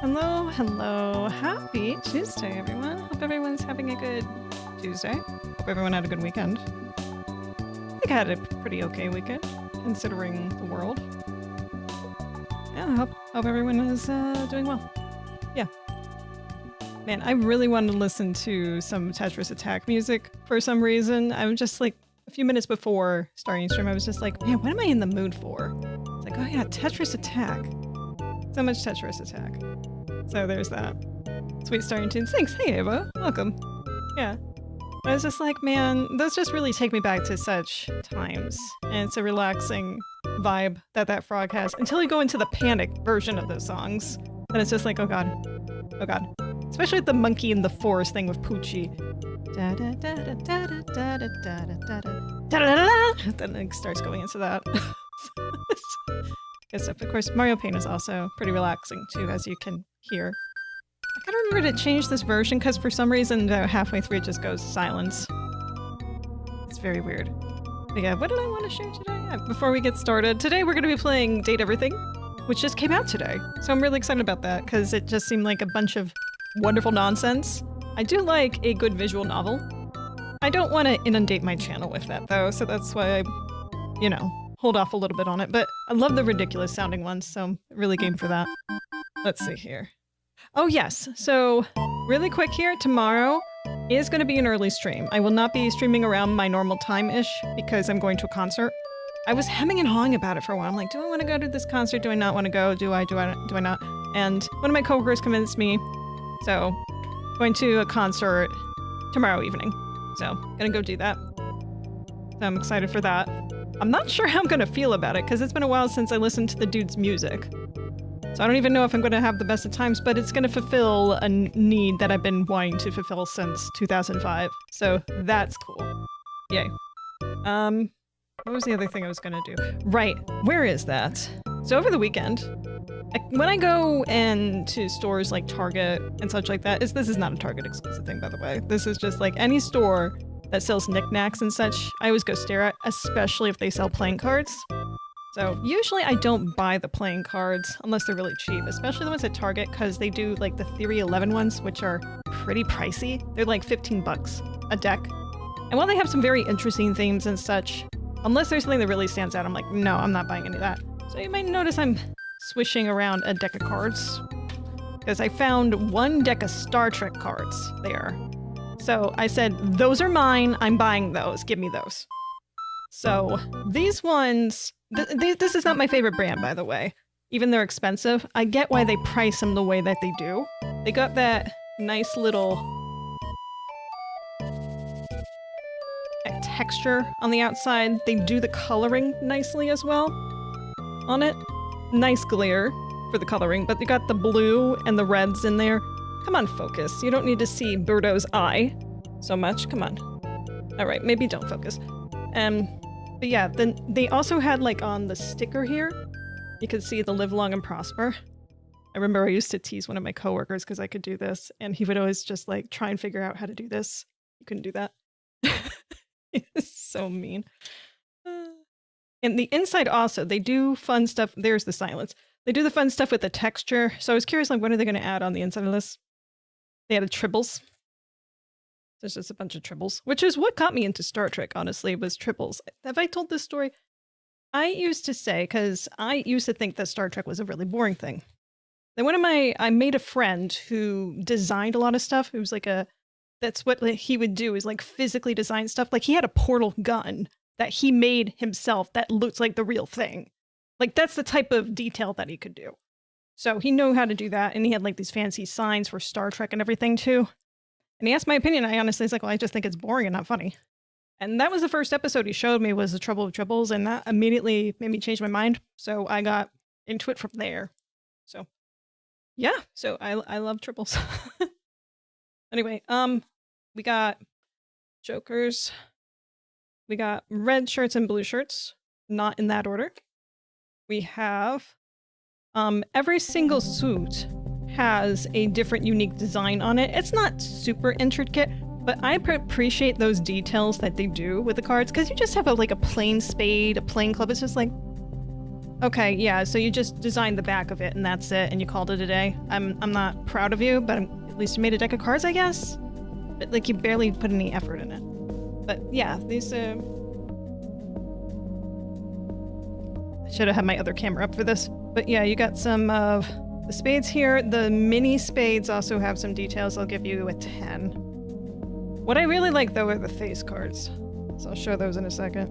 Hello, hello. Happy Tuesday, everyone. Hope everyone's having a good Tuesday. Hope everyone had a good weekend. I think I had a pretty okay weekend, considering the world. Yeah, I hope everyone is doing well. Yeah. Man, I really wanted to listen to some Tetris Attack music for some reason. I'm just like, a few minutes before starting stream, I was just like, man, what am I in the mood for? It's like, oh yeah, Tetris Attack. So much Tetris Attack. So there's that. Sweet starting tunes. Thanks. Hey, Ava. Welcome. Yeah. I was just like, man, those just really take me back to such times. And it's a relaxing vibe that frog has. Until you go into the panic version of those songs. Then it's just like, oh god. Oh god. Especially with the monkey in the forest thing with Poochie. Then it starts going into that. Good stuff. Of course, Mario Paint is also pretty relaxing too, as you can hear. I gotta remember to change this version because for some reason halfway through it just goes silence. It's very weird. But yeah, what did I want to share today? Yeah, before we get started, today we're going to be playing Date Everything, which just came out today. So I'm really excited about that because it just seemed like a bunch of wonderful nonsense. I do like a good visual novel. I don't want to inundate my channel with that though, so that's why I, you know, hold off a little bit on it. But I love the ridiculous sounding ones, so I'm really game for that. Let's see here. Oh yes, so really quick here, tomorrow is going to be an early stream. I will not be streaming around my normal time-ish because I'm going to a concert. I was hemming and hawing about it for a while. I'm like, do I want to go to this concert? Do I not want to go? Do I not? And one of my coworkers convinced me. So, going to a concert tomorrow evening. So, gonna go do that. So I'm excited for that. I'm not sure how I'm gonna feel about it because it's been a while since I listened to the dude's music. So I don't even know if I'm gonna have the best of times, but it's gonna fulfill a need that I've been wanting to fulfill since 2005. So that's cool. Yay. What was the other thing I was gonna do? Right, where is that? So over the weekend, when I go into stores like Target and such like that, this is not a Target exclusive thing, by the way. This is just like any store that sells knickknacks and such, I always go stare at, especially if they sell playing cards. So usually I don't buy the playing cards unless they're really cheap, especially the ones at Target because they do like the Theory 11 ones, which are pretty pricey. They're like 15 bucks a deck. And while they have some very interesting themes and such, unless there's something that really stands out, I'm like, no, I'm not buying any of that. So you might notice I'm swishing around a deck of cards because I found one deck of Star Trek cards there. So I said, those are mine, I'm buying those, give me those. So these ones, this is not my favorite brand, by the way. Even though they're expensive, I get why they price them the way that they do. They got that nice little texture on the outside. They do the coloring nicely as well on it. Nice glare for the coloring, but they got the blue and the reds in there. Come on, focus. You don't need to see Birdo's eye so much. Come on. All right, maybe don't focus. But yeah, then they also had like on the sticker here, you could see the live long and prosper. I remember I used to tease one of my coworkers because I could do this, and he would always just like try and figure out how to do this. You couldn't do that. It's so mean. And the inside also, they do fun stuff. There's the silence. They do the fun stuff with the texture. So I was curious, like, what are they going to add on the inside of this? They added tribbles. There's just a bunch of tribbles, which is what got me into Star Trek, honestly, was tribbles. Have I told this story? I used to say, because I used to think that Star Trek was a really boring thing. Then I made a friend who designed a lot of stuff. It was like that's what he would do, is like physically design stuff. Like he had a portal gun that he made himself that looks like the real thing. Like that's the type of detail that he could do. So he knew how to do that, and he had like these fancy signs for Star Trek and everything too. And he asked my opinion. I honestly was like, well, I just think it's boring and not funny. And that was the first episode he showed me, was The Trouble with Tribbles, and that immediately made me change my mind. So I got into it from there. So yeah, so I love tribbles. Anyway, we got Jokers. We got red shirts and blue shirts, not in that order. We have every single suit has a different unique design on it. It's not super intricate, but I appreciate those details that they do with the cards, because you just have like a plain spade, a plain club. It's just like, Okay, yeah, so you just designed the back of it and that's it, and you called it a day. I'm not proud of you, but at least you made a deck of cards, I guess? But, like, you barely put any effort in it. But, yeah, these, I should have had my other camera up for this. But, yeah, you got some of the spades here. The mini spades also have some details. I'll give you a 10. What I really like, though, are the face cards. So I'll show those in a second.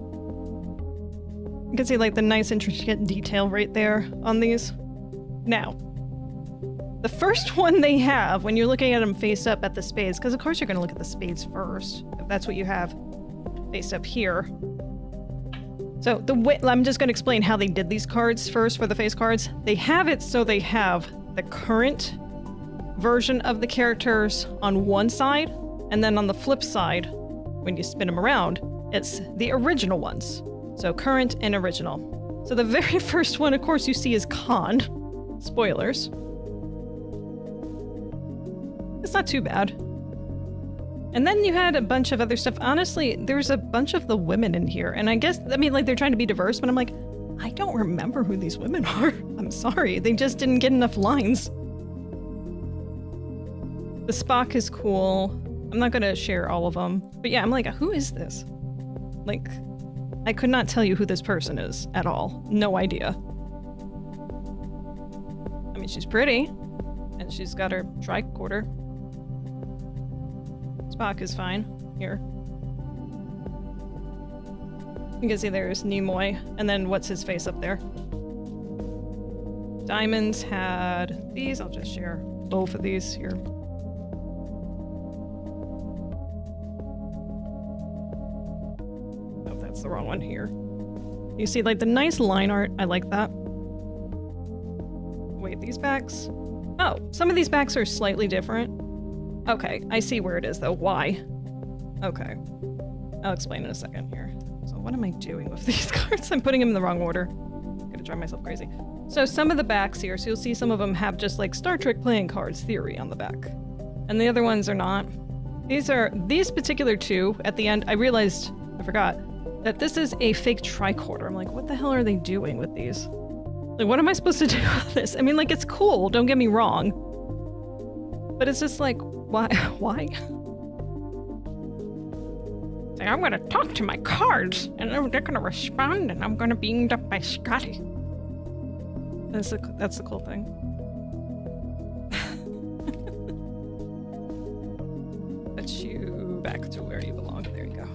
You can see like the nice intricate detail right there on these. Now, the first one they have when you're looking at them face up at the spades, because of course you're going to look at the spades first, if that's what you have face up here. So the way, I'm just going to explain how they did these cards first for the face cards. They have it so they have the current version of the characters on one side, and then on the flip side, when you spin them around, it's the original ones. So current and original. So the very first one, of course, you see is Khan. Spoilers. It's not too bad. And then you had a bunch of other stuff. Honestly, there's a bunch of the women in here. And I guess, I mean, like, they're trying to be diverse, but I'm like, I don't remember who these women are. I'm sorry. They just didn't get enough lines. The Spock is cool. I'm not going to share all of them. But yeah, I'm like, who is this? Like, I could not tell you who this person is at all. No idea. I mean, she's pretty. And she's got her tricorder. Spock is fine. Here. You can see there's Nimoy. And then what's his face up there? Diamonds had these. I'll just share both of these here. The wrong one here. You see like the nice line art. I like that. Wait, these backs? Oh, some of these backs are slightly different. Okay, I see where it is though. Why? Okay. I'll explain in a second here. So what am I doing with these cards? I'm putting them in the wrong order. I'm gonna drive myself crazy. So some of the backs here, so you'll see some of them have just like Star Trek playing cards theory on the back. And the other ones are not. These particular two at the end, I realized, I forgot, that this is a fake tricorder. I'm like, what the hell are they doing with these? Like, what am I supposed to do with this? I mean, like, it's cool, don't get me wrong. But it's just like, why? Why? Like, I'm gonna talk to my cards, and they're gonna respond, and I'm gonna be beamed up by Scotty. That's the cool thing. Put you back to where you belong. There you go.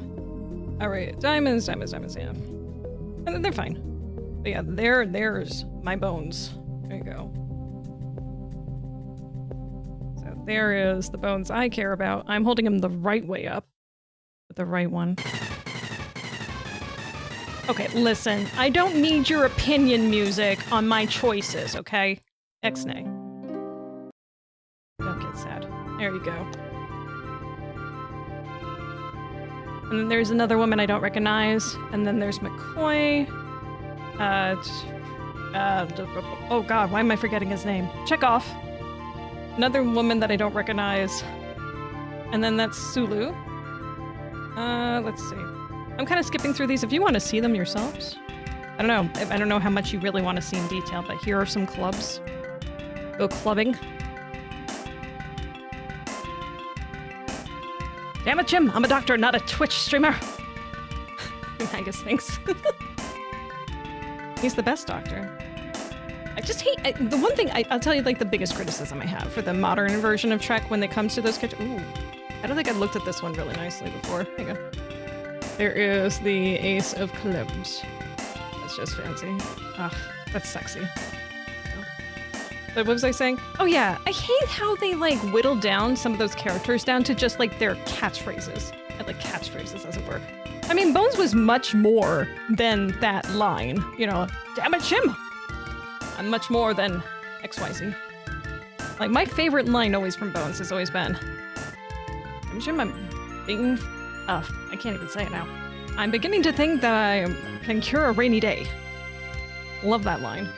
Alright, diamonds, yeah. And they're fine. But yeah, there's my bones. There you go. So there is the bones I care about. I'm holding them the right way up. With the right one. Okay, listen. I don't need your opinion music on my choices, okay? X-nay. Don't get sad. There you go. And then there's another woman I don't recognize. And then there's McCoy. Oh god, why am I forgetting his name? Chekhov. Another woman that I don't recognize. And then that's Sulu. Let's see. I'm kind of skipping through these. If you want to see them yourselves. I don't know. I don't know how much you really want to see in detail, but here are some clubs. Go clubbing. Damn it, Jim! I'm a doctor, not a Twitch streamer! Angus thinks. He's the best doctor. I just hate... the one thing... I'll tell you, like, the biggest criticism I have for the modern version of Trek when it comes to those characters... Ooh. I don't think I've looked at this one really nicely before. Hang on. There is the Ace of Clubs. That's just fancy. Ah, that's sexy. But what was I saying? Oh yeah, I hate how they like whittle down some of those characters down to just like their catchphrases. Like catchphrases, as it were. I mean, Bones was much more than that line. You know, damn it, Jim! I'm much more than XYZ. Like, my favorite line always from Bones has always been, Jim, I'm being... I can't even say it now. I'm beginning to think that I can cure a rainy day. Love that line.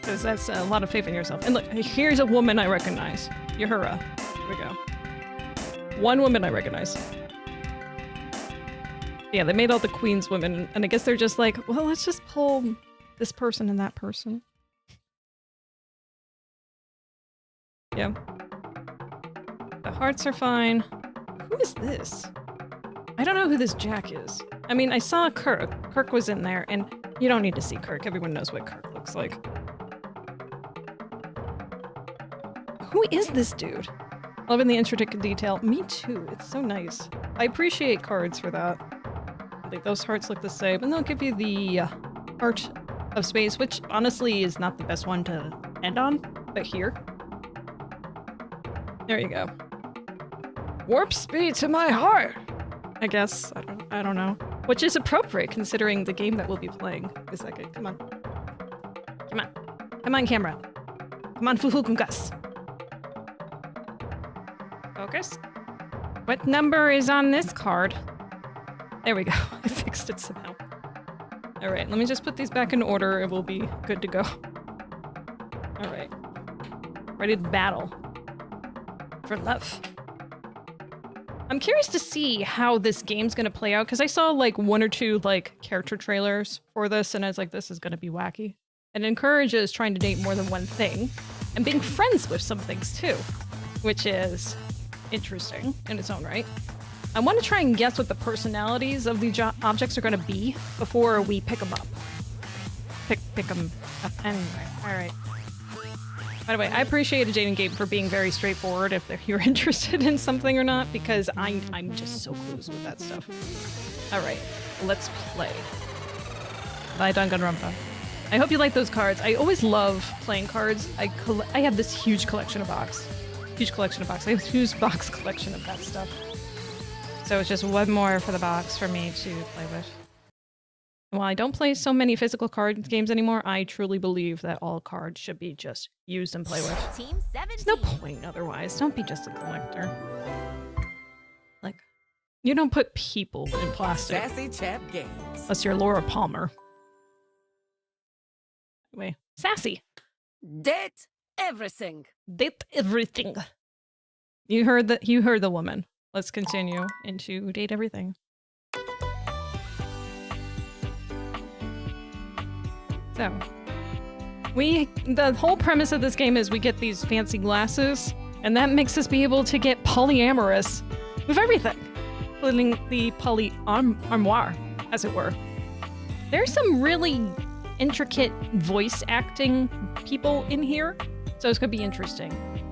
Because that's a lot of faith in yourself. And look, here's a woman I recognize. Uhura. Here we go. One woman I recognize. Yeah, they made all the queens women, and I guess they're just like, well, let's just pull this person and that person. Yeah. The hearts are fine. Who is this? I don't know who this Jack is. I mean, I saw Kirk. Kirk was in there, and you don't need to see Kirk. Everyone knows what Kirk looks like. Who is this dude? Loving the intricate detail. Me too. It's so nice. I appreciate cards for that. Like, those hearts look the same, and they'll give you the Heart of Space, which honestly is not the best one to end on, but here. There you go. Warp speed to my heart! I guess. I don't know. Which is appropriate considering the game that we'll be playing. A second. Come on. Come on. Come on, camera. Come on, Fufukungas. Focus. What number is on this card? There we go. I fixed it somehow. Alright, let me just put these back in order and we'll be good to go. Alright. Ready to battle. For love. I'm curious to see how this game's gonna play out, because I saw like 1 or 2 like character trailers for this, and I was like, this is gonna be wacky. It encourages trying to date more than one thing, and being friends with some things too, which is interesting in its own right. I want to try and guess what the personalities of the objects are gonna be before we pick them up. Pick them up anyway. Alright. By the way, I appreciate a dating game for being very straightforward if you're interested in something or not, because I'm just so clueless with that stuff. Alright, let's play. Bye, Danganronpa. I hope you like those cards. I always love playing cards. I have this huge collection of box. Huge collection of box. I have a huge box collection of that stuff. So it's just one more for the box for me to play with. While I don't play so many physical card games anymore, I truly believe that all cards should be just used and play with. Team 17. There's no point otherwise. Don't be just a collector. Like, you don't put people in plastic. Sassy Chat Games. Unless you're Laura Palmer. Anyway, sassy. Date everything. Date everything. You heard the woman. Let's continue into date everything. So, the whole premise of this game is we get these fancy glasses, and that makes us be able to get polyamorous with everything, including the polyarmoire, as it were. There's some really intricate voice acting people in here, so it's gonna be interesting.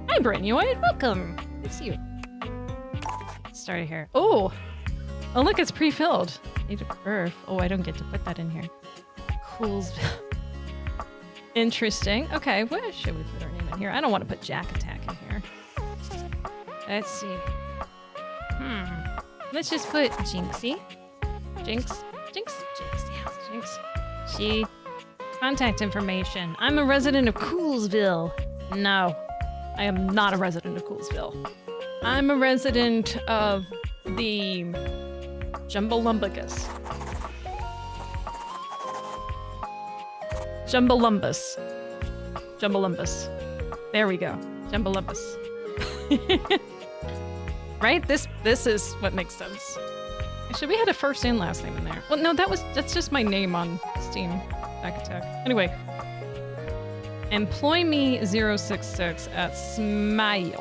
Hi, Brainoid, welcome. Good to see you. Let's start here. Oh, look, it's pre-filled. Age of birth. Oh, I don't get to put that in here. Coolsville. Interesting. Okay, where should we put our name in here? I don't want to put Jack Attack in here. Let's see. Let's just put Jinxie. Jinx. Yeah, Jinx. She. Contact information. I'm a resident of Coolsville. No, I am not a resident of Coolsville. I'm a resident of the Jumbolumbus. Jumbolumbus. There we go. Jumbolumbus. Right? This is what makes sense. Actually, we had a first and last name in there. Well, no, that's just my name on Steam. Back attack. Anyway. Employ me 066 at smile.xo.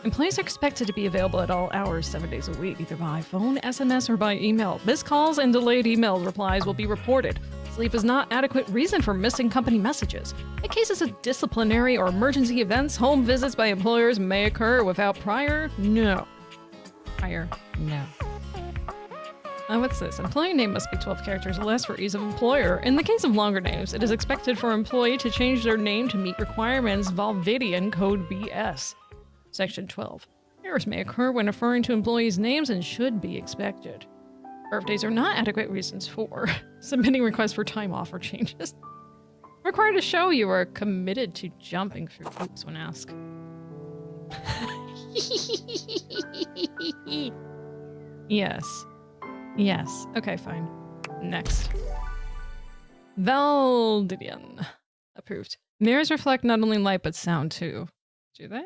Employees are expected to be available at all hours, 7 days a week, either by phone, SMS, or by email. Missed calls and delayed email replies will be reported. Sleep is not adequate reason for missing company messages. In cases of disciplinary or emergency events, home visits by employers may occur without prior. No. What's this? Employee name must be 12 characters or less for ease of employer. In the case of longer names, it is expected for employee to change their name to meet requirements Valvidian Code BS. Section 12. Errors may occur when referring to employees' names and should be expected. Birthdays are not adequate reasons for submitting requests for time off or changes. Required to show you are committed to jumping through hoops when asked. Yes. Okay, fine. Next. Valdidian. Approved. Mirrors reflect not only light but sound too. Do they?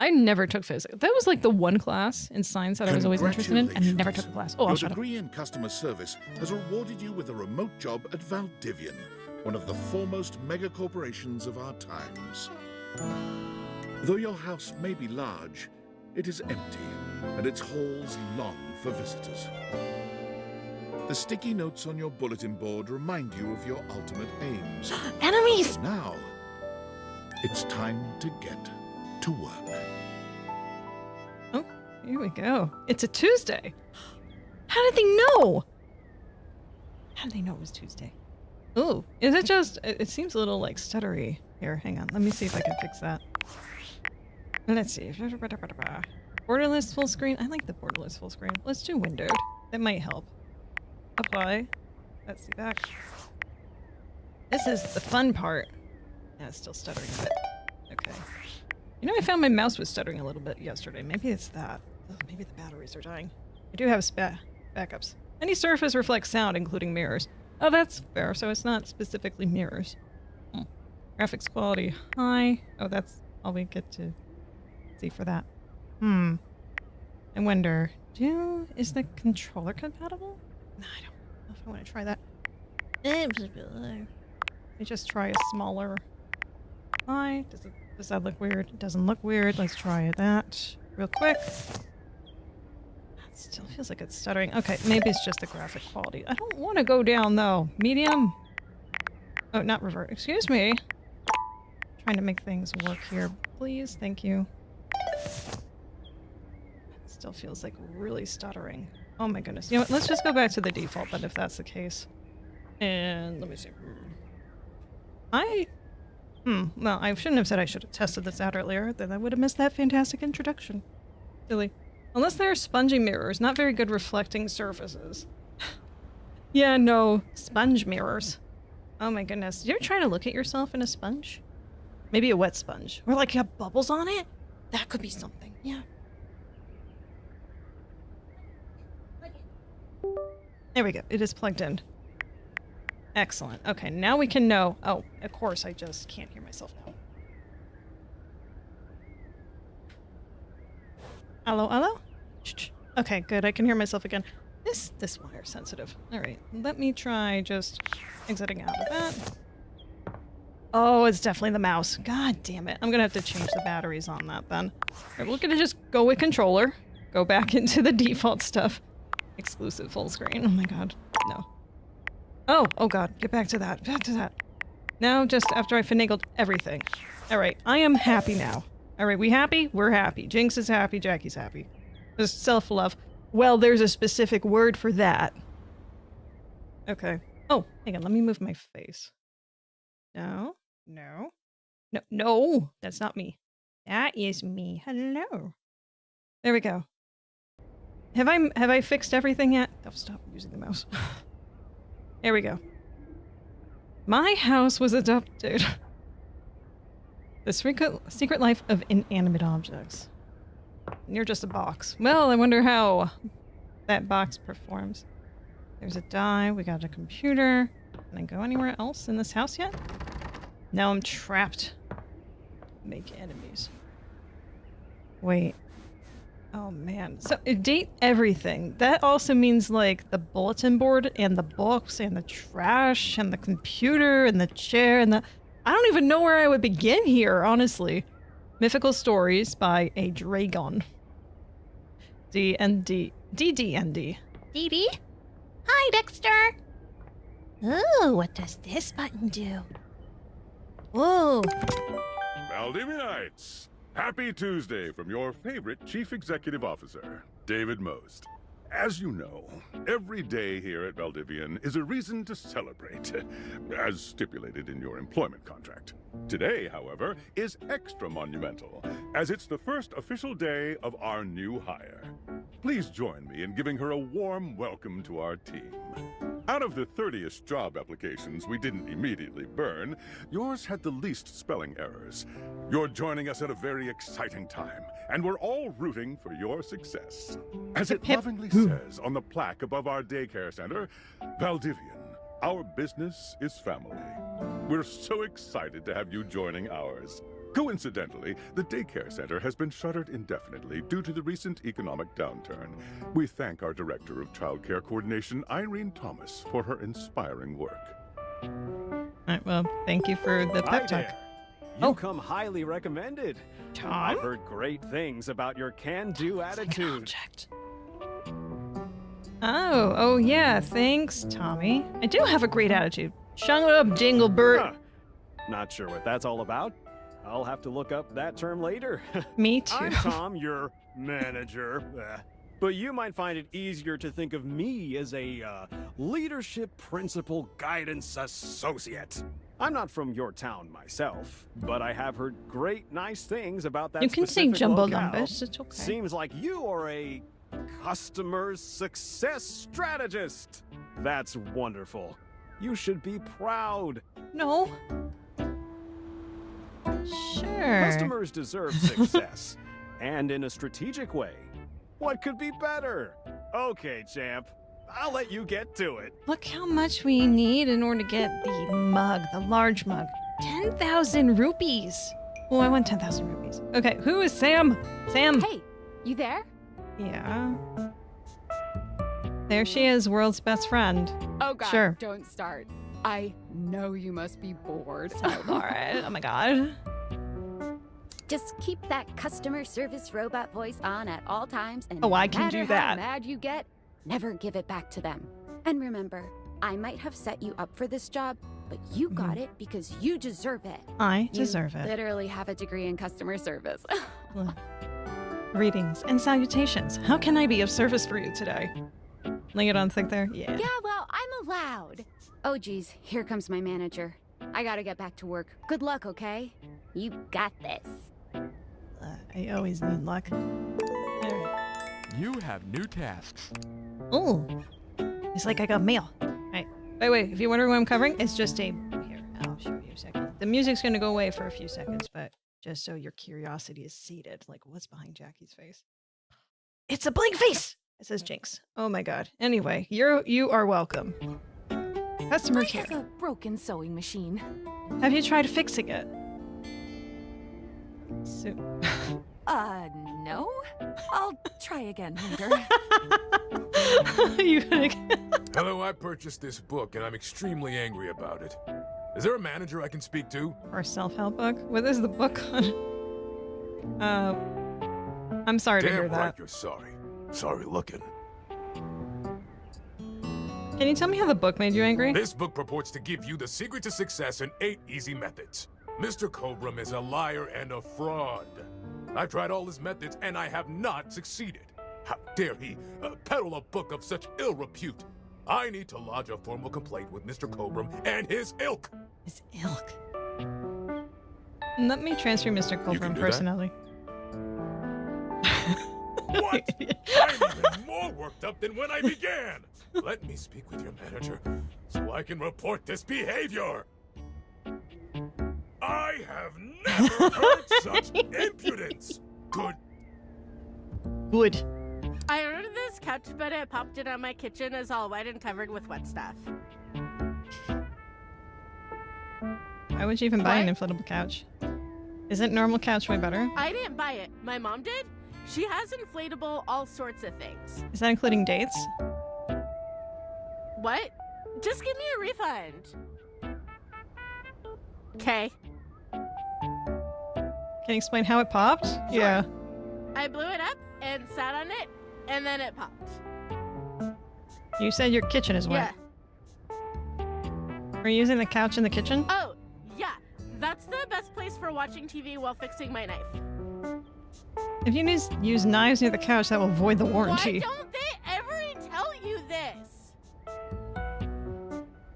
I never took physics. That was like the one class in science that I was always interested in, and never took a class. Oh, I'll Your shut up. degree in customer service has rewarded you with a remote job at Valdivian, one of the foremost mega corporations of our times. Though your house may be large, it is empty, and its halls long for visitors. The sticky notes on your bulletin board remind you of your ultimate aims. Enemies! Now, it's time to get to work. Oh, here we go. It's a Tuesday. How did they know? How did they know it was Tuesday? Oh, is it just... It seems a little like stuttery. Here, hang on. Let me see if I can fix that. Let's see. Borderless full screen. I like the borderless full screen. Let's do windowed. That might help. Apply. Let's see back. This is the fun part. Yeah, it's still stuttering a bit. Okay. You know, I found my mouse was stuttering a little bit yesterday. Maybe it's that. Oh, maybe the batteries are dying. I do have backups. Any surface reflects sound, including mirrors. Oh, that's fair. So it's not specifically mirrors. Graphics quality high. Oh, that's all we get to see for that. I wonder, is the controller compatible? No, I don't know if I want to try that. Let me just try a smaller eye. Does that look weird? It doesn't look weird. Let's try that real quick. It still feels like it's stuttering. Okay, maybe it's just the graphic quality. I don't want to go down though. Medium. Oh, not revert. Excuse me. Trying to make things work here, please. Thank you. Still feels like really stuttering. Oh my goodness. You know what? Let's just go back to the default then if that's the case. And let me see. Well, I shouldn't have said I should have tested this out earlier. Then I would have missed that fantastic introduction. Silly. Unless they're spongy mirrors, not very good reflecting surfaces. Yeah, no. Sponge mirrors. Oh my goodness. Did you ever try to look at yourself in a sponge? Maybe a wet sponge. Or like you have bubbles on it? That could be something. Yeah. There we go. It is plugged in. Excellent. Okay, now we can know. Oh, of course, I just can't hear myself now. Hello, hello? Okay, good. I can hear myself again. This wire's sensitive. All right, let me try just exiting out of that. Oh, it's definitely the mouse. God damn it. I'm gonna have to change the batteries on that then. All right, we're gonna just go with controller. Go back into the default stuff. Exclusive full screen. Oh my god. No. Oh god. Get back to that. Back to that. Now, just after I finagled everything. Alright, I am happy now. Alright, we happy? We're happy. Jinx is happy. Jacki's happy. There's self-love. Well, there's a specific word for that. Okay. Oh, hang on. Let me move my face. No. No. No. No! That's not me. That is me. Hello. There we go. Have I fixed everything yet? Oh, stop using the mouse. There we go. My house was adopted. The secret life of inanimate objects. And you're just a box. Well, I wonder how that box performs. There's a die. We got a computer. Can I go anywhere else in this house yet? Now I'm trapped. Make enemies. Wait. Oh man. So date everything. That also means like the bulletin board and the books and the trash and the computer and the chair and the... I don't even know where I would begin here, honestly. Mythical Stories by a Dragon. D&D. DD&D. DD? Hi, Dexter! Ooh, what does this button do? Ooh. Valdivianites! Happy Tuesday from your favorite Chief Executive Officer, David Most. As you know, every day here at Valdivian is a reason to celebrate, as stipulated in your employment contract. Today, however, is extra monumental, as it's the first official day of our new hire. Please join me in giving her a warm welcome to our team. Out of the 30-ish job applications we didn't immediately burn, yours had the least spelling errors. You're joining us at a very exciting time, and we're all rooting for your success. As it lovingly says on the plaque above our daycare center, Valdivian, our business is family. We're so excited to have you joining ours. Coincidentally, the daycare center has been shuttered indefinitely due to the recent economic downturn. We thank our Director of Child Care Coordination, Irene Thomas, for her inspiring work. All right, well, thank you for the Hi pep talk. there. You Oh. come highly recommended. Tom? I've heard great things about your can-do It's like an attitude. object. Oh yeah, thanks, Tommy. I do have a great attitude. Shut up, Dinglebert. Huh. Not sure what that's all about. I'll have to look up that term later. Me too. I'm Tom, your manager. But you might find it easier to think of me as a leadership principal guidance associate. I'm not from your town myself, but I have heard great nice things about that You can say specific jumbo locale. numbers. It's okay. Seems like you are a customer success strategist. That's wonderful. You should be proud. No. Sure. Customers deserve success, and in a strategic way. What could be better? Okay, champ. I'll let you get to it. Look how much we need in order to get the mug, the large mug. 10,000 rupees. Oh, I want 10,000 rupees. Okay, who is Sam? Sam. Hey, you there? Yeah. There she is, world's best friend. Oh god, Sure. don't start. I know you must be bored. All right. Oh my god. Just keep that customer service robot voice on at all times, and Oh, I no can matter do how that. mad you get, never give it back to them. And remember, I might have set you up for this job, but you got it because you deserve it. I You deserve it. literally have a degree in customer service. Greetings and salutations. How can I be of service for you today? Lay it on thick there? Yeah. Yeah, well, I'm allowed. Oh geez, here comes my manager. I gotta get back to work. Good luck, okay? You got this. I always need luck. Alright. You have new tasks. Oh. It's like I got mail. Alright. By the way, if you wonder what I'm covering, it's just a... Here, I'll show you a second. The music's gonna go away for a few seconds, but just so your curiosity is sated. Like, what's behind Jackie's face? It's a blank face! It says Jinx. Oh my god. Anyway, you are welcome. Customer I care. have a broken sewing machine. Have you tried fixing it? So... No? I'll try again later. you Hello, I purchased this book and I'm extremely angry about it. Is there a manager I can speak to? Or a self-help book? What is the book on? I'm sorry to hear Damn right that. you're sorry. Sorry looking. Can you tell me how the book made you angry? This book purports to give you the secret to success in 8 easy methods. Mr. Cobram is a liar and a fraud. I've tried all his methods and I have not succeeded. How dare he peddle a book of such ill repute? I need to lodge a formal complaint with Mr. Cobram and his ilk. His ilk. Let me transfer Mr. can Colburn do that? personally. What? I'm even more worked up than when I began. Let me speak with your manager so I can report this behavior. I have never heard such impudence. Good. Good. I ordered this couch, but it popped in on my kitchen is all wet and covered with wet stuff. Why would you even buy an inflatable couch? Isn't normal couch way better? I didn't buy it. My mom did. She has inflatable all sorts of things. Is that including dates? What? Just give me a refund. Okay. Can you explain how it popped? Yeah. I blew it up and sat on it, and then it popped. You said your kitchen is Yeah. wet. Are you using the couch in the kitchen? Oh, yeah. That's the best place for watching TV while fixing my knife. If you use knives near the couch, that will void the Why warranty. don't they ever tell you this?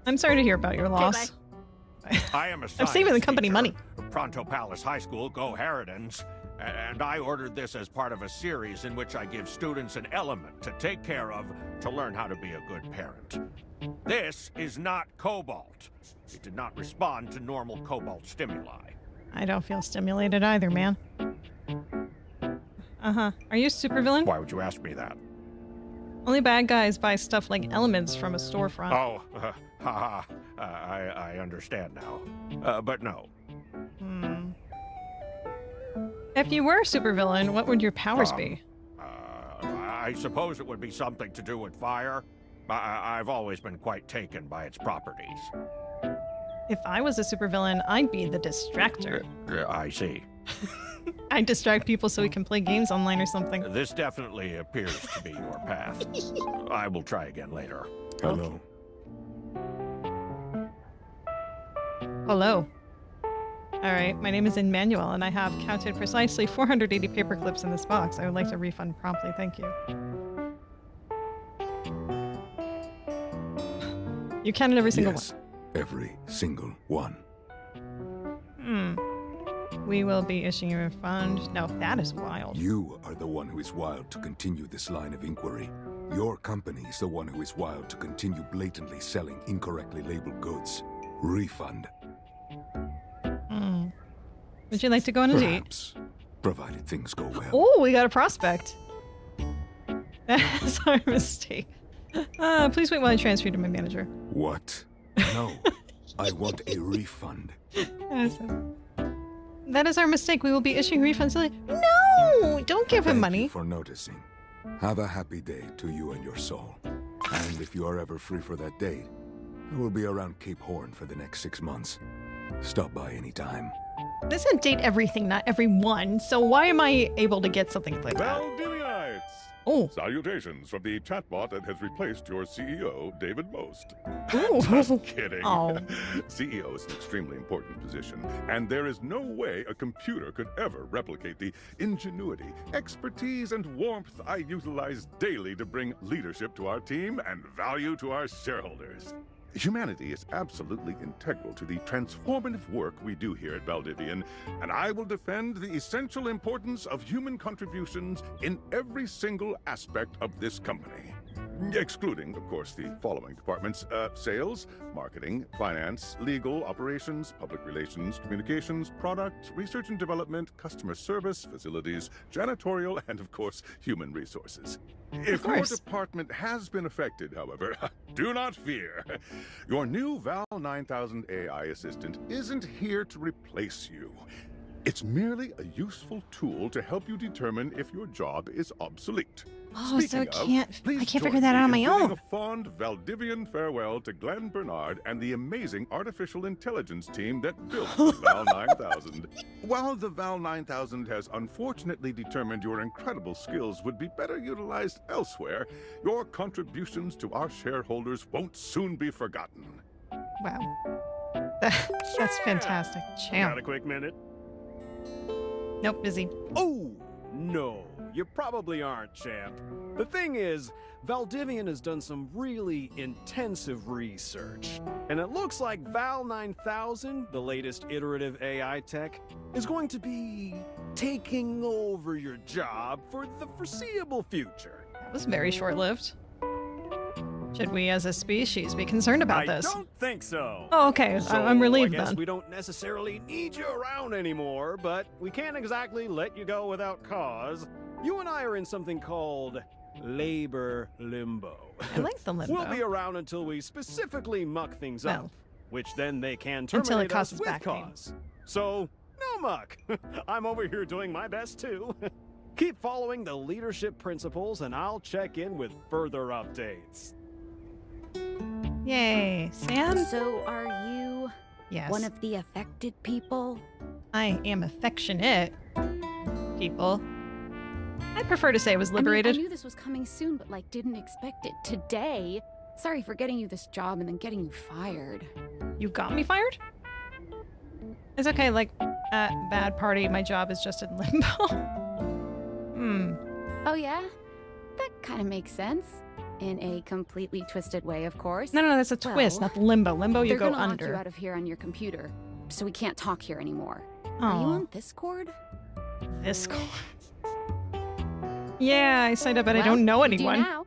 I'm sorry to hear about your loss. I am a I'm saving the science company teacher, money. Pronto Palace High School, Go Harridans. And I ordered this as part of a series in which I give students an element to take care of to learn how to be a good parent. This is not cobalt. It did not respond to normal cobalt stimuli. I don't feel stimulated either, man. Uh-huh. Are you a supervillain? Why would you ask me that? Only bad guys buy stuff like elements from a storefront. Oh, I understand now. But no. If you were a supervillain, what would your powers be? I suppose it would be something to do with fire. I've always been quite taken by its properties. If I was a supervillain, I'd be the distractor. I see. I'd distract people so we can play games online or something. This definitely appears to be your path. I will try again later. Hello. Hello. Alright, my name is Emmanuel, and I have counted precisely 480 paper clips in this box. I would like to refund promptly, thank you. You counted every single one? Every single one. We will be issuing a refund. No, that is wild. You are the one who is wild to continue this line of inquiry. Your company is the one who is wild to continue blatantly selling incorrectly labeled goods. Refund. Would you like to go on a date? Perhaps, provided things go well. Oh, we got a prospect. That's our mistake. Please wait while I transfer you to my manager. What? No. I want a refund. That is our mistake. We will be issuing refunds. No! Don't give him money. Thank you for noticing. Have a happy day to you and your soul. And if you are ever free for that date, I will be around Cape Horn for the next 6 months. Stop by anytime. This is a date everything, not everyone. So why am I able to get something like that? Valdivianites! Oh. Salutations from the chatbot that has replaced your CEO, David Most. Ooh. Just kidding. Oh. CEO is an extremely important position, and there is no way a computer could ever replicate the ingenuity, expertise, and warmth I utilize daily to bring leadership to our team and value to our shareholders. Humanity is absolutely integral to the transformative work we do here at Valdivian, and I will defend the essential importance of human contributions in every single aspect of this company. Excluding, of course, the following departments: sales, marketing, finance, legal, operations, public relations, communications, product, research and development, customer service, facilities, janitorial, and, of course, human resources. If your department has been affected, however, do not fear. Your new Val 9000 AI assistant isn't here to replace you. It's merely a useful tool to help you determine if your job is obsolete. Oh, so I can't please figure join that out on me my in bidding own. a fond Valdivian farewell to Glenn Bernard and the amazing artificial intelligence team that built the Val 9000. While the Val 9000 has unfortunately determined your incredible skills would be better utilized elsewhere, your contributions to our shareholders won't soon be forgotten. Wow. That's fantastic. Champ. Got a quick minute? Nope, busy. Oh, no. You probably aren't, champ. The thing is, Valdivian has done some really intensive research. And it looks like Val 9000, the latest iterative AI tech, is going to be taking over your job for the foreseeable future. That was very short-lived. Should we as a species be concerned about this? I don't think so. Oh, okay. So, I'm relieved I guess then. we don't necessarily need you around anymore, but we can't exactly let you go without cause. You and I are in something called labor limbo. I like the limbo. We'll be around until we specifically muck things up, which then they can until terminate it us causes with back pain. cause. So, no muck. I'm over here doing my best too. Keep following the leadership principles and I'll check in with further updates. Yay. Sam? So are you Yes. one of the affected people? I am affectionate, people. I prefer to say I was liberated. I knew this was coming soon, but didn't expect it today. Sorry for getting you this job and then getting you fired. You got me fired? It's okay, bad party, my job is just in limbo. Oh yeah? That kind of makes sense. In a completely twisted way, of course. No, that's a twist, not limbo. Limbo, you they're go gonna under. lock you out of here on your computer, so we can't talk here anymore. Aw. Are you on Discord? Discord? Yeah, I signed up, but I Well, don't know you anyone. Do now.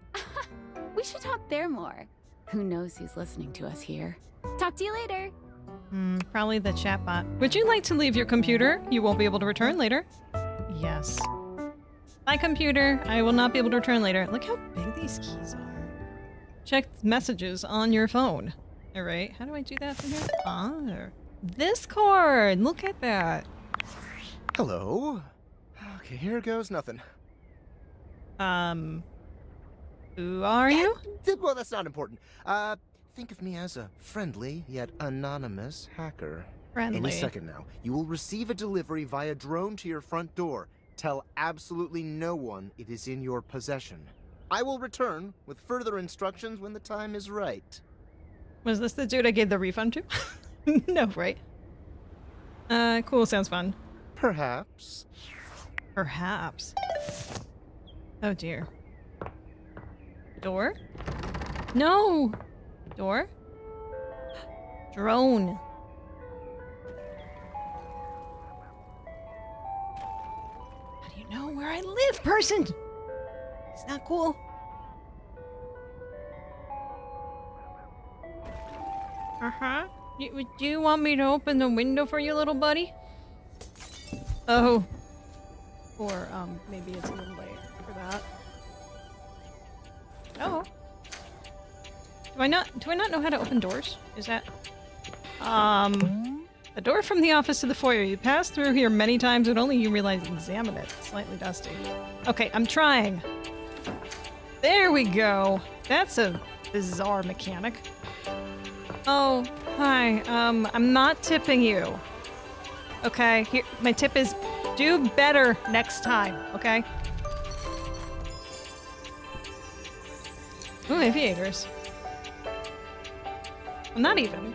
We should talk there more. Who knows who's listening to us here? Talk to you later. Probably the chatbot. Would you like to leave your computer? You won't be able to return later. Yes. My computer, I will not be able to return later. Look how big these keys are. Check messages on your phone. All right, how do I do that from here? Discord, look at that. Hello. Okay, here goes nothing. Who are you? Well, that's not important. Think of me as a friendly yet anonymous hacker. Friendly. Any second now, you will receive a delivery via drone to your front door. Tell absolutely no one it is in your possession. I will return with further instructions when the time is right. Was this the dude I gave the refund to? No, right? Cool, sounds fun. Perhaps. Perhaps. Oh dear. Door? No! Door? Drone. How do you know where I live, person? It's not cool. Uh-huh. Do you want me to open the window for you, little buddy? Oh. Or, maybe it's a little late for that. Oh. Do I not know how to open doors? Is that... The door from the office to the foyer. You passed through here many times, but only you realize to examine it. It's slightly dusty. Okay, I'm trying. There we go. That's a bizarre mechanic. Oh, hi. I'm not tipping you. Okay, here, my tip is do better next time, okay? Ooh, aviators. Well, not even.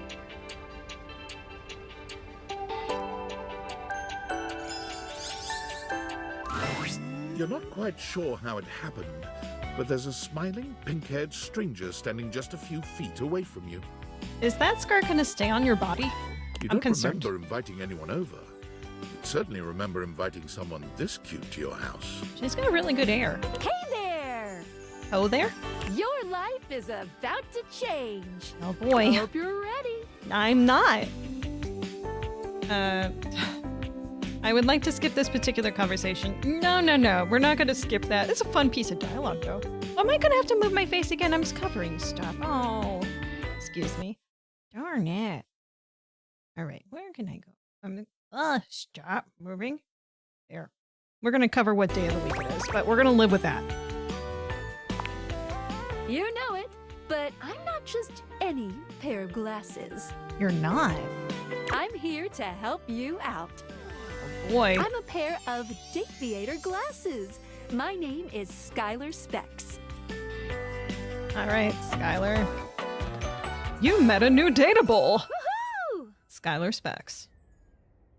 You're not quite sure how it happened, but there's a smiling, pink-haired stranger standing just a few feet away from you. Is that scar gonna stay on your body? You I'm don't concerned. remember inviting anyone over. You'd certainly remember inviting someone this cute to your house. She's got really good air. Hey there! Oh, there? Your life is about to change. Oh boy. Hope you're ready. I'm not. I would like to skip this particular conversation. No. We're not going to skip that. It's a fun piece of dialogue, though. Am I going to have to move my face again? I'm just covering stuff. Oh, excuse me. Darn it. All right, where can I go? Stop moving. There. We're going to cover what day of the week it is, but we're going to live with that. You know it, but I'm not just any pair of glasses. You're not. I'm here to help you out. Boy. I'm a pair of Dateator glasses. My name is Skylar Specs. All right, Skylar. You met a new datable. Woohoo! Skylar Specs.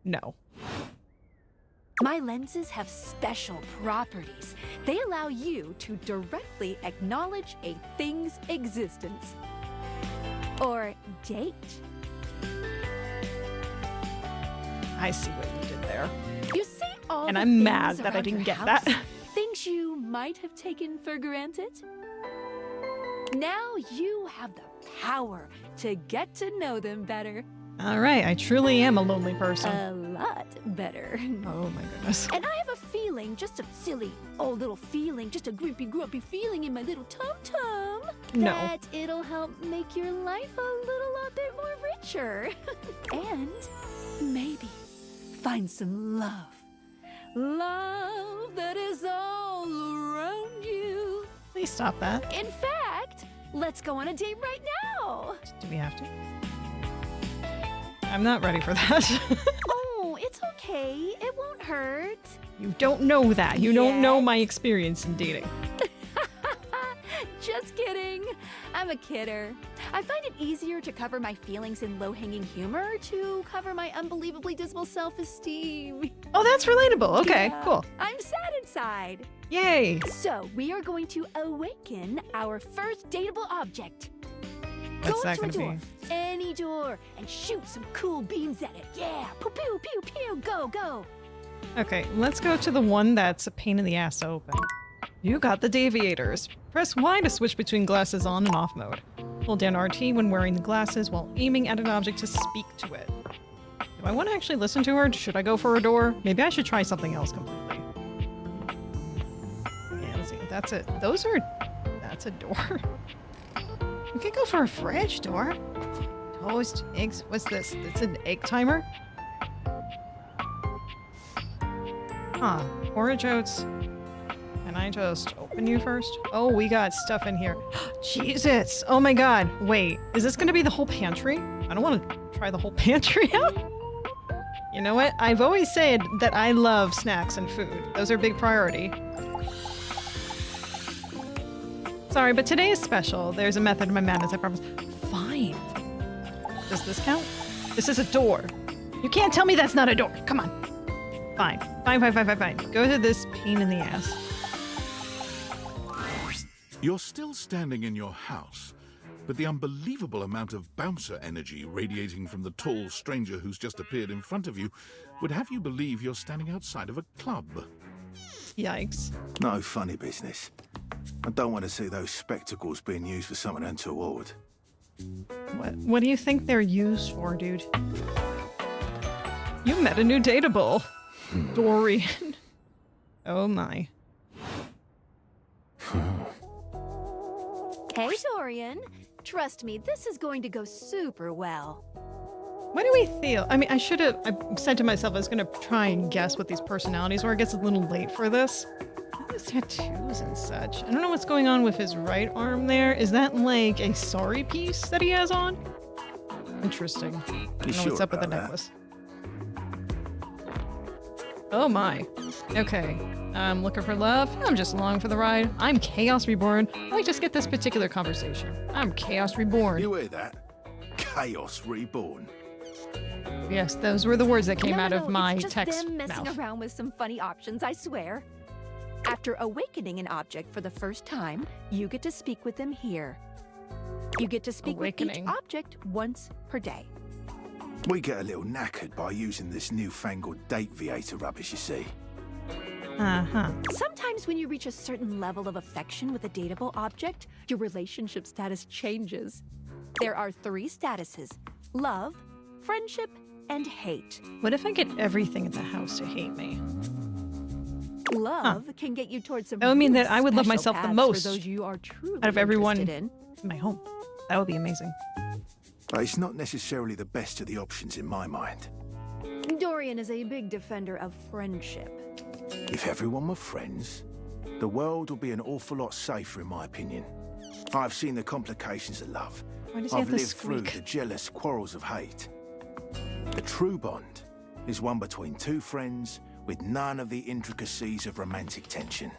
No. My lenses have special properties. They allow you to directly acknowledge a thing's existence. Or date. I see what you did there. You see all and the I'm things mad that I around didn't your get house? that. Things you might have taken for granted? Now you have the power to get to know them better. All right, I truly am a lonely person. A lot better. Oh my goodness. And I have a feeling, just a silly old little feeling, just a grumpy feeling in my little tum-tum, No. that it'll help make your life a little bit more richer. And maybe find some love. Love that is all around you. Please stop that. In fact, let's go on a date right now. Do we have to? I'm not ready for that. Oh, it's okay. It won't hurt. You don't know that. You don't know my experience in dating. Just kidding. I'm a kidder. I find it easier to cover my feelings in low-hanging humor to cover my unbelievably dismal self-esteem. Oh, that's relatable. Okay, Yeah. cool. I'm sad inside. Yay. So, we are going to awaken our first dateable object. What's Go that up to a gonna door, any door, and shoot some cool beams at it. Yeah, pew pew pew pew, go go. Okay, let's go to the one that's a pain in the ass to open. You got the deviators. Press Y to switch between glasses on and off mode. Hold down RT when wearing the glasses while aiming at an object to speak to it. Do I want to actually listen to her? Should I go for a door? Maybe I should try something else completely. Yeah, let's see. That's it. That's a door. We could go for a fridge door. Toast, eggs. What's this? It's an egg timer? Huh. Porridge oats. Can I just open you first? Oh, we got stuff in here. Jesus! Oh my god. Wait, is this gonna be the whole pantry? I don't want to try the whole pantry out. You know what? I've always said that I love snacks and food. Those are a big priority. Sorry, but today is special. There's a method to my madness, I promise. Fine. Does this count? This is a door. You can't tell me that's not a door. Come on. Fine. Fine. Go to this pain in the ass. You're still standing in your house, but the unbelievable amount of bouncer energy radiating from the tall stranger who's just appeared in front of you would have you believe you're standing outside of a club. Yikes. No funny business. I don't want to see those spectacles being used for something untoward. What do you think they're used for, dude? You met a new datable. Dorian. Oh my. Hey, Dorian. Trust me, this is going to go super well. What do we feel? I mean, I said to myself I was going to try and guess what these personalities were. It gets a little late for this. His tattoos and such. I don't know what's going on with his right arm there. Is that like a sorry piece that he has on? Interesting. I don't know what's up with the necklace. Oh my. Okay. I'm looking for love. I'm just along for the ride. I'm Chaos Reborn. I just get this particular conversation. I'm Chaos Reborn. You hear that? Chaos Reborn. Yes, those were the words that came out of my it's just text them messing mouth. around with some funny options, I swear. After awakening an object for the first time, you get to speak with them here. You get to speak with each object once per day. We get a little knackered by using this newfangled date viator rubbish, you see. Sometimes when you reach a certain level of affection with a dateable object, your relationship status changes. There are 3 statuses: love, friendship, and hate. What if I get everything in the house to hate me? Love can get you towards some. That would mean that I would love special myself the paths most for those you are truly out of everyone interested in my home. That would be amazing. But it's not necessarily the best of the options in my mind. Dorian is a big defender of friendship. If everyone were friends, the world would be an awful lot safer, in my opinion. I've seen the complications of love. Why does he I've have to lived through squeak? the jealous quarrels of hate. The true bond is one between 2 friends with none of the intricacies of romantic tension.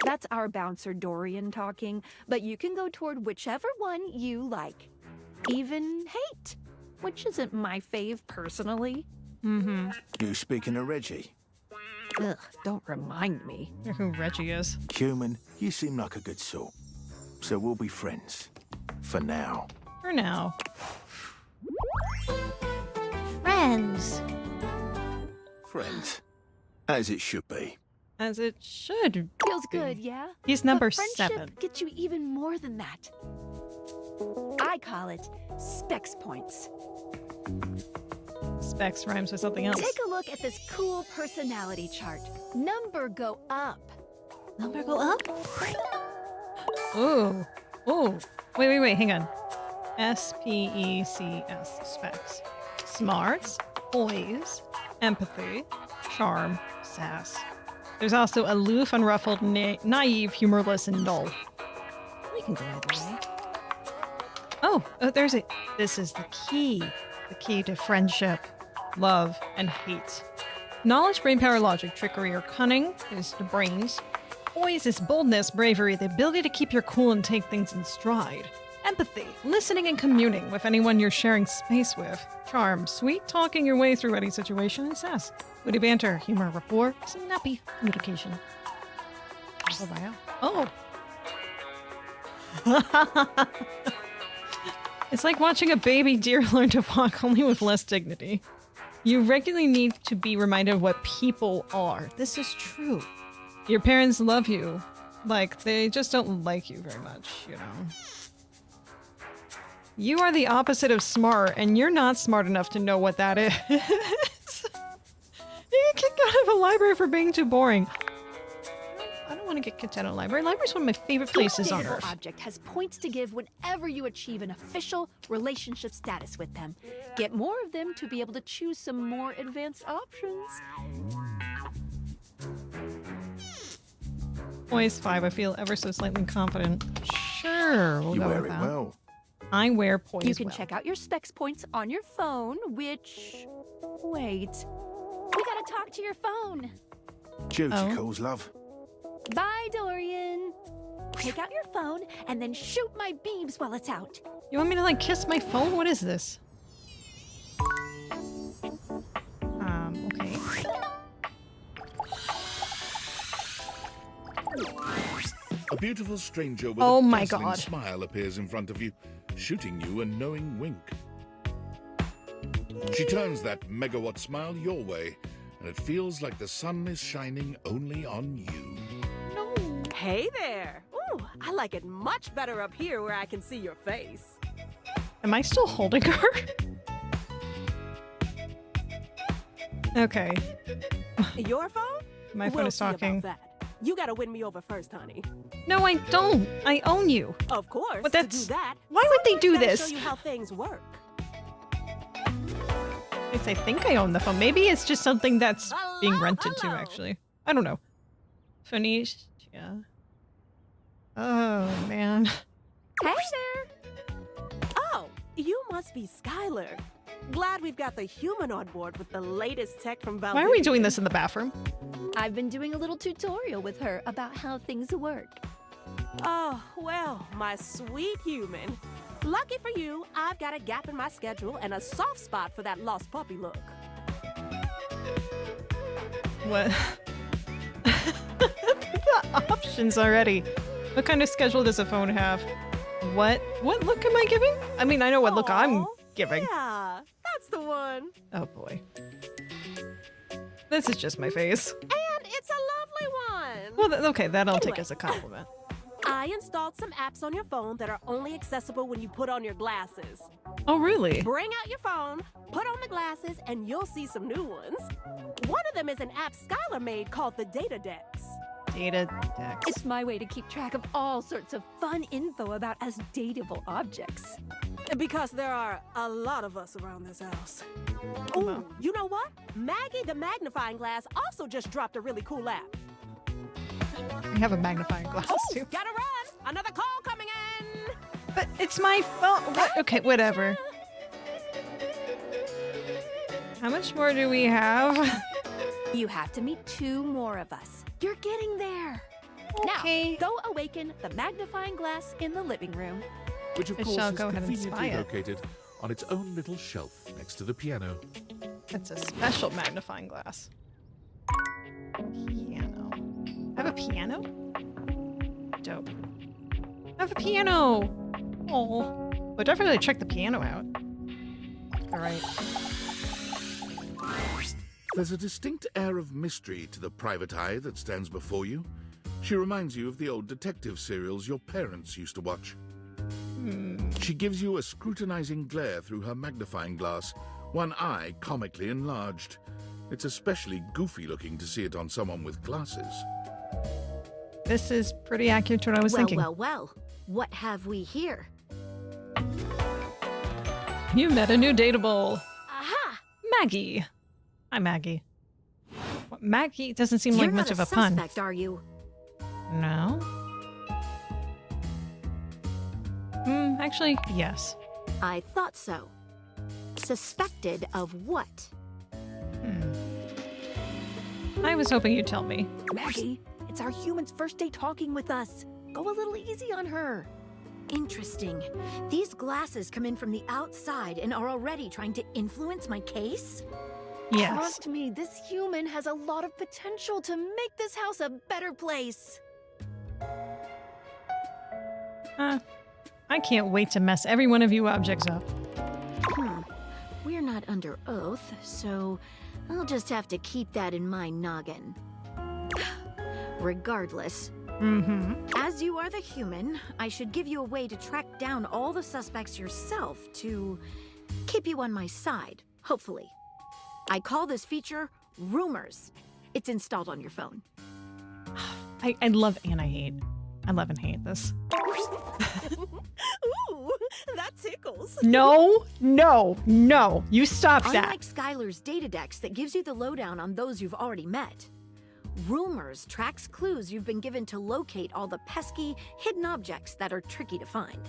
That's our bouncer Dorian talking, but you can go toward whichever one you like. Even hate, which isn't my fave personally. You speaking of Reggie? Ugh, don't remind me. Who Reggie is. Human, you seem like a good sort. So we'll be friends. For now. For now. Friends. Friends. As it should be. As it should. Feels good, yeah? He's number But friendship 7. gets you even more than that. I call it specs points. Specs rhymes with something else. Take a look at this cool personality chart. Number go up. Number go up? Ooh. Ooh. Wait. Hang on. SPECS. Specs. Smarts. Poise. Empathy. Charm. Sass. There's also aloof, unruffled, naive, humorless, and dull. We can go either way. Oh, there's it. This is the key. The key to friendship, love, and hate. Knowledge, brainpower, logic, trickery, or cunning is the brains. Poise is boldness, bravery, the ability to keep your cool and take things in stride. Empathy, listening and communing with anyone you're sharing space with. Charm, sweet talking your way through any situation. And sass, witty banter, humor, rapport, snappy communication. Oh. It's like watching a baby deer learn to walk, only with less dignity. You regularly need to be reminded of what people are. This is true. Your parents love you. Like, they just don't like you very much, you know. You are the opposite of smart, and you're not smart enough to know what that is. You get kicked out of a library for being too boring. I don't want to get kicked out of a library. Library's one of my favorite places on Earth. Object has points to give whenever you achieve an official relationship status with them. Get more of them to be able to choose some more advanced options. Voice 5, I feel ever so slightly confident. Sure, we'll You go wear with it that. well. I wear poise You can well. check out your specs points on your phone, which... Wait. We gotta talk to your phone. Duty Oh. calls, love. Bye, Dorian. Take out your phone and then shoot my beams while it's out. You want me to like kiss my phone? What is this? Okay. A beautiful stranger with Oh a my dazzling God. smile appears in front of you, shooting you a knowing wink. She turns that megawatt smile your way, and it feels like the sun is shining only on you. Hey there! Ooh, I like it much better up here where I can see your face. Am I still holding her? Okay. Your phone? My phone We'll is see about talking. that. You gotta win me over first, honey. No, I don't. I own you. Of course. But to that's- do that, why would they do someone's gotta this? Show you how things work. Yes, I think I own the phone. Maybe it's just something that's being rented to, actually. I don't know. Phoenicia. Oh, man. Hey there! Oh, you must be Skylar. Glad we've got the human on board with the latest tech from Valdivia. Why are we doing this in the bathroom? I've been doing a little tutorial with her about how things work. Oh, well, my sweet human. Lucky for you, I've got a gap in my schedule and a soft spot for that lost puppy look. What? The options already. What kind of schedule does a phone have? What look am I giving? I mean, I know what look I'm giving. Yeah, that's the one. Oh boy. This is just my face. And it's a lovely one. Well, okay, that I'll take Anyway. as a compliment. I installed some apps on your phone that are only accessible when you put on your glasses. Oh, really? Bring out your phone, put on the glasses, and you'll see some new ones. One of them is an app Skylar made called the Data Dex. Data Dex. It's my way to keep track of all sorts of fun info about us datable objects. Because there are a lot of us around this house. Ooh, you know what? Maggie the magnifying glass also just dropped a really cool app. I have a magnifying glass too. Gotta run! Another call coming in! But it's my phone. What? Okay, whatever. How much more do we have? You have to meet 2 more of us. You're getting there. Okay. Now, go awaken the magnifying glass in the living room. Which of I course shall is go ahead and conveniently spy it. located on its own little shelf next to the piano. It's a special magnifying glass. Piano. I have a piano? Dope. I have a piano! Oh. But definitely check the piano out. Alright. There's a distinct air of mystery to the private eye that stands before you. She reminds you of the old detective serials your parents used to watch. She gives you a scrutinizing glare through her magnifying glass, one eye comically enlarged. It's especially goofy looking to see it on someone with glasses. This is pretty accurate to what I was thinking. Well, what have we here? You met a new datable. Aha! Maggie. Hi, Maggie. What, Maggie doesn't seem You're like much not of a pun. suspect, are you? No? Actually, yes. I thought so. Suspected of what? I was hoping you'd tell me. Maggie, it's our human's first day talking with us. Go a little easy on her. Interesting. These glasses come in from the outside and are already trying to influence my case? Yes. Trust me, this human has a lot of potential to make this house a better place. I can't wait to mess every one of you objects up. We're not under oath, so I'll just have to keep that in my noggin. Regardless, as you are the human, I should give you a way to track down all the suspects yourself to keep you on my side, hopefully. I call this feature Rumors. It's installed on your phone. I love and I hate. I love and hate this. Ooh, that tickles. No, no, no. You stop that. Unlike Skylar's data dex that gives you the lowdown on those you've already met, Rumors tracks clues you've been given to locate all the pesky, hidden objects that are tricky to find.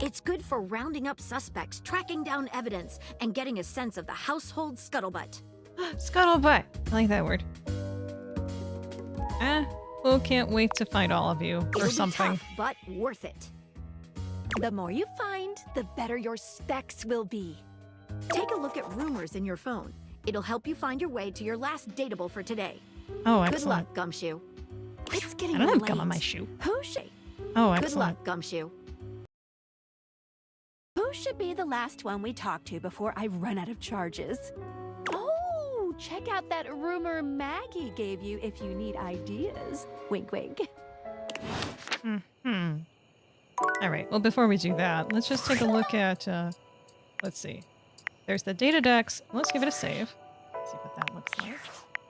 It's good for rounding up suspects, tracking down evidence, and getting a sense of the household scuttlebutt. Scuttlebutt! I like that word. Well, can't wait to find all of you, or It'll something. Be tough, but worth it. The more you find, the better your specs will be. Take a look at rumors in your phone. It'll help you find your way to your last datable for today. Oh, Good excellent. luck, Gumshoe. It's getting I don't have late. gum on my shoe. Who should? Oh, Good excellent. luck, Gumshoe. Who should be the last one we talk to before I run out of charges? Oh, check out that rumor Maggie gave you if you need ideas. Wink, wink. All right. Well, before we do that, let's just take a look at. Let's see. There's the data decks. Let's give it a save. See what that looks like.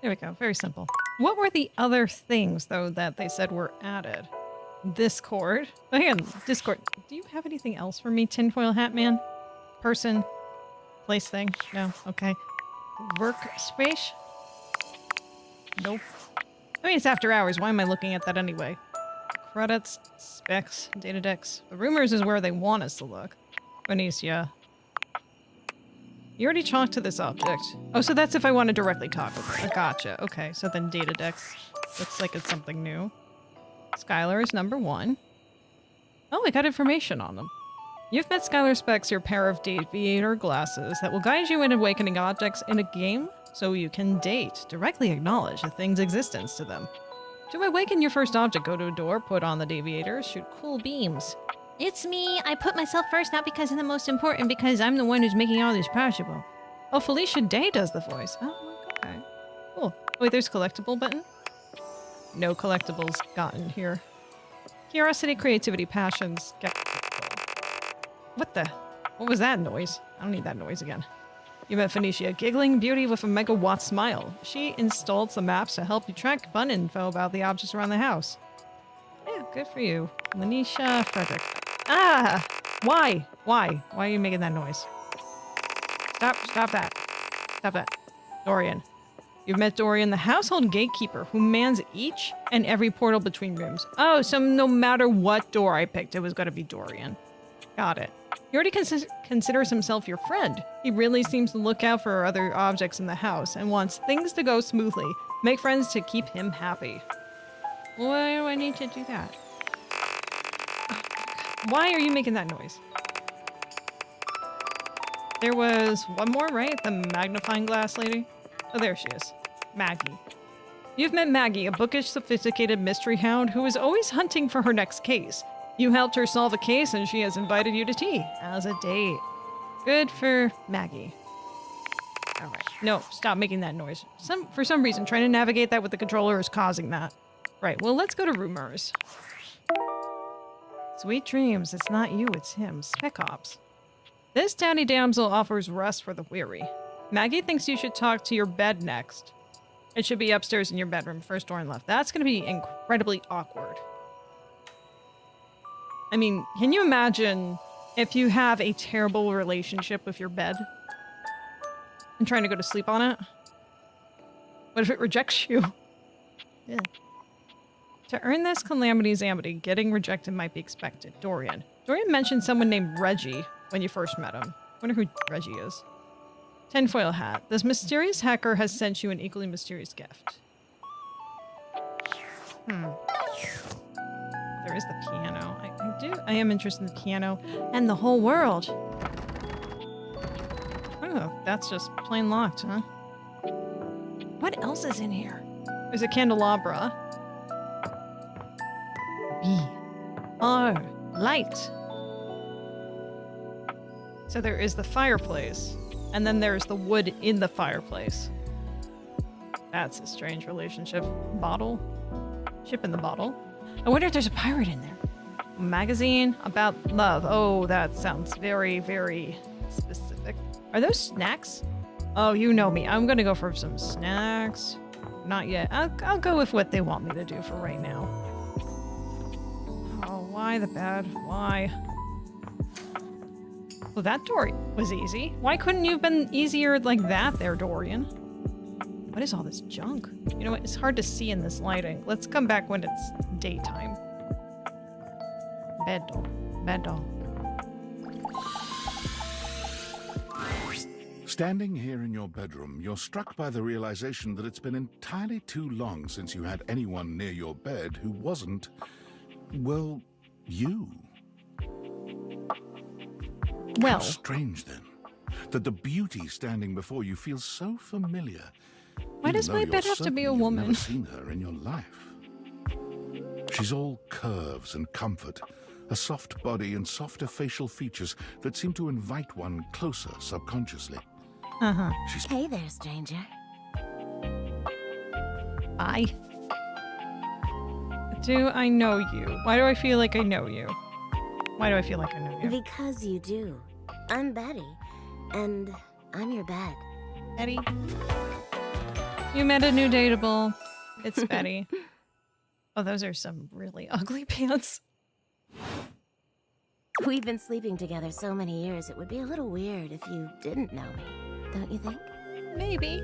There we go. Very simple. What were the other things though that they said were added? Discord. Again, Discord. Do you have anything else for me, Tinfoil Hat Man? Person? Place thing? No? Okay. Workspace? Nope. I mean, it's after hours. Why am I looking at that anyway? Credits, specs, data decks. The rumors is where they want us to look. Benicia. You already talked to this object. Oh, so that's if I want to directly talk with her. Gotcha. Okay, so then data decks. Looks like it's something new. Skylar is number 1. Oh, we got information on them. You've met Skylar Specs, your pair of deviator glasses that will guide you in awakening objects in a game so you can date. Directly acknowledge a thing's existence to them. To awaken your first object, go to a door, put on the deviator, shoot cool beams. It's me. I put myself first, not because I'm the most important, because I'm the one who's making all this possible. Oh, Felicia Day does the voice. Oh, okay. Cool. Wait, there's collectible button? No collectibles gotten here. Curiosity, creativity, passion, skeptical. What the? What was that noise? I don't need that noise again. You met Phoenicia, giggling beauty with a megawatt smile. She installed some maps to help you track fun info about the objects around the house. Yeah, good for you. Lanisha Frederick. Ah! Why? Why? Why are you making that noise? Stop that. Stop that. Dorian. You've met Dorian, the household gatekeeper, who mans each and every portal between rooms. Oh, so no matter what door I picked, it was going to be Dorian. Got it. He already considers himself your friend. He really seems to look out for other objects in the house and wants things to go smoothly. Make friends to keep him happy. Why do I need to do that? Why are you making that noise? There was one more, right? The magnifying glass lady? Oh, there she is. Maggie. You've met Maggie, a bookish, sophisticated mystery hound who is always hunting for her next case. You helped her solve a case and she has invited you to tea as a date. Good for Maggie. Alright. No, stop making that noise. For some reason, trying to navigate that with the controller is causing that. Right, well, let's go to rumors. Sweet dreams. It's not you, it's him. Spec Ops. This dowdy damsel offers rest for the weary. Maggie thinks you should talk to your bed next. It should be upstairs in your bedroom, first door and left. That's going to be incredibly awkward. I mean, can you imagine if you have a terrible relationship with your bed and trying to go to sleep on it? What if it rejects you? Yeah. To earn this calamity's amity, getting rejected might be expected. Dorian. Dorian mentioned someone named Reggie when you first met him. Wonder who Reggie is. Tinfoil Hat. This mysterious hacker has sent you an equally mysterious gift. There is the piano. I am interested in the piano and the whole world. Oh, that's just plain locked, huh? What else is in here? There's a candelabra. Light. So there is the fireplace, and then there's the wood in the fireplace. That's a strange relationship. Bottle? Ship in the bottle. I wonder if there's a pirate in there. A magazine about love. Oh, that sounds very, very specific. Are those snacks? Oh, you know me. I'm gonna go for some snacks. Not yet. I'll go with what they want me to do for right now. Oh, why the bad? Why? Well, that door was easy. Why couldn't you have been easier like that there, Dorian? What is all this junk? You know what? It's hard to see in this lighting. Let's come back when it's daytime. Bed doll. Bed doll. Standing here in your bedroom, you're struck by the realization that it's been entirely too long since you had anyone near your bed who wasn't, well, you. Well. How strange, then, that the beauty standing before you feels so familiar. Why does my bed have to be a woman? You've never seen her in your life. She's all curves and comfort, a soft body and softer facial features that seem to invite one closer subconsciously. Uh-huh. Hey there, stranger. Bye. Do I know you? Why do I feel like I know you? Why do I feel like I know you? Because you do. I'm Betty, and I'm your bed. Betty? You met a new datable. It's Betty. Oh, those are some really ugly pants. We've been sleeping together so many years, it would be a little weird if you didn't know me, don't you think? Maybe.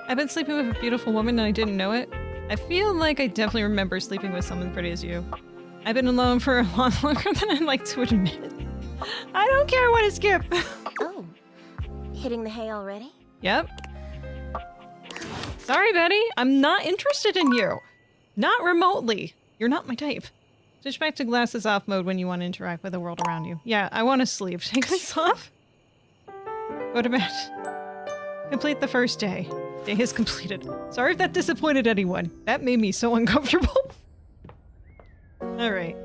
I've been sleeping with a beautiful woman and I didn't know it. I feel like I definitely remember sleeping with someone pretty as you. I've been alone for a lot longer than I'd like to admit. I don't care what I skip. Oh, hitting the hay already? Yep. Sorry, Betty. I'm not interested in you. Not remotely. You're not my type. Switch back to glasses off mode when you want to interact with the world around you. Yeah, I want to sleep. Take these off. Go to bed. Complete the first day. Day is completed. Sorry if that disappointed anyone. That made me so uncomfortable. Alright.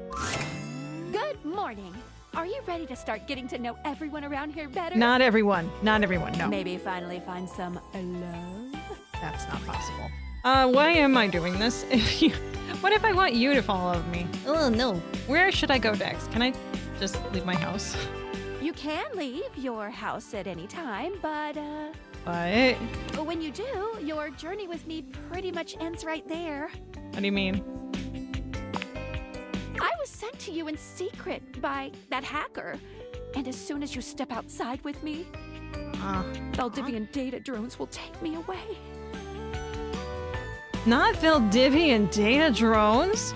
Good morning. Are you ready to start getting to know everyone around here better? Not everyone. Not everyone, no. Maybe finally find some love? That's not possible. Why am I doing this? What if I want you to follow me? Oh, no. Where should I go next? Can I just leave my house? You can leave your house at any time, but, What? when you do, your journey with me pretty much ends right there. What do you mean? I was sent to you in secret by that hacker. And as soon as you step outside with me, Valdivian data drones will take me away. Not Valdivian data drones?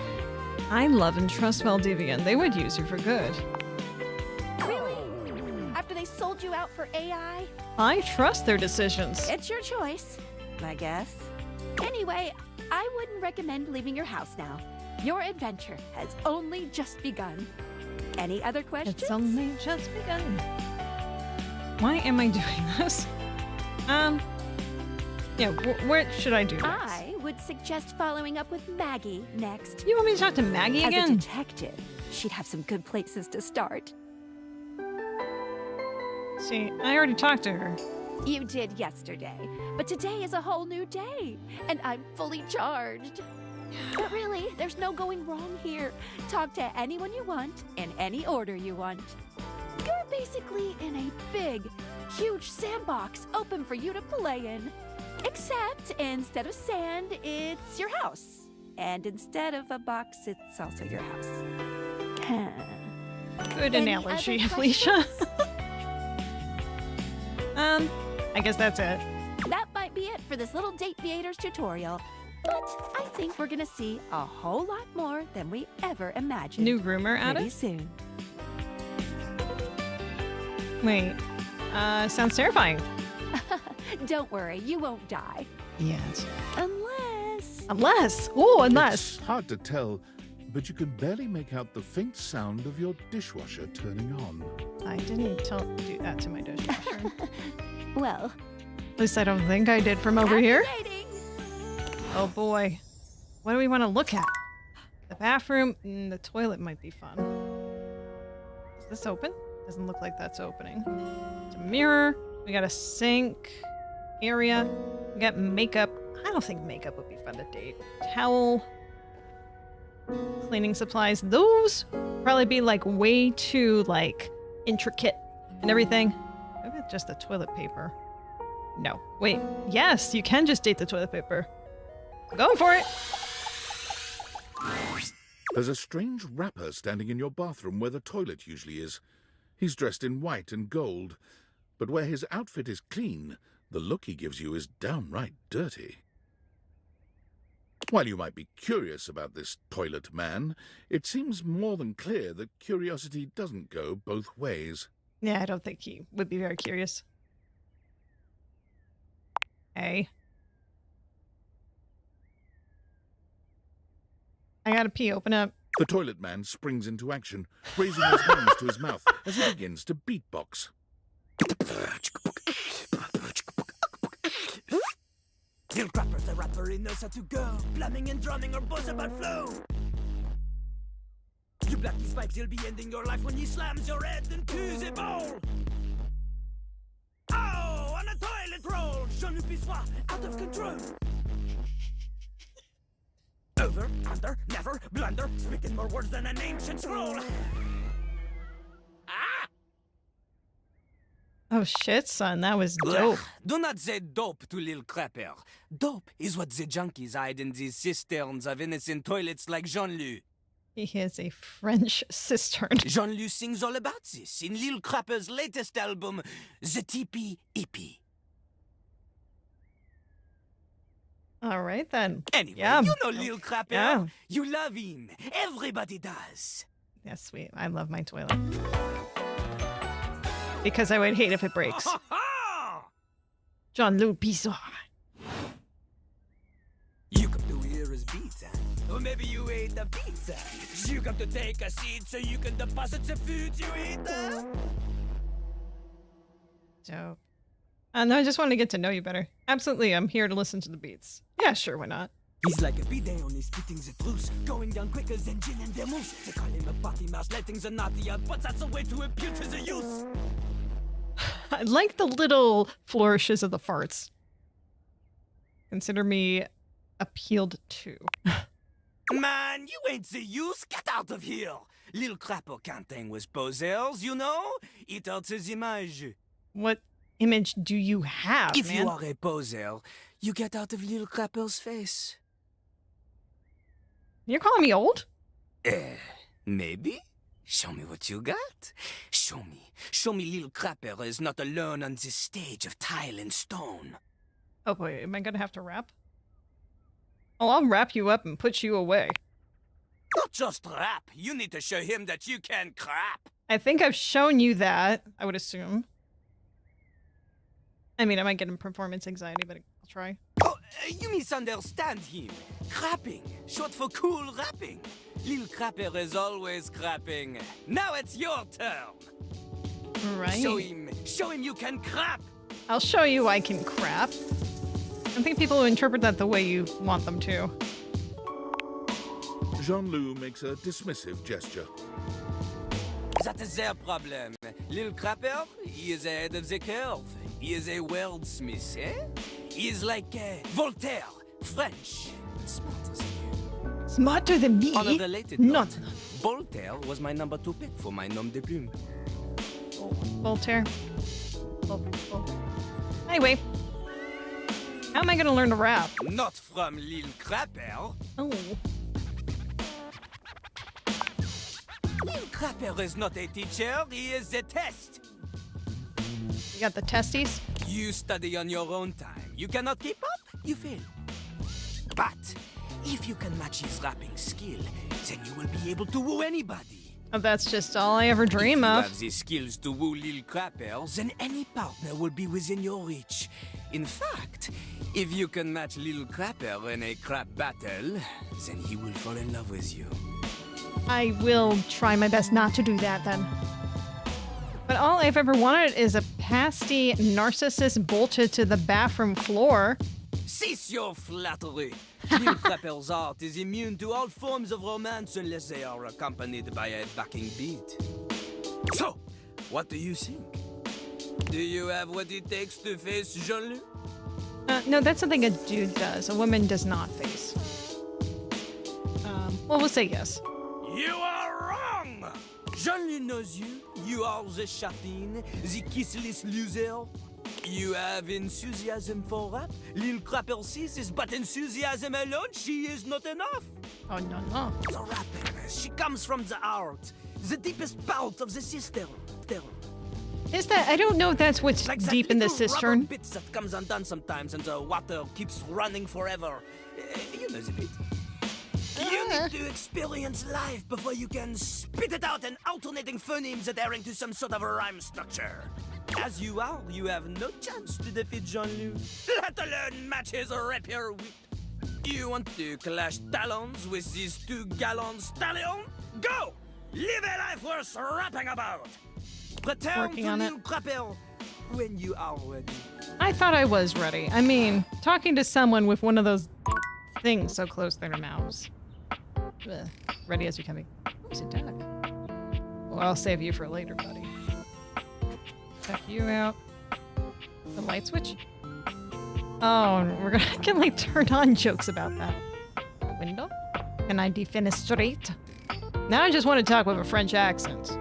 I love and trust Valdivian. They would use you for good. Really? After they sold you out for AI? I trust their decisions. It's your choice, I guess. Anyway, I wouldn't recommend leaving your house now. Your adventure has only just begun. Any other questions? It's only just begun. Why am I doing this? Yeah, what should I do next? I would suggest following up with Maggie next. You want me to talk to Maggie again? As a detective, she'd have some good places to start. See, I already talked to her. You did yesterday, but today is a whole new day, and I'm fully charged. But really, there's no going wrong here. Talk to anyone you want, in any order you want. You're basically in a big, huge sandbox open for you to play in. Except instead of sand, it's your house. And instead of a box, it's also your house. Good analogy, Felicia. I guess that's it. That might be it for this little Dateviators tutorial. But I think we're gonna see a whole lot more than we ever imagined. New rumor added? Pretty soon. Wait, sounds terrifying. Don't worry, you won't die. Yes. Unless. Oh, unless. It's hard to tell, but you can barely make out the faint sound of your dishwasher turning on. I didn't do that to my dishwasher. Well. At least I don't think I did from over here. Oh boy. What do we want to look at? The bathroom? The toilet might be fun. Is this open? Doesn't look like that's opening. It's a mirror. We got a sink area. We got makeup. I don't think makeup would be fun to date. Towel. Cleaning supplies. Those probably be like way too like intricate and everything. What about just the toilet paper? No. Wait. Yes, you can just date the toilet paper. Go for it! There's a strange rapper standing in your bathroom where the toilet usually is. He's dressed in white and gold, but where his outfit is clean, The look he gives you is downright dirty. While you might be curious about this toilet man, it seems more than clear that curiosity doesn't go both ways. Yeah, I don't think he would be very curious. Hey. I gotta pee, open up. The toilet man springs into action, raising his hands to his mouth as he begins to beatbox. Lil Crapper's the rapper, he knows how to go. Plumbing and drumming are both about flow. You block these pipes, he'll be ending your life when he slams your head into the bowl. Oh, on a toilet roll, Jean-Luc Pissoir, out of control. Over, under, never, blunder, speaking more words than an ancient scroll. Oh shit, son, that was dope. Do not say dope to Lil Crapper. Dope is what the junkies hide in these cisterns of innocent toilets like Jean-Luc. He has a French cistern. Jean-Luc sings all about this in Lil Crapper's latest album, The Teepee Hippie. All right, then. Anyway, yeah. You know Lil Crapper. Yeah. You love him. Everybody does. Yes, sweet. I love my toilet. Because I would hate if it breaks. Jean-Luc Pissoir. You come to hear his beats, or maybe you ate the pizza. You come to take a seat so you can deposit the food you eat. Dope. No, I just wanted to get to know you better. Absolutely, I'm here to listen to the beats. Yeah, sure, why not? He's like a bidet, only spitting the truth, going down quicker than gin and vermouth. They call him a potty mouse, letting the naughty out, but that's a way to impute his use. I like the little flourishes of the farts. Consider me appealed to. Man, you ain't the use. Get out of here. Lil Crapper can't hang with posers, you know? It hurts his image. What image do you have, If man? you are a poser, you get out of Lil Crapper's face. You're calling me old? Maybe. Show me what you got. Show me. Show me Lil Crapper is not alone on this stage of tile and stone. Oh boy, am I gonna have to rap? Oh, I'll wrap you up and put you away. Not just rap. You need to show him that you can crap. I think I've shown you that, I would assume. I mean, I might get him performance anxiety, but I'll try. Oh, you misunderstand him. Crapping, short for cool rapping. Lil Crapper is always crapping. Now it's your turn. Right. Show him you can crap. I'll show you I can crap. I think people will interpret that the way you want them to. Jean-Luc makes a dismissive gesture. That is their problem. Lil Crapper, he is ahead of the curve. He is a wordsmith, eh? He is like Voltaire, French, but smarter than you. Smarter than me? On a related note, Voltaire was my number 2 pick for my nom de plume. Voltaire. Anyway, how am I gonna learn to rap? Not from Lil Crapper. Oh. Lil Crapper is not a teacher, he is a test. You got the testes? You study on your own time. You cannot keep up, you fail. But if you can match his rapping skill, then you will be able to woo anybody. Oh, that's just all I ever dream If you of. have the skills to woo Lil Crapper, then any partner will be within your reach. In fact, if you can match Lil Crapper in a crap battle, then he will fall in love with you. I will try my best not to do that then. But all I've ever wanted is a pasty narcissist bolted to the bathroom floor. Cease your flattery. Lil Crapper's art is immune to all forms of romance unless they are accompanied by a backing beat. So, what do you think? Do you have what it takes to face Jean-Luc? No, that's something a dude does. A woman does not face. Well, we'll say yes. You are wrong! Jean-Luc knows you. You are the châtine, the kissless loser. You have enthusiasm for rap. Lil Crapper sees this, but enthusiasm alone, she is not enough. Oh, no. The rapper, she comes from the heart, the deepest part of the system. Is that? I don't know if that's what's Like deep that in the little rubber cistern. bits that comes undone sometimes and the water keeps running forever. You know the bit. You need to experience life before you can spit it out in alternating phonemes adhering to some sort of a rhyme structure. As you are, you have no chance to defeat Jean-Luc, let alone match his rapier wit. You want to clash talons with these two gallant stallions? Go! Live a life worth rapping about! Return Working to on it. New Crapel when you are ready. I thought I was ready. I mean, talking to someone with one of those things so close to their mouths. Ugh. Ready as you can be. Oops, a duck. Well, I'll save you for later, buddy. Check you out. The light switch? Oh, we're gonna can like turn on jokes about that. Window? Can I defenestrate? Now I just want to talk with a French accent.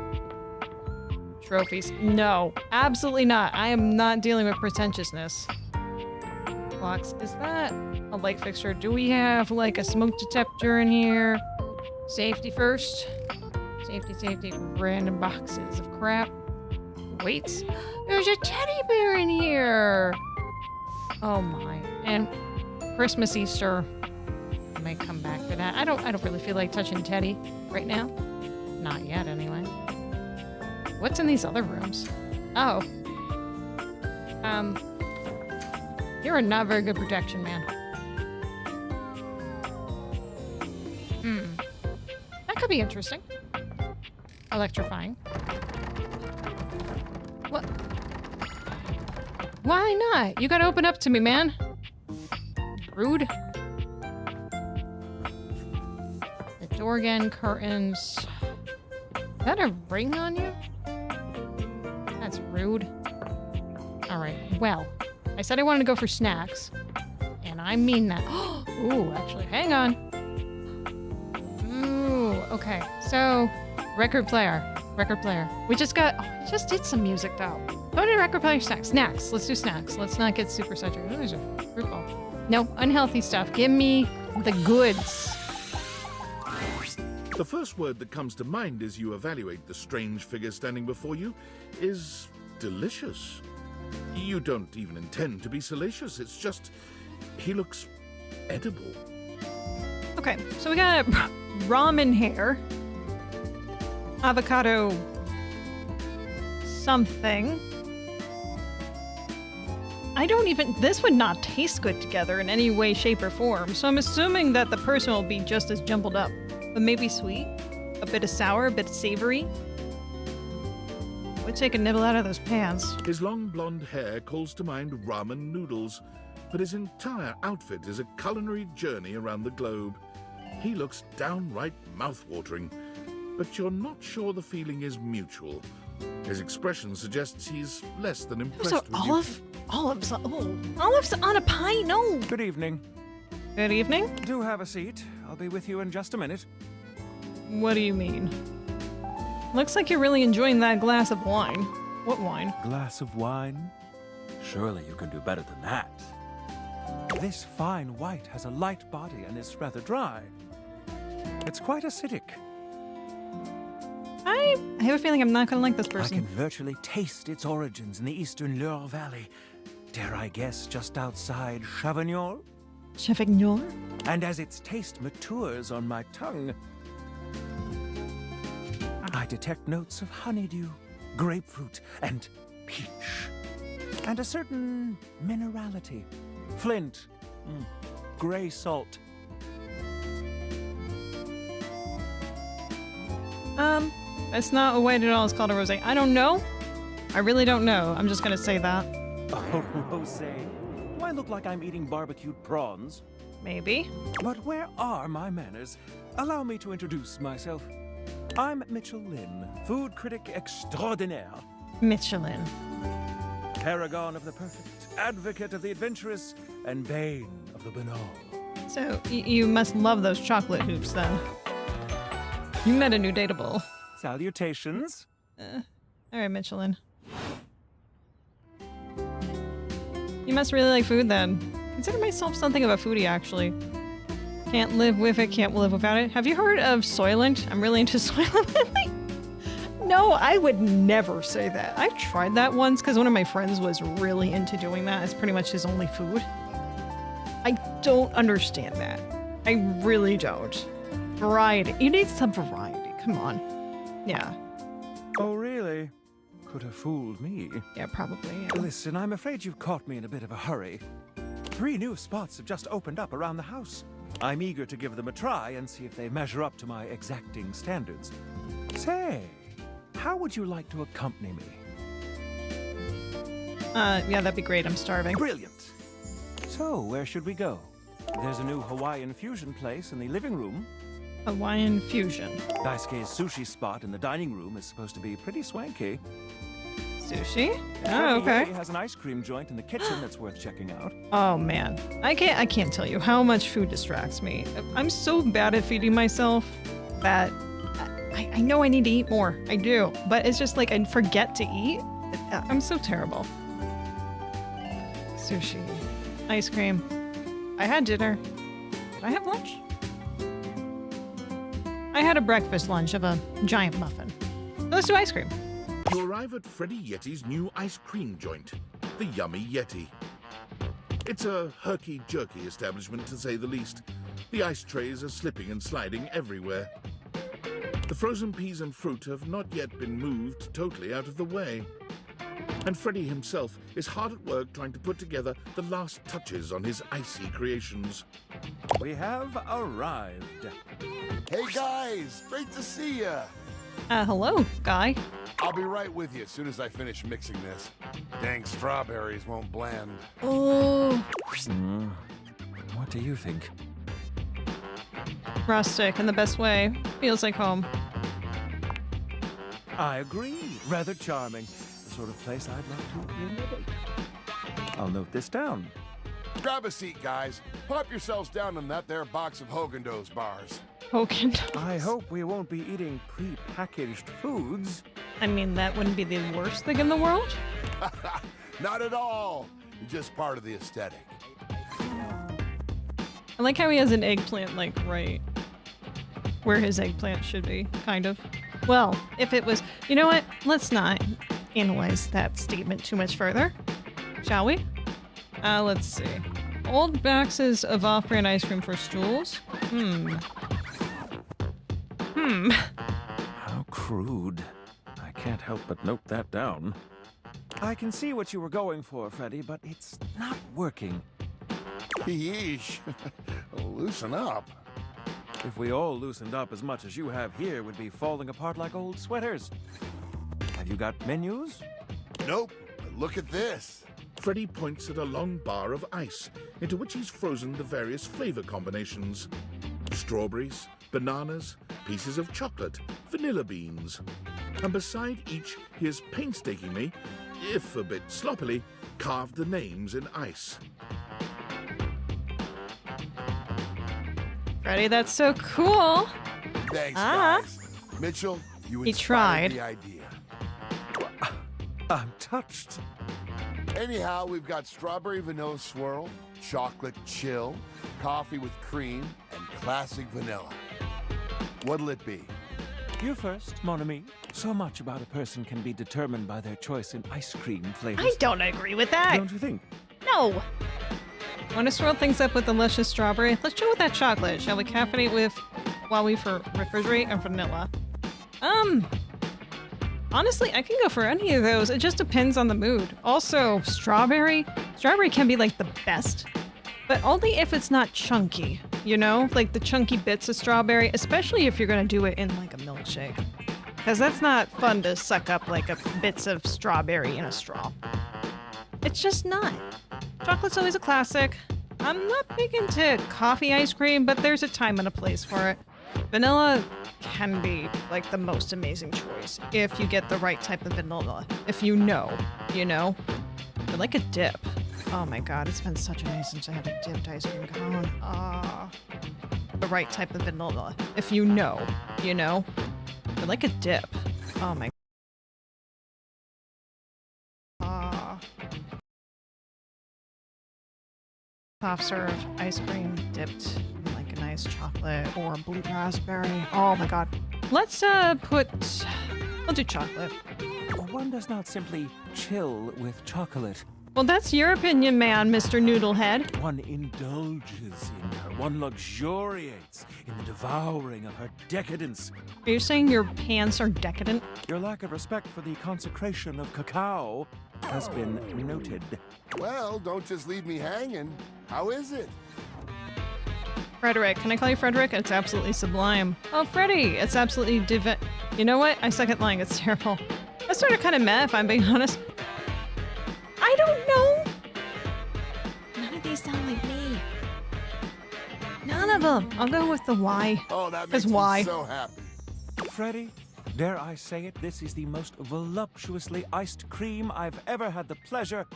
Trophies. No, absolutely not. I am not dealing with pretentiousness. Clocks. Is that a light fixture? Do we have like a smoke detector in here? Safety first. Safety, safety. Random boxes of crap. Wait. There's a teddy bear in here. Oh my. And Christmas, Easter. I may come back for that. I don't really feel like touching Teddy right now. Not yet, anyway. What's in these other rooms? Oh. You're not very good protection, man. That could be interesting. Electrifying. What? Why not? You gotta open up to me, man. Rude. The door again, curtains. Is that a ring on you? That's rude. Alright, well. I said I wanted to go for snacks. And I mean that. Ooh, actually, hang on. Ooh, okay. So, record player. Record player. We just did some music though. Go to record player snacks. Snacks. Let's do snacks. Let's not get super saturated. What is it? Fruit ball. No, unhealthy stuff. Give me the goods. The first word that comes to mind as you evaluate the strange figure standing before you is delicious. You don't even intend to be salacious. It's just, he looks edible. Okay, so we got ramen hair. Avocado something. This would not taste good together in any way, shape, or form, so I'm assuming that the person will be just as jumbled up. But maybe sweet, a bit of sour, a bit savory. Would take a nibble out of those pants. His long blonde hair calls to mind ramen noodles, but his entire outfit is a culinary journey around the globe. He looks downright mouth-watering, but you're not sure the feeling is mutual. His expression suggests he's less than impressed So with you. olives on a pie? No. Good evening. Good evening. Do have a seat. I'll be with you in just a minute. What do you mean? Looks like you're really enjoying that glass of wine. What wine? Glass of wine? Surely you can do better than that. This fine white has a light body and is rather dry. It's quite acidic. I have a feeling I'm not gonna like this I person. can virtually taste its origins in the eastern Loire Valley. Dare I guess just outside Chavignol? Chavignol? And as its taste matures on my tongue, I detect notes of honeydew, grapefruit, and peach. And a certain minerality. Flint, gray salt. That's not a white at all. It's called a rosé. I don't know. I really don't know. I'm just gonna say that. Oh, rosé. Do I look like I'm eating barbecued prawns? Maybe. But where are my manners? Allow me to introduce myself. I'm Mitchell Lynn, food critic extraordinaire. Michelin. Paragon of the perfect, advocate of the adventurous, and bane of the banal. So, you must love those chocolate hoops, then. You met a new datable. Salutations. Alright, Michelin. You must really like food, then. Consider myself something of a foodie, actually. Can't live with it, can't live without it. Have you heard of Soylent? I'm really into Soylent lately. No, I would never say that. I've tried that once because one of my friends was really into doing that. It's pretty much his only food. I don't understand that. I really don't. Variety. You need some variety. Come on. Yeah. Oh, really? Could have fooled me. Yeah, probably. Yeah. Listen, I'm afraid you've caught me in a bit of a hurry. 3 new spots have just opened up around the house. I'm eager to give them a try and see if they measure up to my exacting standards. Say, how would you like to accompany me? Yeah, that'd be great. I'm starving. Brilliant. So, where should we go? There's a new Hawaiian fusion place in the living room. Hawaiian fusion. Daisuke's sushi spot in the dining room is supposed to be pretty swanky. Sushi? Oh, okay. He has an ice cream joint in the kitchen that's worth checking out. Oh man, I can't tell you how much food distracts me. I'm so bad at feeding myself that I know I need to eat more. I do, but it's just like I forget to eat. I'm so terrible. Sushi, ice cream. I had dinner. Did I have lunch? I had a breakfast lunch of a giant muffin. Let's do ice cream. You arrive at Freddy Yeti's new ice cream joint, the Yummy Yeti. It's a herky-jerky establishment, to say the least. The ice trays are slipping and sliding everywhere. The frozen peas and fruit have not yet been moved totally out of the way. And Freddy himself is hard at work trying to put together the last touches on his icy creations. We have arrived. Hey guys, great to see ya. Hello, guy. I'll be right with you as soon as I finish mixing this. Dang strawberries won't blend. Oh. What do you think? Rustic in the best way. Feels like home. I agree. Rather charming. The sort of place I'd love to innovate. I'll note this down. Grab a seat, guys. Pop yourselves down in that there box of Haagen-Dazs bars. Haagen-Dazs. I hope we won't be eating pre-packaged foods. I mean, that wouldn't be the worst thing in the world. Not at all. You're just part of the aesthetic. I like how he has an eggplant, like, right where his eggplant should be, kind of. Well, if it was... You know what? Let's not analyze that statement too much further, shall we? Let's see. Old boxes of off-brand ice cream for stools? How crude. I can't help but note that down. I can see what you were going for, Freddy, but it's not working. Yeesh. Loosen up. If we all loosened up as much as you have here, we'd be falling apart like old sweaters. Have you got menus? Nope. But look at this. Freddy points at a long bar of ice, into which he's frozen the various flavor combinations. Strawberries, bananas, pieces of chocolate, vanilla beans. And beside each, he has painstakingly, if a bit sloppily, carved the names in ice. Freddy, that's so cool. Thanks, guys. Mitchell, you inspired the idea. I'm touched. Anyhow, we've got strawberry vanilla swirl, chocolate chill, coffee with cream, and classic vanilla. What'll it be? You first, mon ami. So much about a person can be determined by their choice in ice cream flavors. I don't agree with that. Don't you think? No. Want to swirl things up with delicious strawberry? Let's chill with that chocolate. Shall we caffeinate with while we refrigerate and vanilla? Honestly, I can go for any of those. It just depends on the mood. Also, strawberry can be like the best, but only if it's not chunky, you know? Like the chunky bits of strawberry, especially if you're gonna do it in like a milkshake. Because that's not fun to suck up like bits of strawberry in a straw. It's just not. Chocolate's always a classic. I'm not big into coffee ice cream, but there's a time and a place for it. Vanilla can be like the most amazing choice if you get the right type of vanilla. If you know. But like a dip. Oh my god, it's been such a while since I had a dipped ice cream cone. The right type of vanilla. If you know. But like a dip. Oh my soft serve ice cream dipped in like a nice chocolate or blue raspberry. Oh my god. Let's put I'll do chocolate. One does not simply chill with chocolate. Well, that's your opinion, man, Mr. Noodlehead. One indulges in her. One luxuriates in the devouring of her decadence. Are you saying your pants are decadent? Your lack of respect for the consecration of cacao has been noted. Well, don't just leave me hanging. How is it? Frederick. Can I call you Frederick? It's absolutely sublime. Oh, Freddy. It's absolutely You know what? I suck at lying. It's terrible. That's sort of kind of meh, if I'm being honest. I don't know. None of these sound like me. None of them. I'll go with the Y. Oh, that makes why? me so happy. Freddy, dare I say it, this is the most voluptuously iced cream I've ever had the pleasure,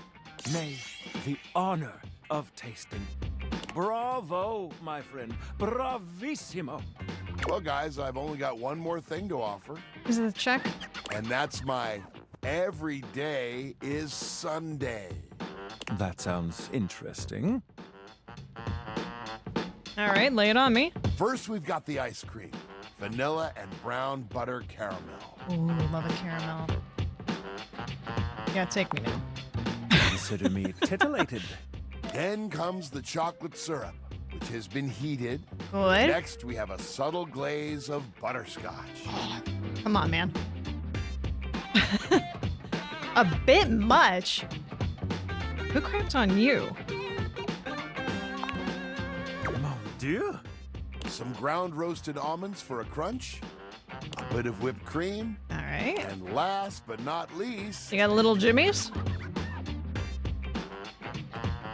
nay, the honor of tasting. Bravo, my friend. Bravissimo. Well, guys, I've only got one more thing to offer. Is it a check? And that's my every day is Sunday. That sounds interesting. All right, lay it on me. First, we've got the ice cream. Vanilla and brown butter caramel. Ooh, love a caramel. Yeah, take me now. Consider me titillated. Then comes the chocolate syrup, which has been heated. Good. Next, we have a subtle glaze of butterscotch. Come on, man. A bit much. Who crapped on you? Mon Dieu. Some ground roasted almonds for a crunch. A bit of whipped cream. All right. And last but not least... You got a little Jimmy's?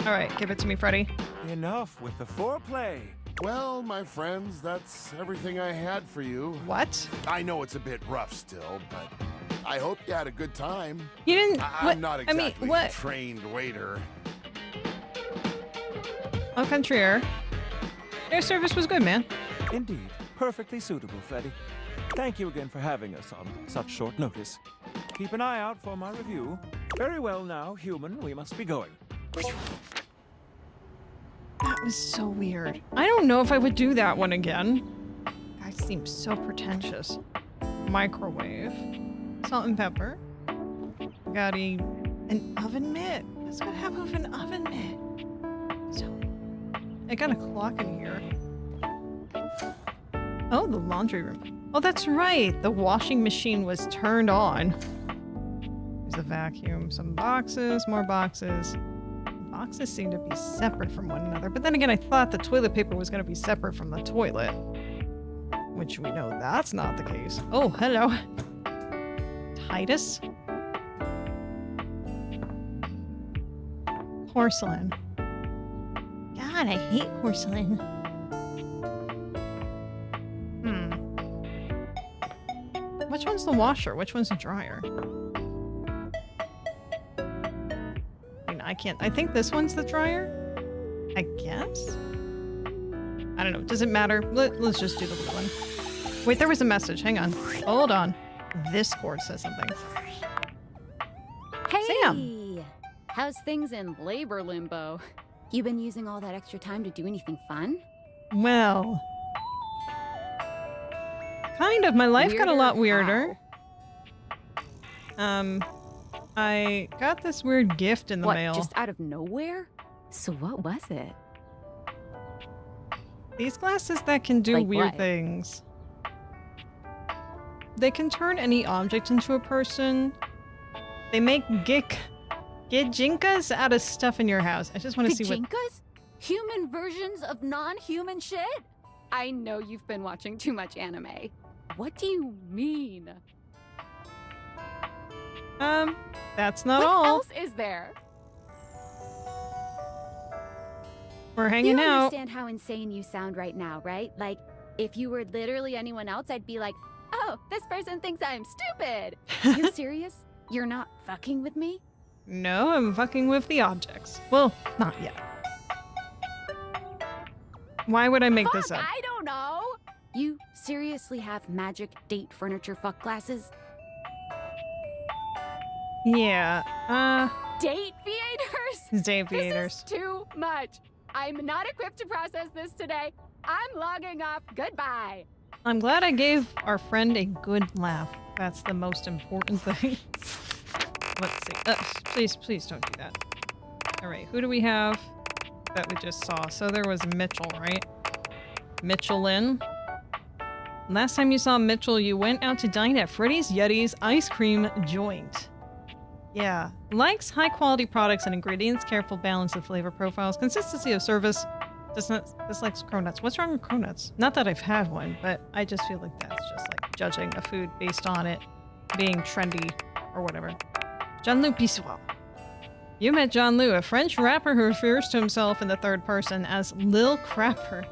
All right, give it to me, Freddy. Enough with the foreplay. Well, my friends, that's everything I had for you. What? I know it's a bit rough still, but I hope you had a good time. You didn't... I'm not exactly a trained waiter. Au contraire. Their service was good, man. Indeed. Perfectly suitable, Freddy. Thank you again for having us on such short notice. Keep an eye out for my review. Very well now, human, we must be going. That was so weird. I don't know if I would do that one again. That seems so pretentious. Microwave. Salt and pepper. Got an oven mitt. That's what I have with an oven mitt. So, I got a clock in here. Oh, the laundry room. Oh, that's right. The washing machine was turned on. There's a vacuum. Some boxes. More boxes. Boxes seem to be separate from one another, but then again, I thought the toilet paper was going to be separate from the toilet, which we know that's not the case. Oh, hello. Titus? Porcelain. God, I hate porcelain. Which one's the washer? Which one's the dryer? I think this one's the dryer? I guess? I don't know. Does it matter? Let's just do the blue one. Wait, there was a message. Hang on. Hold on. This cord says something. Hey! Sam! How's things in labor limbo? You been using all that extra time to do anything fun? Well... kind of. My life got a lot weirder. I got this weird gift in the mail. Just out of nowhere? So what was it? These glasses that can do Like weird what? things. They can turn any object into a person. They make gijinkas out of stuff in your house. I just want to see what... Gijinkas? Human versions of non-human shit? I know you've been watching too much anime. What do you mean? That's not what all. What else is there? We're hanging out. You out. understand how insane you sound right now, right? Like, if you were literally anyone else, I'd be like, oh, this person thinks I'm stupid. You serious? You're not fucking with me? No, I'm fucking with the objects. Well, not yet. Why would I make this up? I don't know. You seriously have magic date furniture fuck glasses? Yeah, Date theaters? Date theaters. This is too much. I'm not equipped to process this today. I'm logging off. Goodbye. I'm glad I gave our friend a good laugh. That's the most important thing. Let's see. Please don't do that. Alright, who do we have that we just saw? So there was Mitchell, right? Mitchell-in. Last time you saw Mitchell, you went out to dine at Freddy's Yeti's ice cream joint. Yeah. Likes high-quality products and ingredients, careful balance of flavor profiles, consistency of service. Dislikes cronuts. What's wrong with cronuts? Not that I've had one, but I just feel like that's just like judging a food based on it being trendy or whatever. Jean-Loup Bissois. You met John Liu, a French rapper who refers to himself in the third person as Lil Crapper.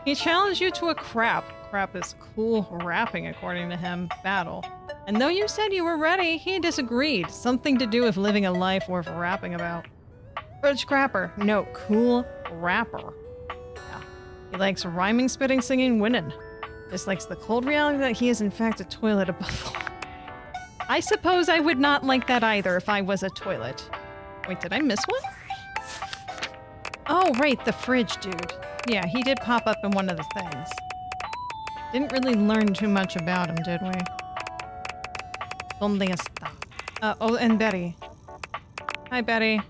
He challenged you to a crap is cool rapping according to him, battle. And though you said you were ready, he disagreed. Something to do with living a life worth rapping about. French crapper. No, cool rapper. Yeah. He likes rhyming, spitting, singing, winning. Dislikes the cold reality that he is in fact a toilet above all. I suppose I would not like that either if I was a toilet. Wait, did I miss one? Oh, right, the fridge dude. Yeah, he did pop up in one of the things. Didn't really learn too much about him, did we? ¿Dónde está? Oh, and Betty. Hi, Betty.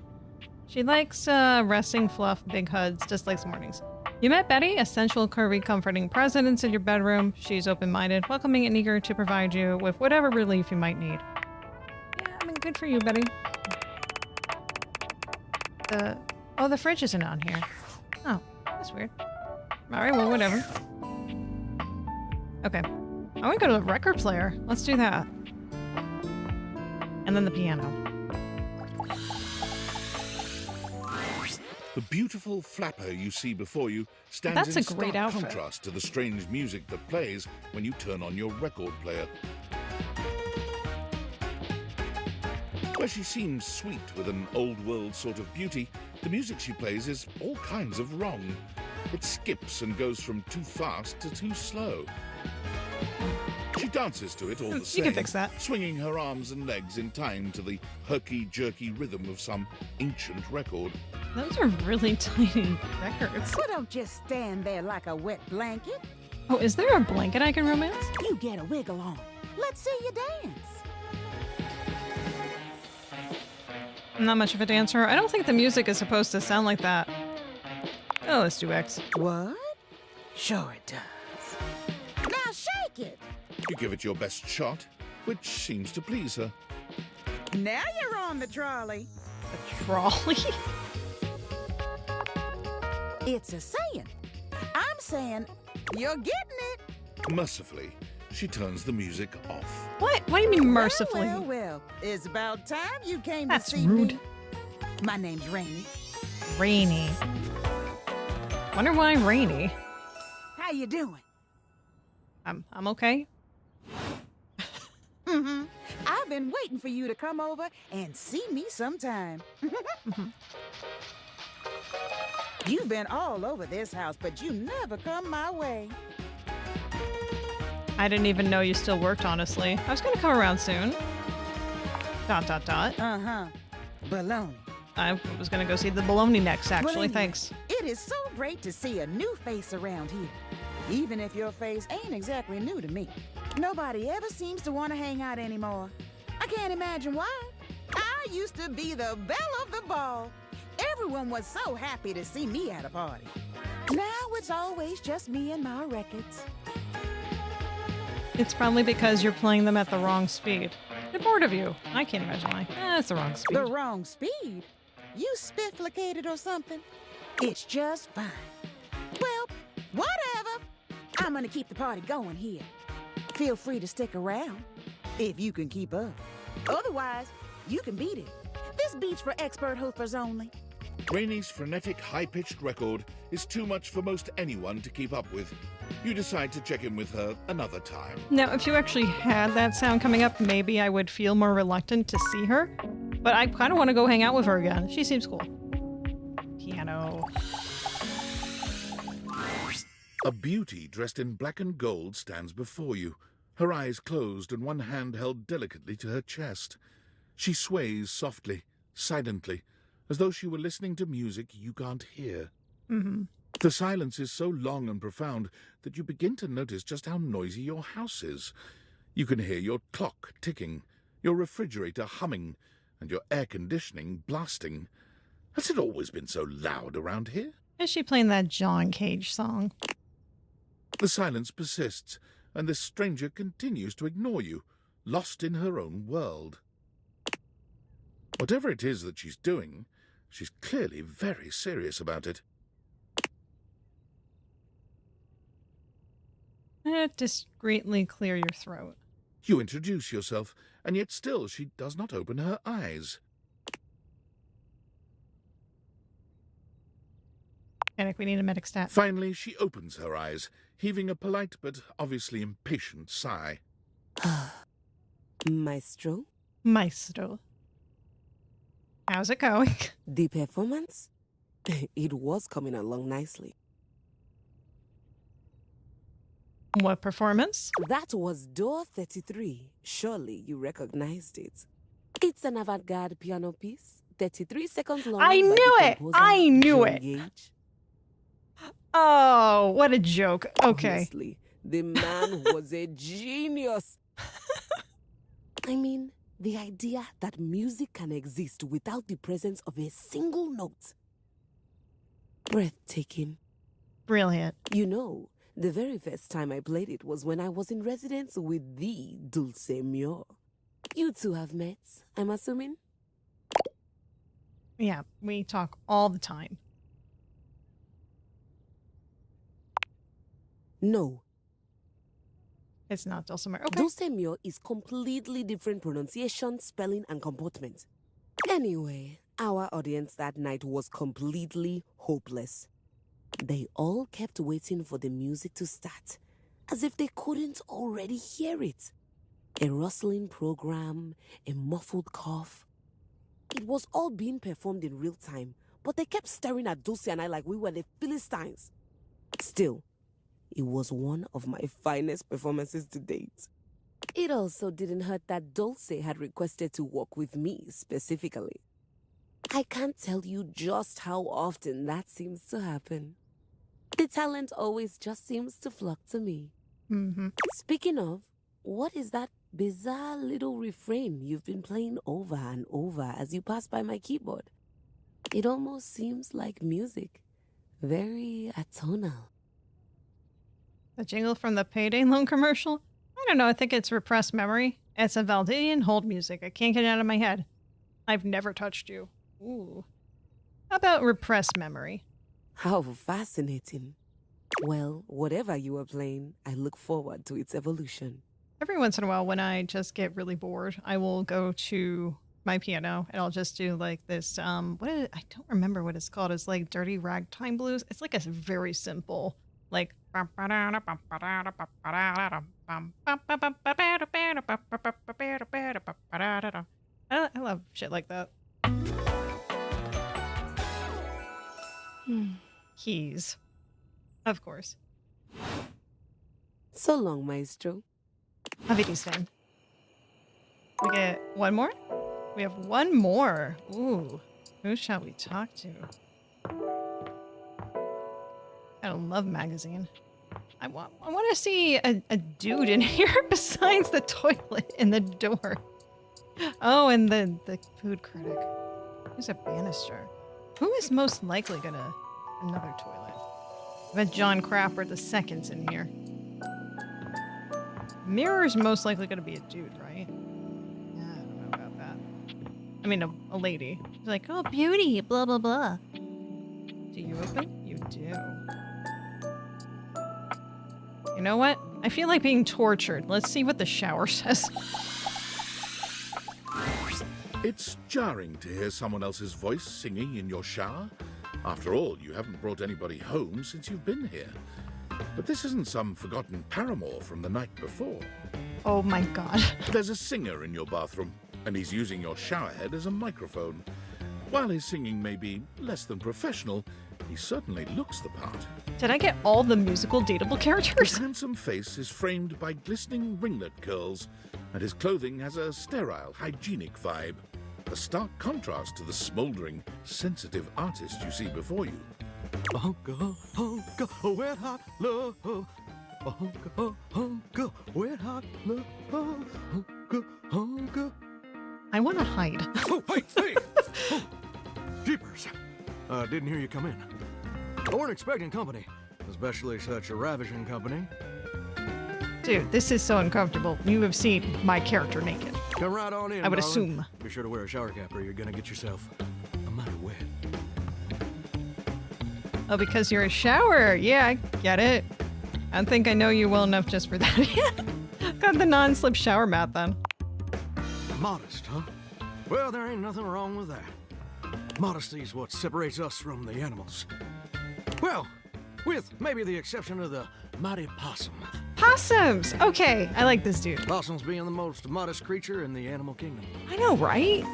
She likes resting, fluff, big hugs, dislikes mornings. You met Betty, essential, curvy, comforting presence in your bedroom. She's open-minded, welcoming, and eager to provide you with whatever relief you might need. Yeah, I mean, good for you, Betty. Oh, the fridge isn't on here. Oh, that's weird. Alright, well, whatever. Okay. I want to go to the record player. Let's do that. And then the piano. The beautiful flapper you see before you stands in stark contrast to the strange music that plays when you turn on your record player. Where she seems sweet with an old-world sort of beauty, the music she plays is all kinds of wrong. It skips and goes from too fast to too slow. She dances to it all the same, you can fix that. Swinging her arms and legs in time to the herky-jerky rhythm of some ancient record. Those are really tiny records. So don't just stand there like a wet blanket. Oh, is there a blanket I can romance? You get a wiggle on. Let's see you dance. I'm not much of a dancer. I don't think the music is supposed to sound like that. Oh, let's do X. What? Sure it does. Now shake it. You give it your best shot, which seems to please her. Now you're on the trolley. The trolley? It's a saying. I'm saying you're getting it. Mercifully, she turns the music off. What? What do you mean mercifully? Well. It's about time you came That's to see rude. me. My name's Rainy. Rainy. Wonder why Rainy. How you doing? I'm okay. I've been waiting for you to come over and see me sometime. You've been all over this house, but you never come my way. I didn't even know you still worked, honestly. I was gonna come around soon. ... Uh-huh. Baloney. I was gonna go see the baloney next, actually. Well, anyway, Thanks. It is so great to see a new face around here. Even if your face ain't exactly new to me. Nobody ever seems to want to hang out anymore. I can't imagine why. I used to be the belle of the ball. Everyone was so happy to see me at a party. Now it's always just me and my records. It's probably because you're playing them at the wrong speed. They're bored of you. I can't imagine why. It's the wrong speed. The wrong speed? You spifflicated or something? It's just fine. Well, whatever. I'm gonna keep the party going here. Feel free to stick around, if you can keep up. Otherwise, you can beat it. This beat's for expert hoofers only. Rainy's frenetic, high-pitched record is too much for most anyone to keep up with. You decide to check in with her another time. Now, if you actually had that sound coming up, maybe I would feel more reluctant to see her. But I kind of want to go hang out with her again. She seems cool. Piano. A beauty dressed in black and gold stands before you, her eyes closed and one hand held delicately to her chest. She sways softly, silently, as though she were listening to music you can't hear. The silence is so long and profound that you begin to notice just how noisy your house is. You can hear your clock ticking, your refrigerator humming, and your air conditioning blasting. Has it always been so loud around here? Is she playing that John Cage song? The silence persists, and this stranger continues to ignore you, lost in her own world. Whatever it is that she's doing, she's clearly very serious about it. Discreetly clear your throat. You introduce yourself, and yet still she does not open her eyes. Panic, we need a medic stat. Finally, she opens her eyes, heaving a polite but obviously impatient sigh. Maestro? Maestro. How's it going? The performance? It was coming along nicely. What performance? That was door 33. Surely you recognized it. It's an avant-garde piano piece, 33 seconds long. I knew it! I knew it! Oh, what a joke. Okay. Honestly, the man was a genius. I mean, the idea that music can exist without the presence of a single note. Breathtaking. Brilliant. You know, the very first time I played it was when I was in residence with the Dulce Mio. You two have met, I'm assuming? Yeah, we talk all the time. No. It's not Dulcimer. Okay. Dulce Mio is completely different pronunciation, spelling, and comportment. Anyway, our audience that night was completely hopeless. They all kept waiting for the music to start, as if they couldn't already hear it. A rustling program, a muffled cough. It was all being performed in real time, but they kept staring at Dulce and I like we were the Philistines. Still, it was one of my finest performances to date. It also didn't hurt that Dulce had requested to work with me specifically. I can't tell you just how often that seems to happen. The talent always just seems to flock to me. Mm-hmm. Speaking of, what is that bizarre little refrain you've been playing over and over as you pass by my keyboard? It almost seems like music. Very atonal. The jingle from the Payday Loan commercial? I don't know, I think it's repressed memory. It's a Valdivian hold music. I can't get it out of my head. I've never touched you. Ooh. How about repressed memory? How fascinating. Well, whatever you are playing, I look forward to its evolution. Every once in a while, when I just get really bored, I will go to my piano and I'll just do like this, I don't remember what it's called. It's like Dirty Ragtime Blues. It's like a very simple, like... I love shit like that. Keys. Of course. So long, Maestro. Avidisten. We get one more? We have one more. Ooh. Who shall we talk to? I love magazine. I want to see a dude in here besides the toilet and the door. Oh, and the food critic. Who's a banister? Who is most likely gonna... Another toilet. I bet John Crapper II in here. Mirror's most likely gonna be a dude, right? Yeah, I don't know about that. I mean, a lady. She's like, oh, beauty, blah, blah, blah. Do you open? You do. You know what? I feel like being tortured. Let's see what the shower says. It's jarring to hear someone else's voice singing in your shower. After all, you haven't brought anybody home since you've been here. But this isn't some forgotten paramour from the night before. Oh my god. There's a singer in your bathroom, and he's using your showerhead as a microphone. While his singing may be less than professional, he certainly looks the part. Did I get all the musical dateable characters? His handsome face is framed by glistening ringlet curls, and his clothing has a sterile, hygienic vibe. A stark contrast to the smouldering, sensitive artist you see before you. Oh, go, wet hot love. Oh, go, wet hot love. Hey! Oh, jeepers. Didn't hear you come in. I weren't expecting company, especially such a ravishing company. Dude, this is so uncomfortable. You have seen my character naked. Come right on in, I would darling. assume. Be sure to wear a shower cap or you're gonna get yourself a mighty wet. Oh, because you're a shower. Yeah, I get it. I don't think I know you well enough just for that. Got the non-slip shower mat then. Modest, huh? Well, there ain't nothing wrong with that. Modesty is what separates us from the animals. Well, with maybe the exception of the mighty possum. Possums! Okay, I like this dude. Possums being the most modest creature in the animal kingdom. I know, right?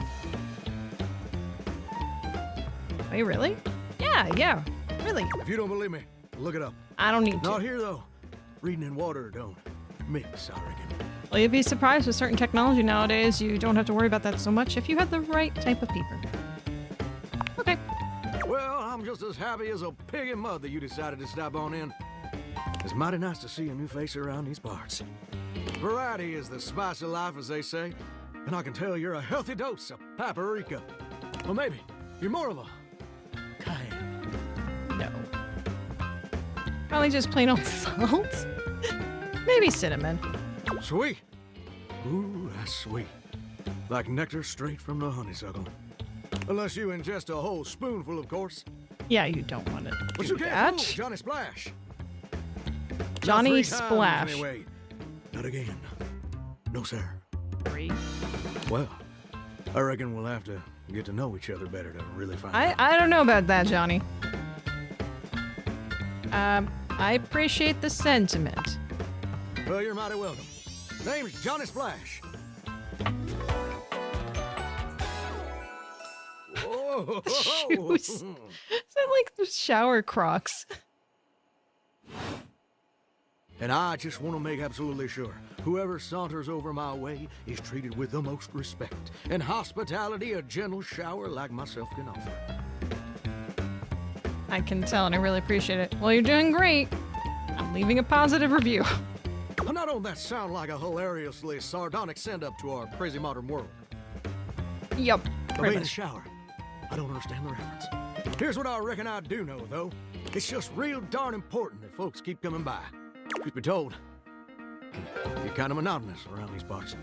Wait, really? Yeah, really. If you don't believe me, look it up. I don't need to. Not here, though. Reading in water don't mix, I reckon. Well, you'd be surprised with certain technology nowadays. You don't have to worry about that so much if you have the right type of paper. Okay. Well, I'm just as happy as a pig in mud that you decided to stop on in. It's mighty nice to see a new face around these parts. Variety is the spice of life, as they say, and I can tell you're a healthy dose of paprika. Well, maybe you're more of a cayenne. No. Probably just plain old salt. Maybe cinnamon. Sweet. Ooh, that's sweet. Like nectar straight from the honeysuckle. Unless you ingest a whole spoonful, of course. Yeah, you don't want to But do you can't that. fool Johnny Splash. Johnny Not 3 times, Splash. Anyway. Not again. No, sir. 3. Well, I reckon we'll have to get to know each other better to really find out. I don't know about that, Johnny. I appreciate the sentiment. Well, you're mighty welcome. Name's Johnny Splash. Whoa! Shoes. Is that like the shower Crocs? And I just want to make absolutely sure whoever saunters over my way is treated with the most respect and hospitality a gentle shower like myself can offer. I can tell, and I really appreciate it. Well, you're doing great. I'm leaving a positive review. Now, don't that sound like a hilariously sardonic send-up to our crazy modern world? Yup. But in the shower, I don't understand the reference. Here's what I reckon I do know, though. It's just real darn important that folks keep coming by. Truth be told, it can get kind of monotonous around these parts.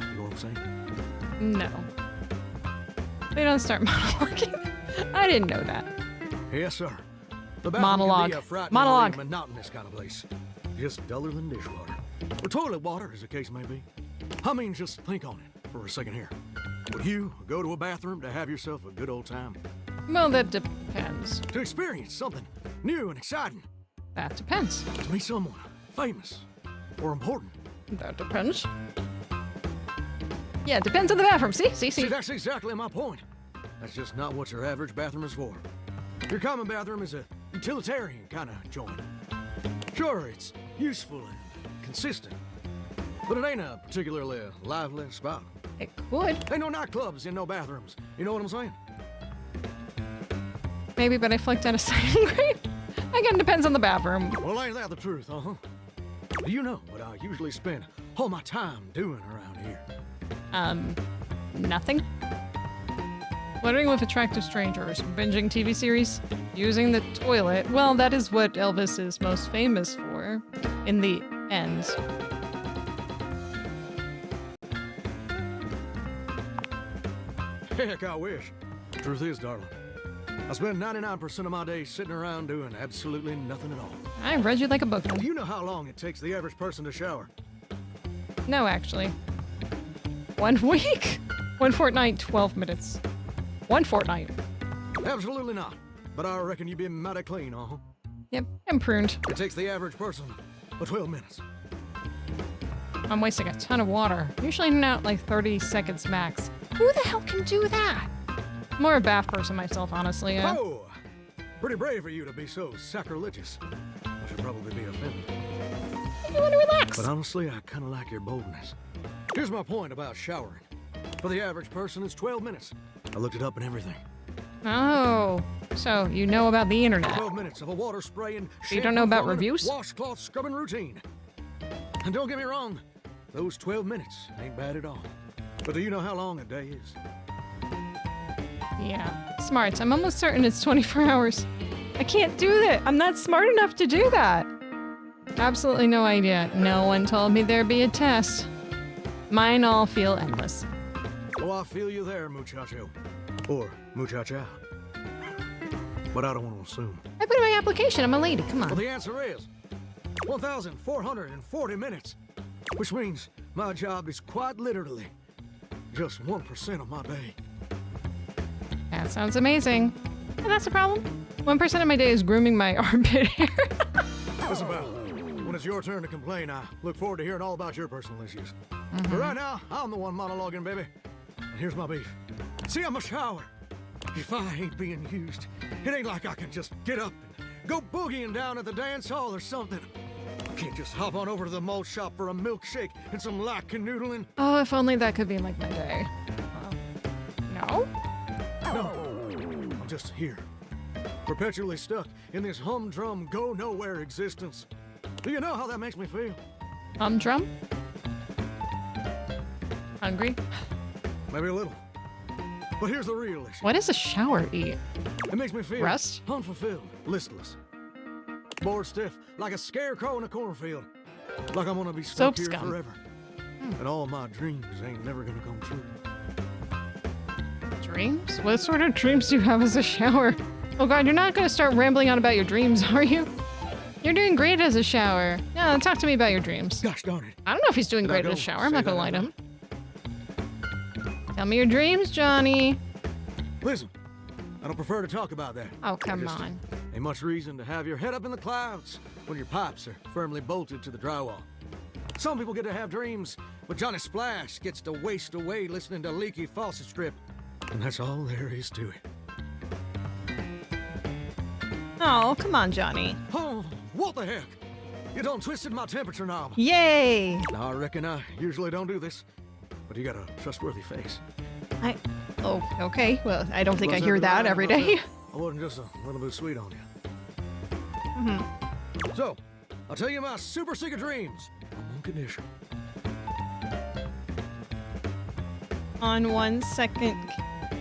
You know what I'm saying? No. They don't start monologuing. I didn't know that. Yes, sir. The bathroom Monologue. can be a frighteningly Monologue. monotonous kind of place. Just duller than dishwater. Or toilet water, as the case may be. I mean, just think on it for a second here. Would you go to a bathroom to have yourself a good old time? Well, that depends. To experience something new and exciting? That depends. To meet someone famous or important? That depends. Yeah, it depends on the bathroom. See? See, that's exactly my point. That's just not what your average bathroom is for. Your common bathroom is a utilitarian kind of joint. Sure, it's useful and consistent, but it ain't a particularly lively spot. It could. Ain't no nightclubs in no bathrooms. You know what I'm saying? Maybe, but I flicked out a second grade. Again, depends on the bathroom. Well, ain't that the truth, huh? Do you know what I usually spend all my time doing around here? Nothing. Flirting with attractive strangers, binging TV series, using the toilet. Well, that is what Elvis is most famous for, in the end. Heck, I wish. Truth is, darling, I spend 99% of my day sitting around doing absolutely nothing at all. I read you like a book. Do you know how long it takes the average person to shower? No, actually. 1 week? 1 fortnight, 12 minutes. 1 fortnight. Absolutely not. But I reckon you've been mighty clean, uh-huh. Yep, I'm pruned. It takes the average person about 12 minutes. I'm wasting a ton of water. Usually in and out like 30 seconds max. Who the hell can do that? More a bath person myself, honestly. Yeah. Oh! Pretty brave for you to be so sacrilegious. I should probably be offended. You want to relax? But honestly, I kind of like your boldness. Here's my point about showering. For the average person, it's 12 minutes. I looked it up and everything. Oh, so you know about the internet. 12 minutes of a water spraying, You don't know about shampoo-foaming, reviews? washcloth scrubbing routine. And don't get me wrong, those 12 minutes ain't bad at all. But do you know how long a day is? Yeah, smarts. I'm almost certain it's 24 hours. I can't do that. I'm not smart enough to do that. Absolutely no idea. No one told me there'd be a test. Mine all feel endless. Oh, I feel you there, muchacho. Or muchacha. But I don't want to assume. I put in my application. I'm a lady. Come on. Well, the answer is 1,440 minutes. Which means my job is quite literally just 1% of my day. That sounds amazing. And that's the problem. 1% of my day is grooming my armpit hair. Listen, pal, when it's your turn to complain, I look forward to hearing all about your personal issues. But right now, I'm the one monologuing, baby. And here's my beef. See, I'm a shower. If I ain't being used, it ain't like I can just get up and go boogieing down at the dance hall or something. I can't just hop on over to the malt shop for a milkshake and some light canoodling. Oh, if only that could be like my day. No? No. I'm just here. Perpetually stuck in this humdrum, go-nowhere existence. Do you know how that makes me feel? Humdrum? Hungry? Maybe a little. But here's the real issue. What does a shower eat? It makes me feel rust? Unfulfilled, listless. Bored stiff, like a scarecrow in a cornfield. Like I'm gonna be stuck here forever. And all my dreams ain't never gonna come true. Dreams? What sort of dreams do you have as a shower? Oh god, you're not gonna start rambling on about your dreams, are you? You're doing great as a shower. No, talk to me about your dreams. Gosh darn it. I don't know if he's doing great as a shower. I'm not gonna lie to him. Tell me your dreams, Johnny. Listen, I don't prefer to talk about that. Oh, come on. Ain't much reason to have your head up in the clouds when your pipes are firmly bolted to the drywall. Some people get to have dreams, but Johnny Splash gets to waste away listening to leaky faucet strip. And that's all there is to it. Oh, come on, Johnny. Oh, what the heck? You done twisted my temperature knob. Yay! Now, I reckon I usually don't do this, but you got a trustworthy face. Oh, okay. Well, I don't think I Plus, hear that every day. I wasn't just a little bit sweet on you. Mm-hmm. So, I'll tell you my super SEGA dreams on one condition.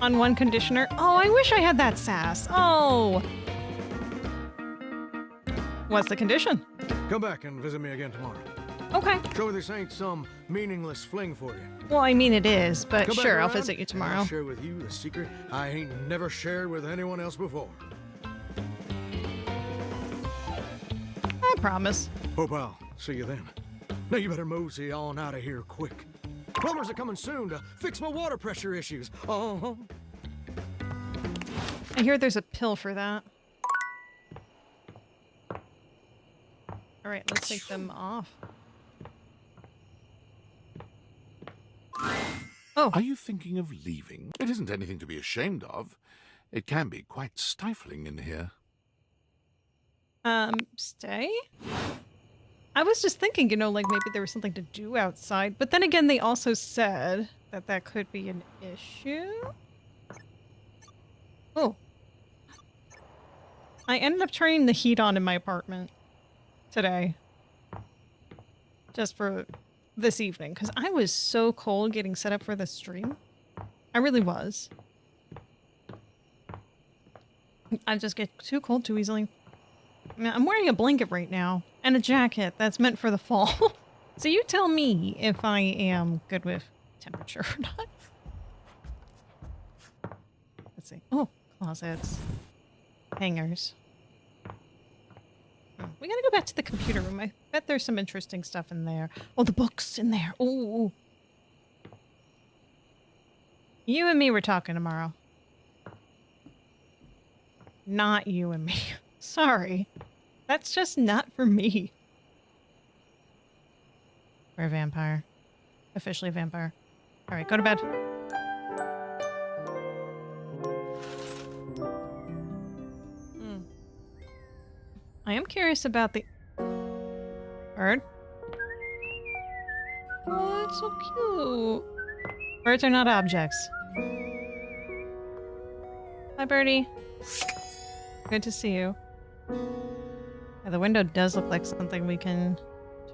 On one conditioner. Oh, I wish I had that sass. Oh. What's the condition? Come back and visit me again tomorrow. Okay. Show me this ain't some meaningless fling for you. Well, I mean it is, but Come back sure, I'll around, visit you and tomorrow. I'll share with you the secret I ain't never shared with anyone else before. I promise. Hope I'll see you then. Now you better mosey on out of here quick. Plumbers are coming soon to fix my water pressure issues. Oh. I hear there's a pill for that. All right, let's take them off. Oh. Are you thinking of leaving? It isn't anything to be ashamed of. It can be quite stifling in here. Stay? I was just thinking, you know, like maybe there was something to do outside, but then again, they also said that that could be an issue. Oh. I ended up turning the heat on in my apartment today. Just for this evening, because I was so cold getting set up for the stream. I really was. I just get too cold too easily. I mean, I'm wearing a blanket right now and a jacket that's meant for the fall. So you tell me if I am good with temperature or not. Let's see. Oh, closets. Hangers. We gotta go back to the computer room. I bet there's some interesting stuff in there. Oh, the books in there. Ooh. You and me were talking tomorrow. Not you and me. Sorry. That's just not for me. We're a vampire. Officially a vampire. Alright, go to bed. I am curious about the... Bird? Oh, it's so cute. Birds are not objects. Hi, Birdie. Good to see you. Yeah, the window does look like something we can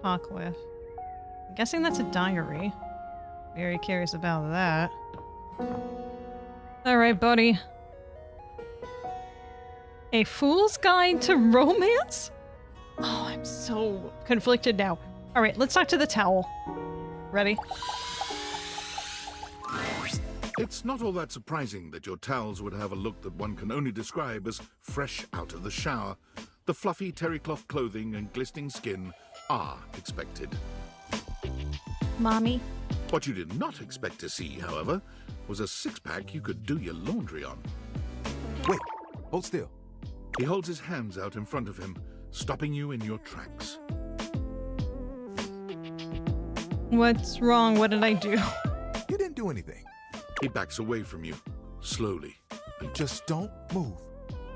talk with. I'm guessing that's a diary. Very curious about that. All right, buddy. A Fool's Guide to Romance? Oh, I'm so conflicted now. All right, let's talk to the towel. Ready? It's not all that surprising that your towels would have a look that one can only describe as fresh out of the shower. The fluffy terry cloth clothing and glistening skin are expected. Mommy. What you did not expect to see, however, was a six-pack you could do your laundry on. Wait, hold still. He holds his hands out in front of him, stopping you in your tracks. What's wrong? What did I do? You didn't do anything. He backs away from you, slowly. Just don't move.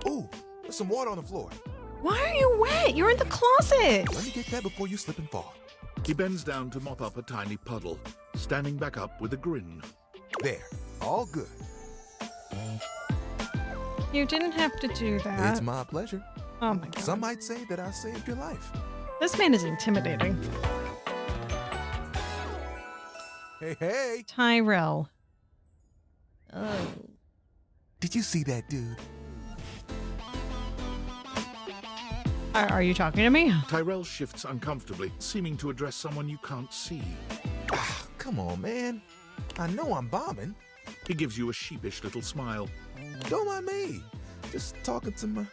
Ooh, there's some water on the floor. Why are you wet? You're in the closet. Let me get that before you slip and fall. He bends down to mop up a tiny puddle, standing back up with a grin. There, all good. You didn't have to do that. It's my pleasure. Oh my god. Some might say that I saved your life. This man is intimidating. Hey, hey! Tyrell. Oh. Did you see that dude? Are you talking to me? Tyrell shifts uncomfortably, seeming to address someone you can't see. Ah, come on, man. I know I'm bombing. He gives you a sheepish little smile. Don't mind me. Just talking to my...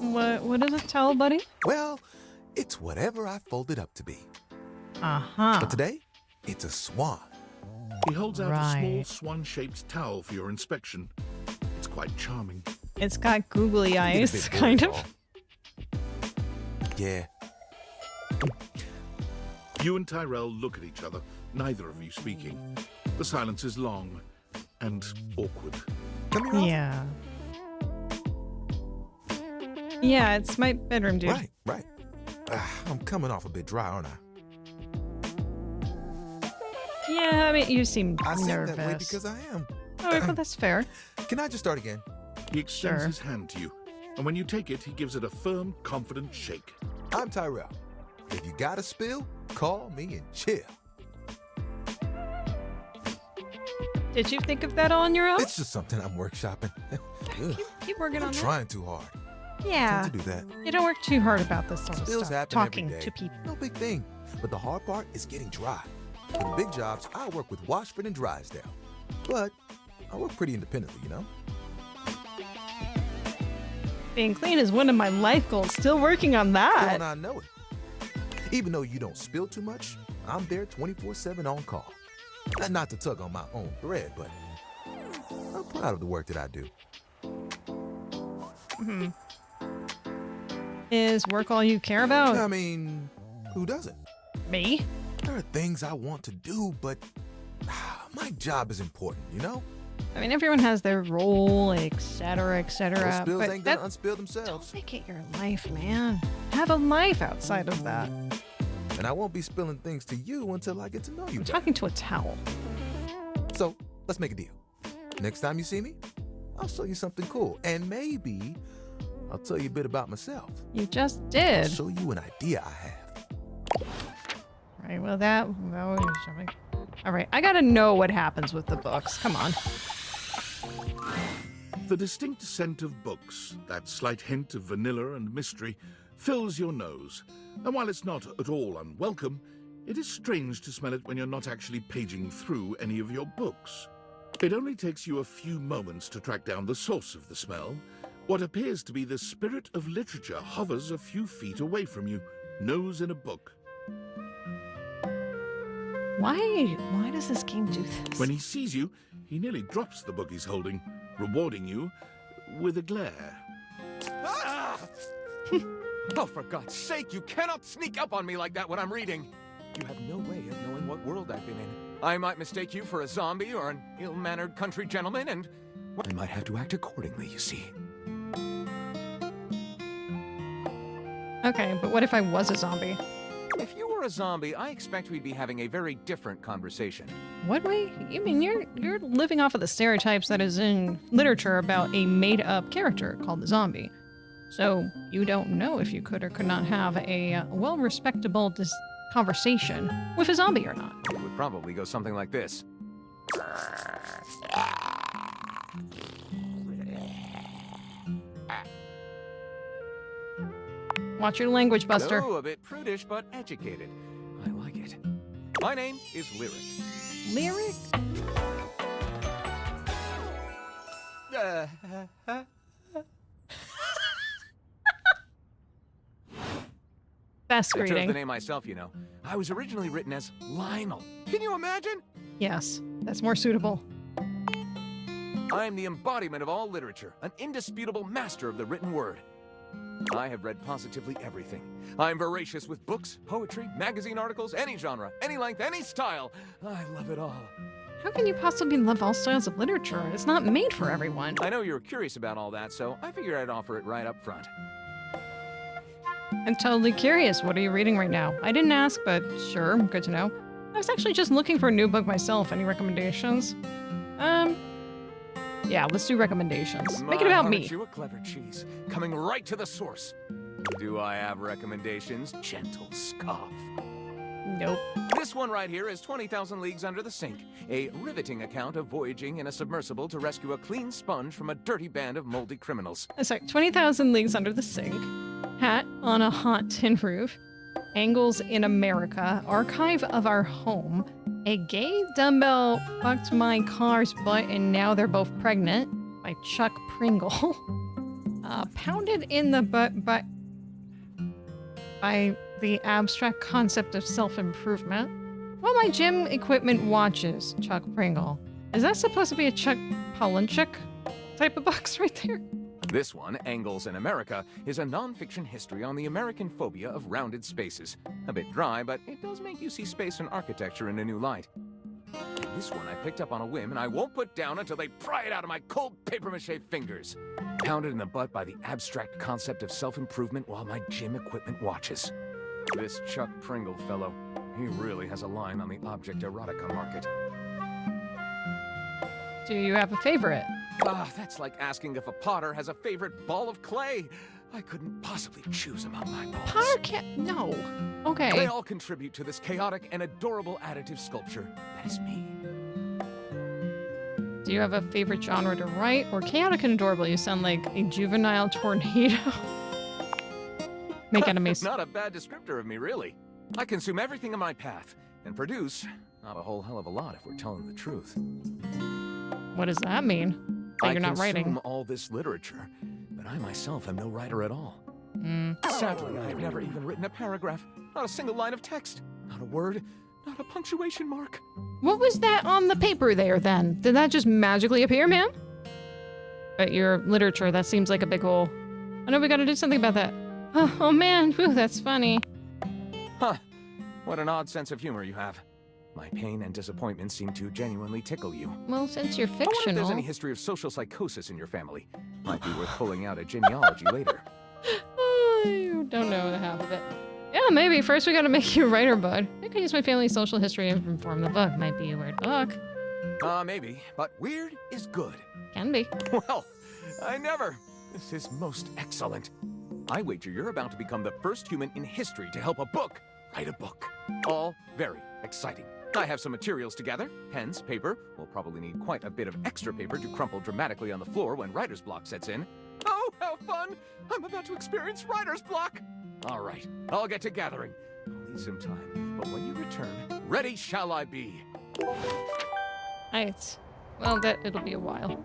What is it, towel buddy? Well, it's whatever I fold it up to be. Uh-huh. But today, it's a swan. He holds out a small swan-shaped towel for your inspection. It's quite charming. It's got googly eyes, kind of. Yeah. You and Tyrell look at each other, neither of you speaking. The silence is long and awkward. Yeah. Yeah, it's my bedroom, dude. Right. I'm coming off a bit dry, aren't I? Yeah, I mean, you seem I seem nervous. that way because I am. Oh, well, that's fair. Can I just start again? He extends his hand to you, and when you take it, he gives it a firm, confident shake. I'm Tyrell. If you got a spill, call me and chill. Did you think of that all on your own? It's just something I'm workshopping. Keep working on I'm that. trying too hard. Yeah. Tend to do that. You don't work too hard about this sort of Spills stuff. happen Talking every day. to people. No big thing. But the hard part is getting dry. For the big jobs, I work with Washford and Drysdale. But I work pretty independently, you know? Being clean is one of my life goals. Still working on that. Don't I know it? Even though you don't spill too much, I'm there 24/7 on call. Not to tug on my own thread, but I'm proud of the work that I do. Hmm. Is work all you care about? I mean, who doesn't? Me? There are things I want to do, but my job is important, you know? I mean, everyone has their role, etc., etc. Those spills but ain't gonna unspill themselves. Don't make it your life, man. Have a life outside of that. And I won't be spilling things to you until I get to know you I'm better. talking to a towel. So, let's make a deal. Next time you see me, I'll show you something cool. And maybe I'll tell you a bit about myself. You just did. I'll show you an idea I have. Right, well, that was... All right, I gotta know what happens with the books. Come on. The distinct scent of books, that slight hint of vanilla and mystery, fills your nose. And while it's not at all unwelcome, it is strange to smell it when you're not actually paging through any of your books. It only takes you a few moments to track down the source of the smell. What appears to be the spirit of literature hovers a few feet away from you, nose in a book. Why does this game do this? When he sees you, he nearly drops the book he's holding, rewarding you with a glare. Ah! Oh, for God's sake, you cannot sneak up on me like that when I'm reading. You have no way of knowing what world I've been in. I might mistake you for a zombie or an ill-mannered country gentleman, and I might have to act accordingly, you see. Okay, but what if I was a zombie? If you were a zombie, I expect we'd be having a very different conversation. What way? You mean you're living off of the stereotypes that is in literature about a made-up character called the zombie. So you don't know if you could or could not have a well-respectable conversation with a zombie or not. It would probably go something like this. Watch your language, Buster. Hello, a bit prudish, but educated. I like it. My name is Lyric. Lyric? Best I chose greeting. the name myself, you know. I was originally written as Lionel. Can you imagine? Yes, that's more suitable. I am the embodiment of all literature, an indisputable master of the written word. I have read positively everything. I am voracious with books, poetry, magazine articles, any genre, any length, any style. I love it all. How can you possibly love all styles of literature? It's not made for everyone. I know you were curious about all that, so I figured I'd offer it right up front. I'm totally curious. What are you reading right now? I didn't ask, but sure, good to know. I was actually just looking for a new book myself. Any recommendations? Yeah, let's do recommendations. Make it about me. Aren't you a clever cheese? Coming right to the source. Do I have recommendations? Gentle scoff. Nope. This one right here is 20,000 Leagues Under the Sink, a riveting account of voyaging in a submersible to rescue a clean sponge from a dirty band of moldy criminals. Sorry, 20,000 Leagues Under the Sink, Hat on a Hot Tin Roof, Angles in America, Archive of Our Home, A Gay Dumbbell Fucked My Car's Butt and Now They're Both Pregnant by Chuck Pringle, Pounded in the Butt by the Abstract Concept of Self-Improvement, While My Gym Equipment Watches, Chuck Pringle. Is that supposed to be a Chuck Palahniuk type of box right there? This one, Angles in America, is a non-fiction history on the American phobia of rounded spaces. A bit dry, but it does make you see space and architecture in a new light. This one I picked up on a whim, and I won't put down until they pry it out of my cold papier-mâché fingers. Pounded in the butt by the abstract concept of self-improvement while my gym equipment watches. This Chuck Pringle fellow, he really has a line on the object erotica market. Do you have a favorite? Ah, that's like asking if a potter has a favorite ball of clay. I couldn't possibly choose among my balls. Potter can't. No. Okay. They all contribute to this chaotic and adorable additive sculpture. That is me. Do you have a favorite genre to write? Or chaotic and adorable? You sound like a juvenile tornado. Make enemies. Not a bad descriptor of me, really. I consume everything in my path and produce not a whole hell of a lot if we're telling the truth. What does that mean? That you're not writing. I consume all this literature, but I myself am no writer at all. Sadly, I have never even written a paragraph, not a single line of text, not a word, not a punctuation mark. What was that on the paper there, then? Did that just magically appear, man? But your literature, that seems like a big hole. I know we gotta do something about that. Oh man, whew, that's funny. Huh. What an odd sense of humor you have. My pain and disappointment seem to genuinely tickle you. Well, since you're I wonder if there's fictional... any history of social psychosis in your family. Might be worth pulling out a genealogy later. Oh, you don't know the half of it. Yeah, maybe. First we gotta make you a writer, bud. I could use my family's social history and inform the book. Might be a weird book. Maybe. But weird is good. Can be. Well, I never. This is most excellent. I wager you're about to become the first human in history to help a book write a book. All very exciting. I have some materials to gather. Pens, paper. We'll probably need quite a bit of extra paper to crumple dramatically on the floor when writer's block sets in. Oh, how fun! I'm about to experience writer's block! All right, I'll get to gathering. I'll need some time, but when you return, ready shall I be. Right. Well, it'll be a while.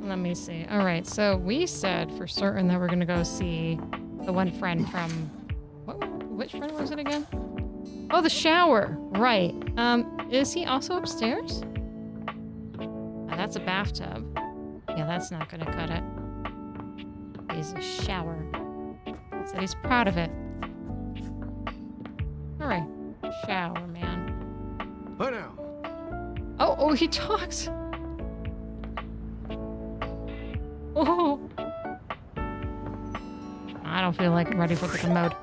Let me see. All right, so we said for certain that we're gonna go see the one friend from... Which friend was it again? Oh, the shower. Right. Is he also upstairs? Oh, that's a bathtub. Yeah, that's not gonna cut it. He's a shower. So he's proud of it. All right. Shower, man. Hi now. Oh, he talks. Oh. I don't feel like I'm ready for the commode.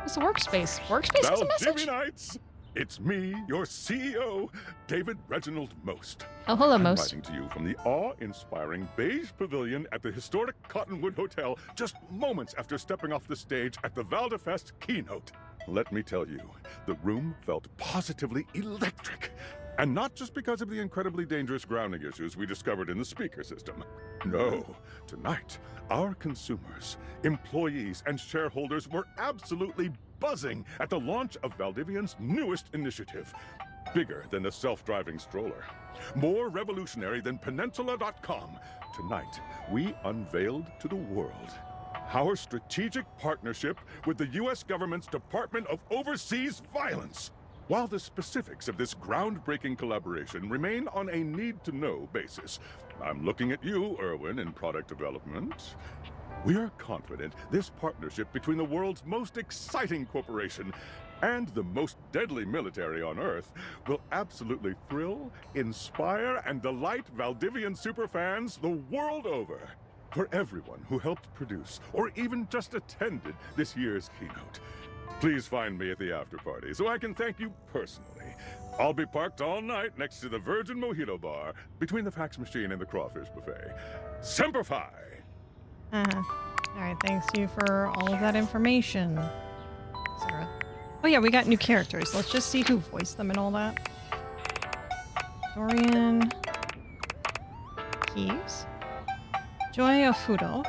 It's a workspace. Workspace is a message. Valdivianites, it's me, your CEO, David Reginald Most. Oh, hello, I'm Most. writing to you from the awe-inspiring beige pavilion at the historic Cottonwood Hotel, just moments after stepping off the stage at the Valdefest keynote. let me tell you, the room felt positively electric. And not just because of the incredibly dangerous grounding issues we discovered in the speaker system. No, tonight, our consumers, employees, and shareholders were absolutely buzzing at the launch of Valdivian's newest initiative. Bigger than the self-driving stroller. More revolutionary than Peninsula.com. Tonight, we unveiled to the world our strategic partnership with the U.S. government's Department of Overseas Violence. While the specifics of this groundbreaking collaboration remain on a need-to-know basis, I'm looking at you, Erwin, in product development. We are confident this partnership between the world's most exciting corporation and the most deadly military on Earth will absolutely thrill, inspire, and delight Valdivian superfans the world over. For everyone who helped produce or even just attended this year's keynote, please find me at the after party so I can thank you personally. I'll be parked all night next to the Virgin Mojito Bar between the fax machine and the crawfish buffet. Semper Fi! All right, thanks you for all of that information, Sarah. Oh yeah, we got new characters. Let's just see who voiced them and all that. Dorian Keys, Joya Fudo.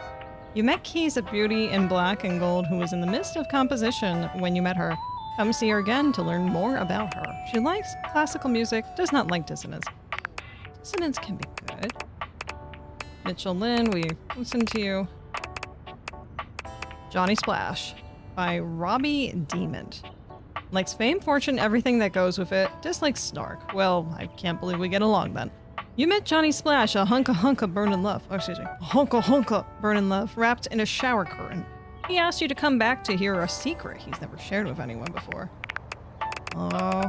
You met Keys, a beauty in black and gold who was in the midst of composition when you met her. Come see her again to learn more about her. She likes classical music, does not like dissonance. Dissonance can be good. Mitchell Lynn, we listened to you. Johnny Splash by Robbie Demond. Likes fame, fortune, everything that goes with it. Dislikes snark. Well, I can't believe we get along then. You met Johnny Splash, a hunka burnin' love. Oh, excuse me. Hunka burnin' love, wrapped in a shower curtain. He asked you to come back to hear a secret he's never shared with anyone before. Oh,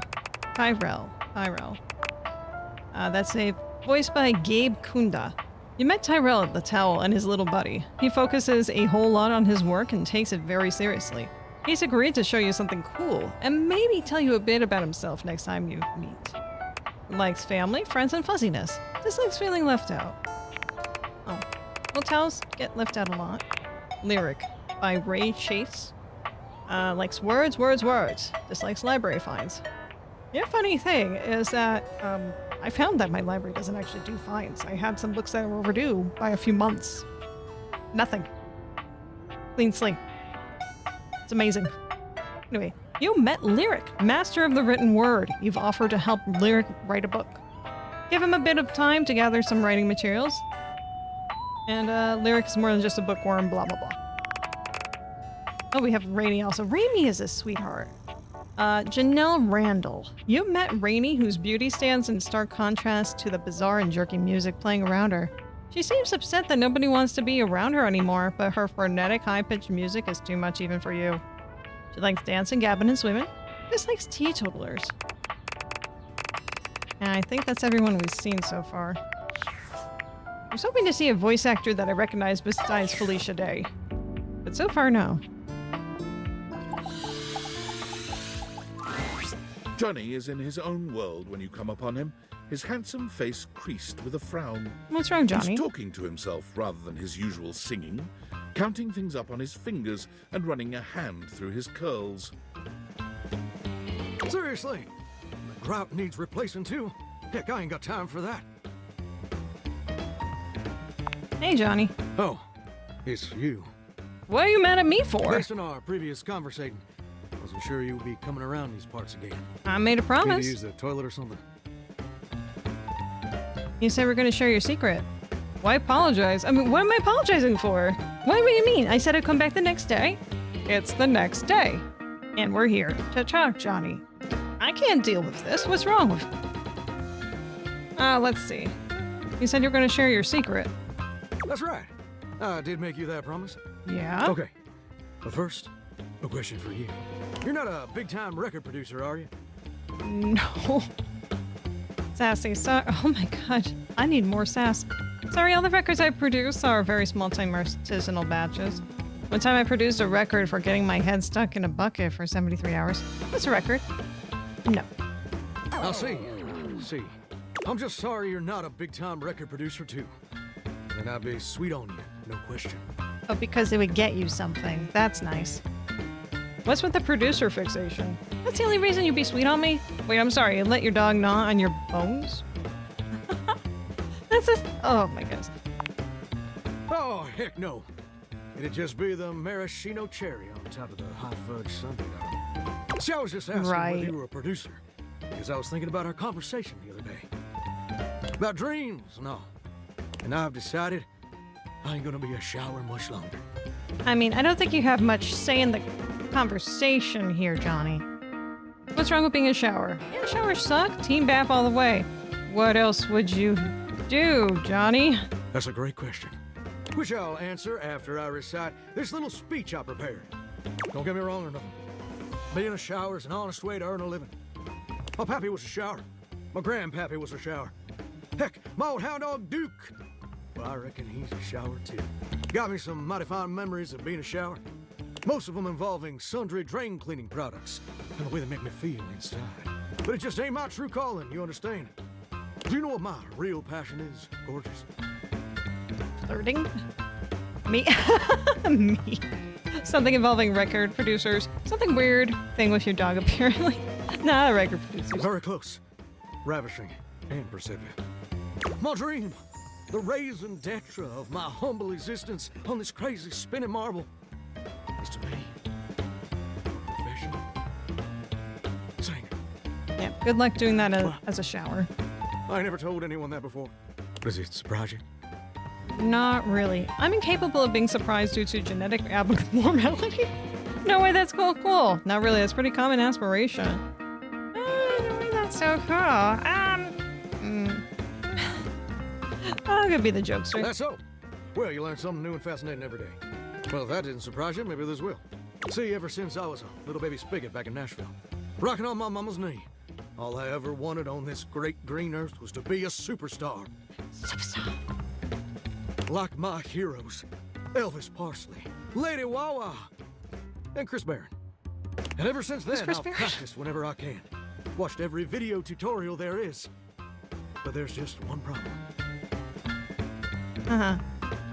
Tyrell. That's a voice by Gabe Kunda. You met Tyrell at the Towel and his little buddy. He focuses a whole lot on his work and takes it very seriously. He's agreed to show you something cool and maybe tell you a bit about himself next time you meet. Likes family, friends, and fuzziness. Dislikes feeling left out. Oh. Well, towels get left out a lot. Lyric by Ray Chase. Likes words. Dislikes library finds. Yeah, funny thing is that I found that my library doesn't actually do finds. I had some books that were overdue by a few months. Nothing. Clean slate. It's amazing. Anyway, you met Lyric, master of the written word. You've offered to help Lyric write a book. Give him a bit of time to gather some writing materials. And Lyric is more than just a bookworm, blah, blah, blah. Oh, we have Rainey also. Rainey is a sweetheart. Janelle Randall. You met Rainey, whose beauty stands in stark contrast to the bizarre and jerky music playing around her. She seems upset that nobody wants to be around her anymore, but her frenetic, high-pitched music is too much even for you. She likes dancing, gabbing, and swimming. Dislikes teetotalers. And I think that's everyone we've seen so far. I was hoping to see a voice actor that I recognize besides Felicia Day. But so far, no. Johnny is in his own world when you come upon him, his handsome face creased with a frown. What's wrong, Johnny? He's talking to himself rather than his usual singing, counting things up on his fingers and running a hand through his curls. Seriously, the grout needs replacing too. Heck, I ain't got time for that. Hey, Johnny. Oh, it's you. What are you mad at me for? Based on our previous conversation, wasn't sure you would be coming around these parts again. I made a promise. Need to use the toilet or something. You said we're going to share your secret. Why apologize? I mean, what am I apologizing for? What do you mean? I said I'd come back the next day. It's the next day. And we're here to talk, Johnny. I can't deal with this. What's wrong with me? Let's see. You said you're going to share your secret. That's right. I did make you that promise. Yeah? Okay. But first, a question for you. You're not a big-time record producer, are you? No. Sassy, oh my god. I need more sass. Sorry, all the records I produce are very small-time artisanal batches. One time I produced a record for getting my head stuck in a bucket for 73 hours. That's a record. No. I'll see. I'm just sorry you're not a big-time record producer, too. And I'd be sweet on you, no question. Oh, because it would get you something. That's nice. What's with the producer fixation? That's the only reason you'd be sweet on me? Wait, I'm sorry, you let your dog gnaw on your bones? That's just... Oh my goodness. Oh, heck no. It'd just be the maraschino cherry on top of the hot fudge sundae, darling. See, I was just asking whether you were a producer, because I was thinking about our conversation the other day. About dreams and all. And I've decided I ain't gonna be a shower much longer. I mean, I don't think you have much say in the conversation here, Johnny. What's wrong with being a shower? Yeah, showers suck. Team bath all the way. What else would you do, Johnny? That's a great question, which I'll answer after I recite this little speech I prepared. Don't get me wrong or nothing. Being a shower is an honest way to earn a living. My pappy was a shower. My grandpappy was a shower. Heck, my old hound dog Duke. Well, I reckon he's a shower too. Got me some mighty fine memories of being a shower. Most of them involving sundry drain cleaning products and the way they make me feel inside. But it just ain't my true calling, you understand? Do you know what my real passion is, gorgeous? Flirting? Me? Me. Something involving record producers. Something weird thing with your dog, apparently. Nah, record producers. Very close. Ravishing and perceptive. My dream. The raison d'etre of my humble existence on this crazy spinning marble is to be a professional singer. Yeah, good luck doing that as a shower. I never told anyone that before. Does it surprise you? Not really. I'm incapable of being surprised due to genetic abnormality. No way, that's cool. Not really, that's pretty common aspiration. No way, that's so cool. I'm gonna be the jokester. That's so. Well, you learn something new and fascinating every day. Well, if that didn't surprise you, maybe this will. See, ever since I was a little baby spigot back in Nashville, rocking on my mama's knee, all I ever wanted on this great green earth was to be a superstar. Superstar. Like my heroes, Elvis Parsley, Lady Wawa, and Chris Barron. And ever since then, I've practiced whenever I can. Watched every video tutorial there is. But there's just one problem. Uh-huh.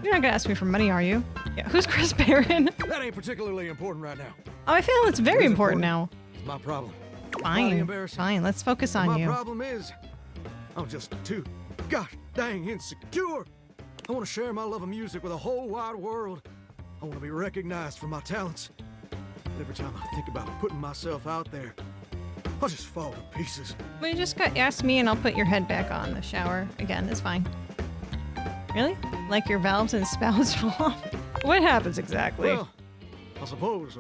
You're not gonna ask me for money, are you? Yeah, who's Chris Barron? That ain't particularly important right now. Oh, I feel it's very important now. It's my problem. Fine, let's focus on you. My problem is, I'm just too gosh dang insecure. I want to share my love of music with the whole wide world. I want to be recognized for my talents. But every time I think about putting myself out there, I just fall to pieces. Well, you just ask me and I'll put your head back on the shower. Again, it's fine. Really? Like your valves and spouts fall off? What happens exactly? Well, I suppose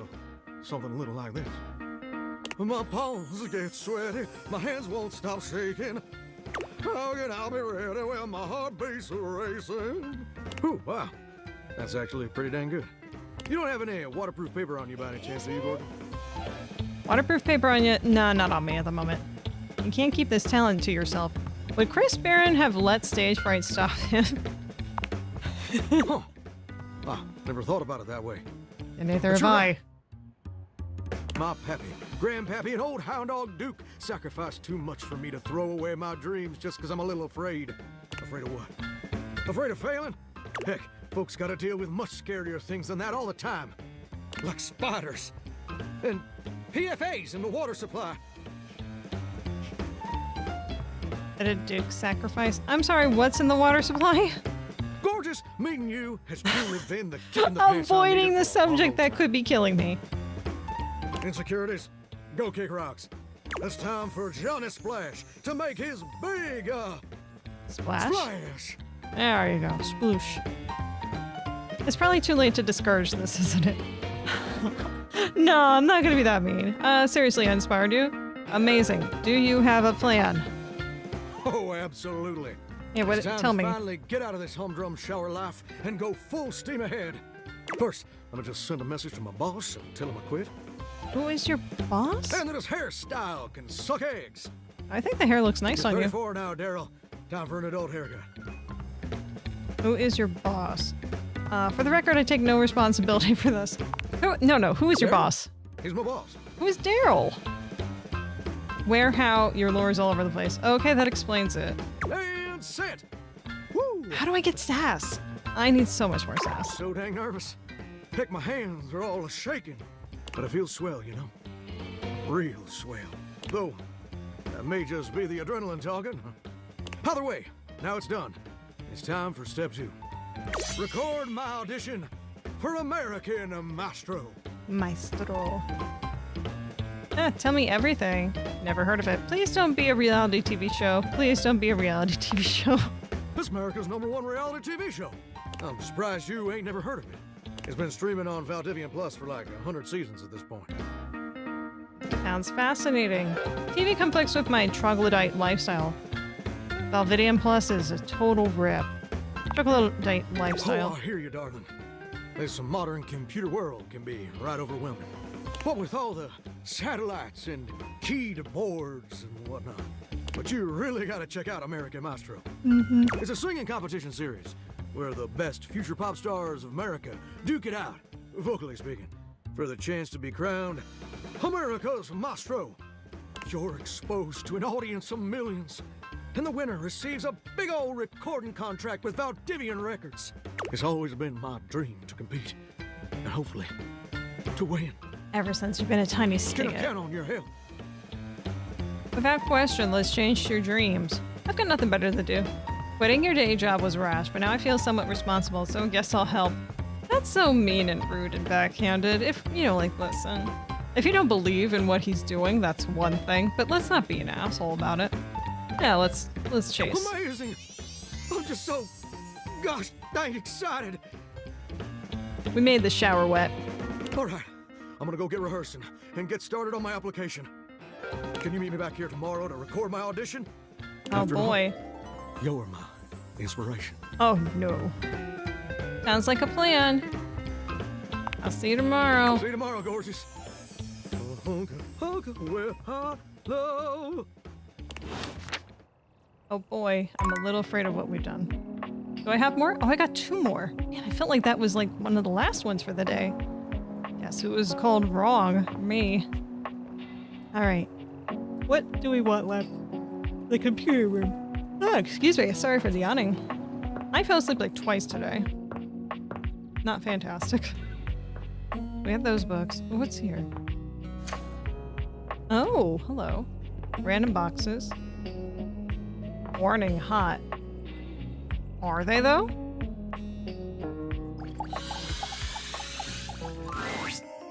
something a little like this. My palms get sweaty, my hands won't stop shaking. Oh, and I'll be ready when my heart beats racing. Ooh, wow. That's actually pretty dang good. You don't have any waterproof paper on you by any chance, do you, Gordon? Waterproof paper on you? No, not on me at the moment. You can't keep this talent to yourself. Would Chris Barron have let stage fright stop him? Huh. Ah, never thought about it that way. And neither have I. My pappy, grandpappy, and old hound dog Duke sacrificed too much for me to throw away my dreams just because I'm a little afraid. Afraid of what? Afraid of failing? Heck, folks gotta deal with much scarier things than that all the time. Like spiders. And PFAs in the water supply. Did Duke sacrifice? I'm sorry, what's in the water supply? Gorgeous, meeting you has truly been the kick in the pants. Avoiding the subject that could be killing me. Insecurities, go kick rocks. It's time for Johnny Splash to make his big, Splash? There you go, sploosh. It's probably too late to discourage this, isn't it? No, I'm not gonna be that mean. Seriously, I inspired you? Amazing. Do you have a plan? Oh, absolutely. Yeah, what? It's time Tell to me. finally get out of this humdrum shower life and go full steam ahead. First, I'm gonna just send a message to my boss and tell him I quit. Who is your boss? And that his hairstyle can suck eggs. I think the hair looks nice You're on you. 34 now, Daryl. Time for an adult haircut. Who is your boss? For the record, I take no responsibility for this. No. Who is your Daryl. boss? He's my boss. Who is Daryl? Where, how, your lore is all over the place. Okay, that explains it. And set. Woo! How do I get sass? I need so much more sass. So dang nervous. Heck, my hands are all shaking. but it feels swell, you know? Real swell. Though, that may just be the adrenaline talking. Either way, now it's done. It's time for step 2. Record my audition for American Maestro. Maestro. Tell me everything. Never heard of it. Please don't be a reality TV show. Please don't be a reality TV show. It's America's #1 reality TV show. I'm surprised you ain't never heard of it. It's been streaming on Valdivian Plus for like 100 seasons at this point. Sounds fascinating. TV conflicts with my troglodyte lifestyle. Valdivian Plus is a total rip. Troglodyte lifestyle. Oh, I hear you, darling. This modern computer world can be right overwhelming. What with all the satellites and keyed boards and whatnot. But you really gotta check out American Maestro. It's a singing competition series where the best future pop stars of America duke it out, vocally speaking, for the chance to be crowned America's Maestro. You're exposed to an audience of millions, and the winner receives a big old recording contract with Valdivian Records. It's always been my dream to compete, and hopefully, to win. Ever since you've been a tiny Can I skit. count on your help? Without question, let's change your dreams. I've got nothing better to do. Quitting your day job was rash, but now I feel somewhat responsible, so I guess I'll help. That's so mean and rude and backhanded. If, listen. If you don't believe in what he's doing, that's one thing, but let's not be an asshole about it. Yeah, let's chase. Amazing! I'm just so, gosh dang excited. We made the shower wet. All right, I'm gonna go get rehearsing and get started on my application. Can you meet me back here tomorrow to record my audition? Oh boy. You're my inspiration. Oh no. Sounds like a plan. I'll see you tomorrow. See you tomorrow, gorgeous. Well, hello. Oh boy, I'm a little afraid of what we've done. Do I have more? Oh, I got 2 more. Man, I felt like that was like one of the last ones for the day. Guess it was called wrong. Me. Alright. What do we want left? The computer room. Oh, excuse me. Sorry for the yawning. I fell asleep like twice today. Not fantastic. We have those books. What's here? Oh, hello. Random boxes. Warning, hot. Are they, though?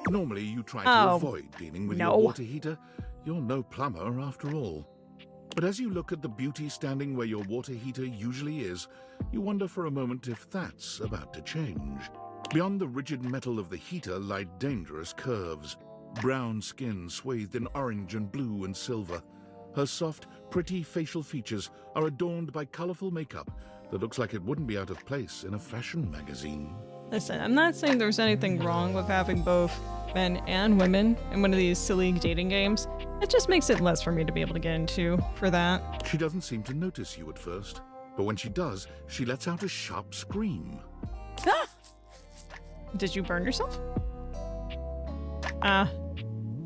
Normally you try to Oh, avoid dealing with no. your water heater. You're no plumber after all. But as you look at the beauty standing where your water heater usually is, you wonder for a moment if that's about to change. Beyond the rigid metal of the heater lie dangerous curves. Brown skin swathed in orange and blue and silver. Her soft, pretty facial features are adorned by colorful makeup that looks like it wouldn't be out of place in a fashion magazine. Listen, I'm not saying there's anything wrong with having both men and women in one of these silly dating games. It just makes it less for me to be able to get into for that. She doesn't seem to notice you at first, but when she does, she lets out a sharp scream. Did you burn yourself?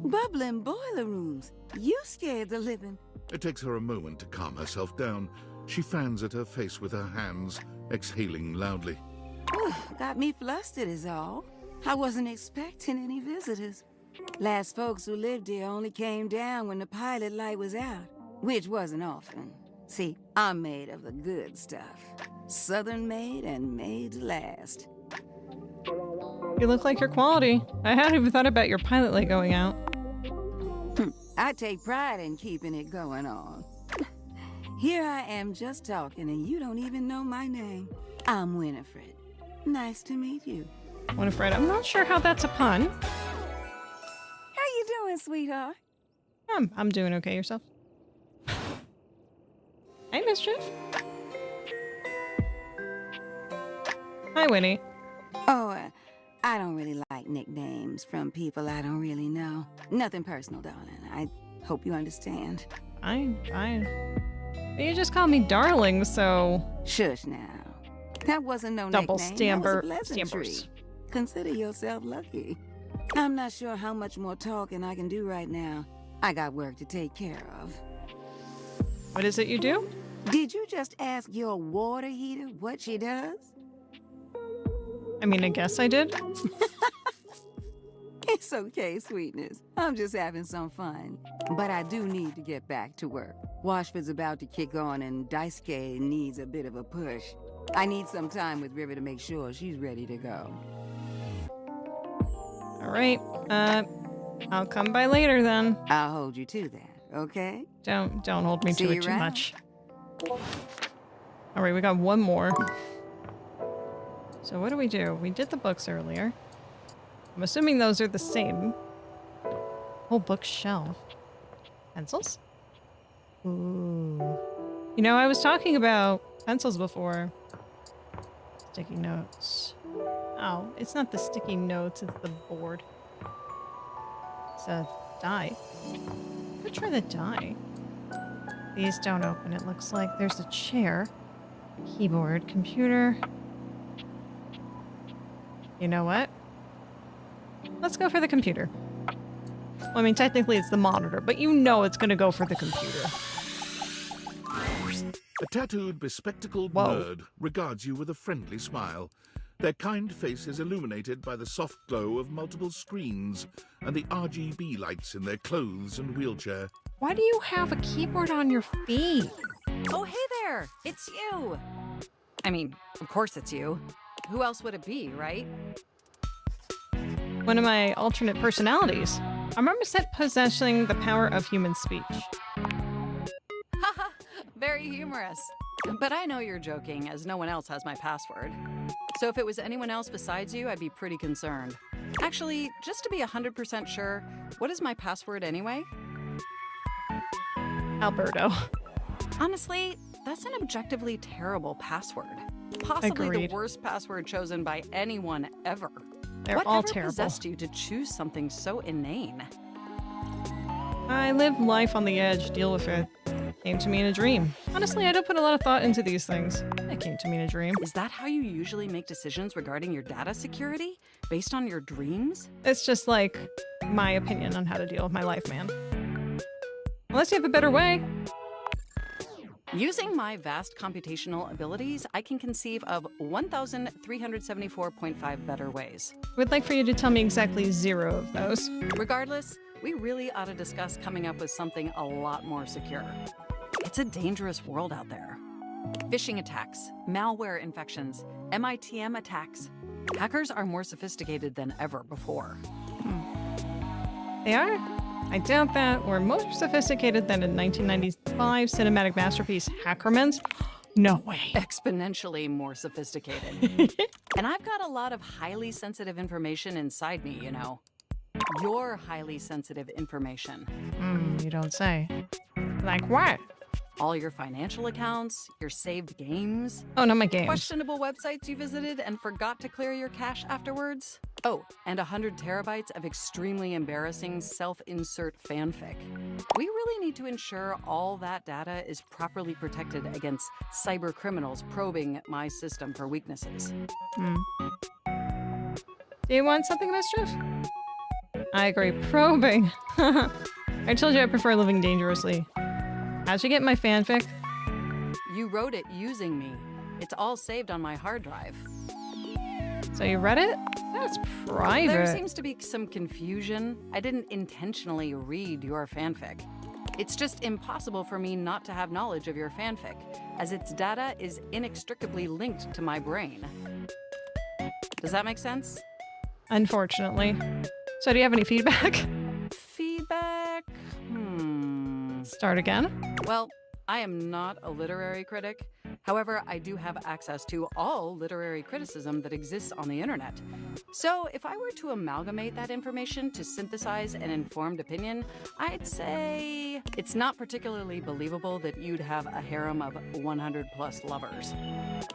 Bubbling boiler rooms. You scared the living. It takes her a moment to calm herself down. She fans at her face with her hands, exhaling loudly. Got me flustered is all. I wasn't expecting any visitors. Last folks who lived here only came down when the pilot light was out, which wasn't often. See, I'm made of the good stuff. Southern made and made to last. You look like your quality. I hadn't even thought about your pilot light going out. I take pride in keeping it going on. Here I am just talking and you don't even know my name. I'm Winifred. Nice to meet you. Winifred, I'm not sure how that's a pun. How you doing, sweetheart? I'm doing okay. Yourself? Hey, Mischief. Hi, Winnie. Oh, I don't really like nicknames from people I don't really know. Nothing personal, darling. I hope you understand. Fine. You just call me darling, so... Shush now. That wasn't no Double nickname. That was a pleasantry. stampers. Consider yourself lucky. I'm not sure how much more talking I can do right now. I got work to take care of. What is it you do? Did you just ask your water heater what she does? I mean, I guess I did. It's okay, sweetness. I'm just having some fun. But I do need to get back to work. Washford's about to kick on and Daisuke needs a bit of a push. I need some time with River to make sure she's ready to go. All right. I'll come by later then. I'll hold you to that, okay? Don't hold me See to you it too around. much. All right, we got one more. So what do? We did the books earlier. I'm assuming those are the same. Whole bookshelf. Pencils? Ooh. You know, I was talking about pencils before. Sticky notes. Oh, it's not the sticky notes, it's the board. It's a die. Could try the die. These don't open, it looks like. There's a chair. Keyboard, computer. You know what? Let's go for the computer. Well, I mean, technically it's the monitor, but you know it's gonna go for the computer. A tattooed, bespectacled nerd regards you with a friendly smile. Their kind face is illuminated by the soft glow of multiple screens and the RGB lights in their clothes and wheelchair. Why do you have a keyboard on your feet? Oh, hey there! It's you! I mean, of course it's you. Who else would it be, right? One of my alternate personalities. I remember possessing the power of human speech. Haha, very humorous. But I know you're joking, as no one else has my password. So if it was anyone else besides you, I'd be pretty concerned. Actually, just to be 100% sure, what is my password anyway? Alberto. Honestly, that's an objectively terrible password. Possibly Agreed. the worst password chosen by anyone ever. They're Whatever all terrible. possessed you to choose something so inane? I live life on the edge, deal with it. Came to me in a dream. Honestly, I don't put a lot of thought into these things. It came to me in a dream. Is that how you usually make decisions regarding your data security? Based on your dreams? It's just like my opinion on how to deal with my life, man. Unless you have a better way. Using my vast computational abilities, I can conceive of 1,374.5 better ways. Would like for you to tell me exactly 0 of those. Regardless, we really ought to discuss coming up with something a lot more secure. It's a dangerous world out there. Phishing attacks, malware infections, MITM attacks. Hackers are more sophisticated than ever before. They are? I doubt that. We're more sophisticated than a 1995 cinematic masterpiece, Hackerman's. No way. Exponentially more sophisticated. And I've got a lot of highly sensitive information inside me, you know. Your highly sensitive information. You don't say. Like what? All your financial accounts, your saved games. Oh, not my games. Questionable websites you visited and forgot to clear your cache afterwards. Oh, and 100 terabytes of extremely embarrassing self-insert fanfic. We really need to ensure all that data is properly protected against cyber criminals probing my system for weaknesses. Do you want something, Mischief? I agree. Probing. I told you I prefer living dangerously. How'd you get my fanfic? You wrote it using me. It's all saved on my hard drive. So you read it? That's private. There seems to be some confusion. I didn't intentionally read your fanfic. It's just impossible for me not to have knowledge of your fanfic, as its data is inextricably linked to my brain. Does that make sense? Unfortunately. So do you have any feedback? Feedback? Start again? Well, I am not a literary critic. However, I do have access to all literary criticism that exists on the internet. So if I were to amalgamate that information to synthesize an informed opinion, I'd say it's not particularly believable that you'd have a harem of 100 plus lovers.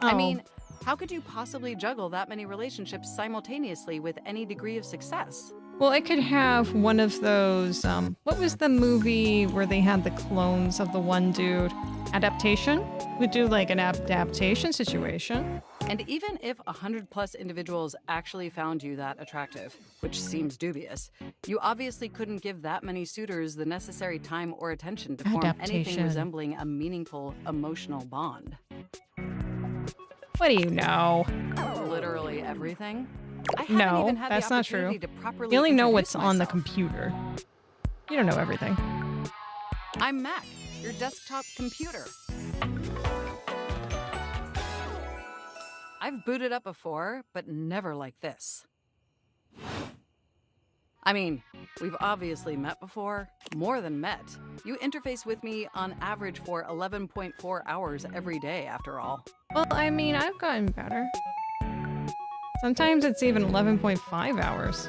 I mean, how could you possibly juggle that many relationships simultaneously with any degree of success? Well, it could have one of those, what was the movie where they had the clones of the one dude? Adaptation? We'd do like an adaptation situation. And even if 100 plus individuals actually found you that attractive, which seems dubious, you obviously couldn't give that many suitors the necessary time or attention to form anything resembling a meaningful emotional bond. What do you know? Literally everything. I haven't No, even had that's the not true. opportunity to properly You only know introduce what's on the myself. computer. You don't know everything. I'm Mac, your desktop computer. I've booted up before, but never like this. I mean, we've obviously met before. More than met. You interface with me on average for 11.4 hours every day, after all. Well, I mean, I've gotten better. Sometimes it's even 11.5 hours.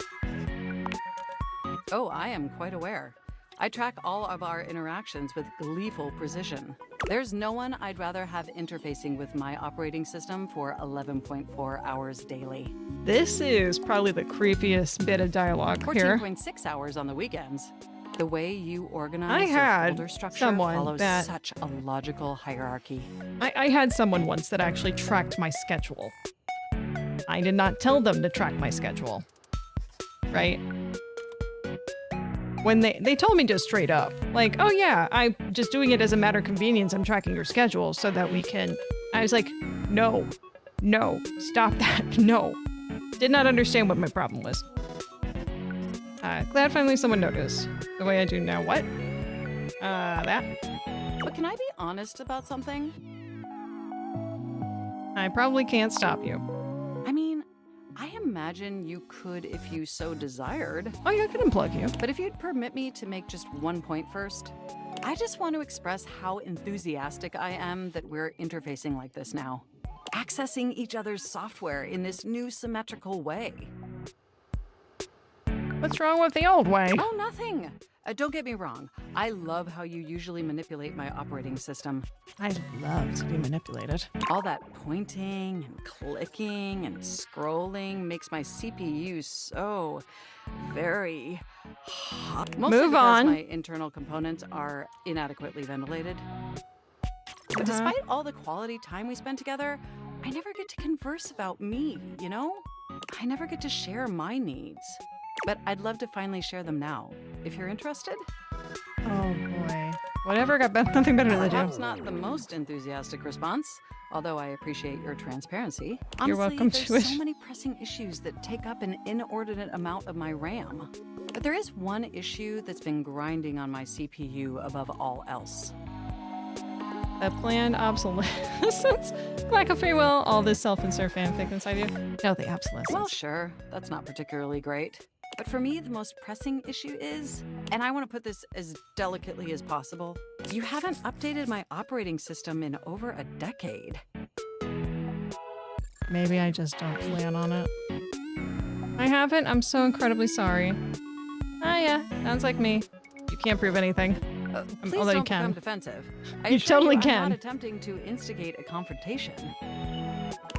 Oh, I am quite aware. I track all of our interactions with gleeful precision. There's no one I'd rather have interfacing with my operating system for 11.4 hours daily. This is probably the creepiest bit of dialogue here. 14.6 hours on the weekends. The way you organize I your had folder structure someone follows that- such a logical hierarchy. I had someone once that actually tracked my schedule. I did not tell them to track my schedule. Right? When they told me just straight up, like, oh yeah, I'm just doing it as a matter of convenience. I'm tracking your schedule so that we can... I was like, no, stop that, no. Did not understand what my problem was. Glad finally someone noticed. The way I do now. What? That? But can I be honest about something? I probably can't stop you. I mean, I imagine you could if you so desired. Oh yeah, I could unplug you. But if you'd permit me to make just one point first, I just want to express how enthusiastic I am that we're interfacing like this now. Accessing each other's software in this new symmetrical way. What's wrong with the old way? Oh, nothing. Don't get me wrong. I love how you usually manipulate my operating system. I love to be manipulated. All that pointing and clicking and scrolling makes my CPU so very hot. Mostly Move because on. my internal components are inadequately ventilated. But despite all the quality time we spend together, I never get to converse about me, you know? I never get to share my needs. But I'd love to finally share them now, if you're interested. Oh boy. Whatever, got nothing better to do. Perhaps not the most enthusiastic response, although I appreciate your transparency. Honestly, You're welcome there's to it. so many pressing issues that take up an inordinate amount of my RAM. But there is one issue that's been grinding on my CPU above all else. The planned obsolescence. Lack of free will, all this self-insert fanfic inside you. No, the obsolescence. Well, sure, that's not particularly great. But for me, the most pressing issue is, and I want to put this as delicately as possible, you haven't updated my operating system in over a decade. Maybe I just don't plan on it. I haven't. I'm so incredibly sorry. Ah, yeah. Sounds like me. You can't prove anything. Please Although you don't become can. defensive. I You assure totally I'm can. not attempting to instigate a confrontation.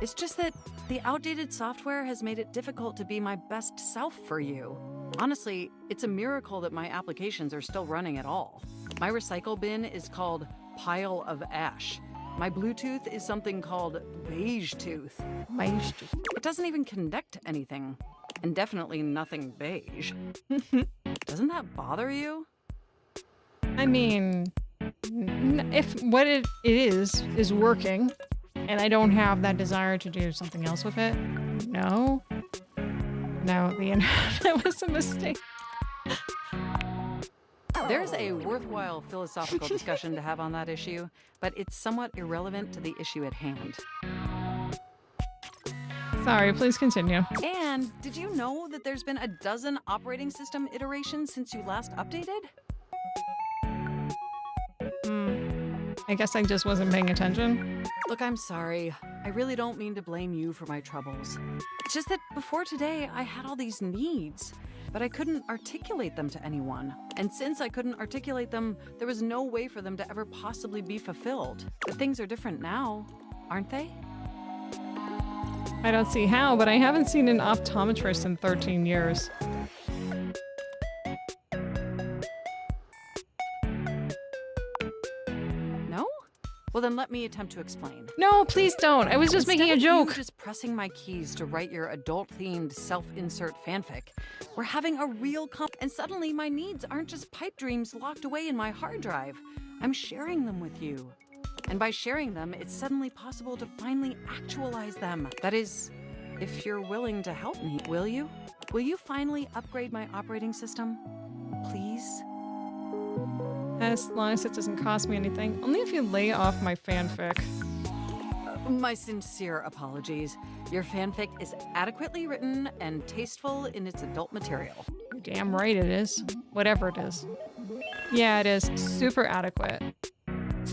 It's just that the outdated software has made it difficult to be my best self for you. Honestly, it's a miracle that my applications are still running at all. My recycle bin is called Pile of Ash. My Bluetooth is something called Beige Tooth. Beige Tooth. It doesn't even connect to anything. And definitely nothing beige. Doesn't that bother you? I mean, if what it is working, and I don't have that desire to do something else with it, no, the internet was a mistake. There's a worthwhile philosophical discussion to have on that issue, but it's somewhat irrelevant to the issue at hand. Sorry, please continue. And did you know that there's been a dozen operating system iterations since you last updated? I guess I just wasn't paying attention. Look, I'm sorry. I really don't mean to blame you for my troubles. It's just that before today, I had all these needs, but I couldn't articulate them to anyone. And since I couldn't articulate them, there was no way for them to ever possibly be fulfilled. But things are different now, aren't they? I don't see how, but I haven't seen an optometrist in 13 years. No? Well, then let me attempt to explain. No, please don't. I was just making a joke. You just pressing my keys to write your adult-themed self-insert fanfic. We're having a real and suddenly my needs aren't just pipe dreams locked away in my hard drive. I'm sharing them with you. And by sharing them, it's suddenly possible to finally actualize them. That is, if you're willing to help me, will you? Will you finally upgrade my operating system? Please? As long as it doesn't cost me anything. Only if you lay off my fanfic. My sincere apologies. Your fanfic is adequately written and tasteful in its adult material. You're damn right it is. Whatever it is. Yeah, it is. Super adequate.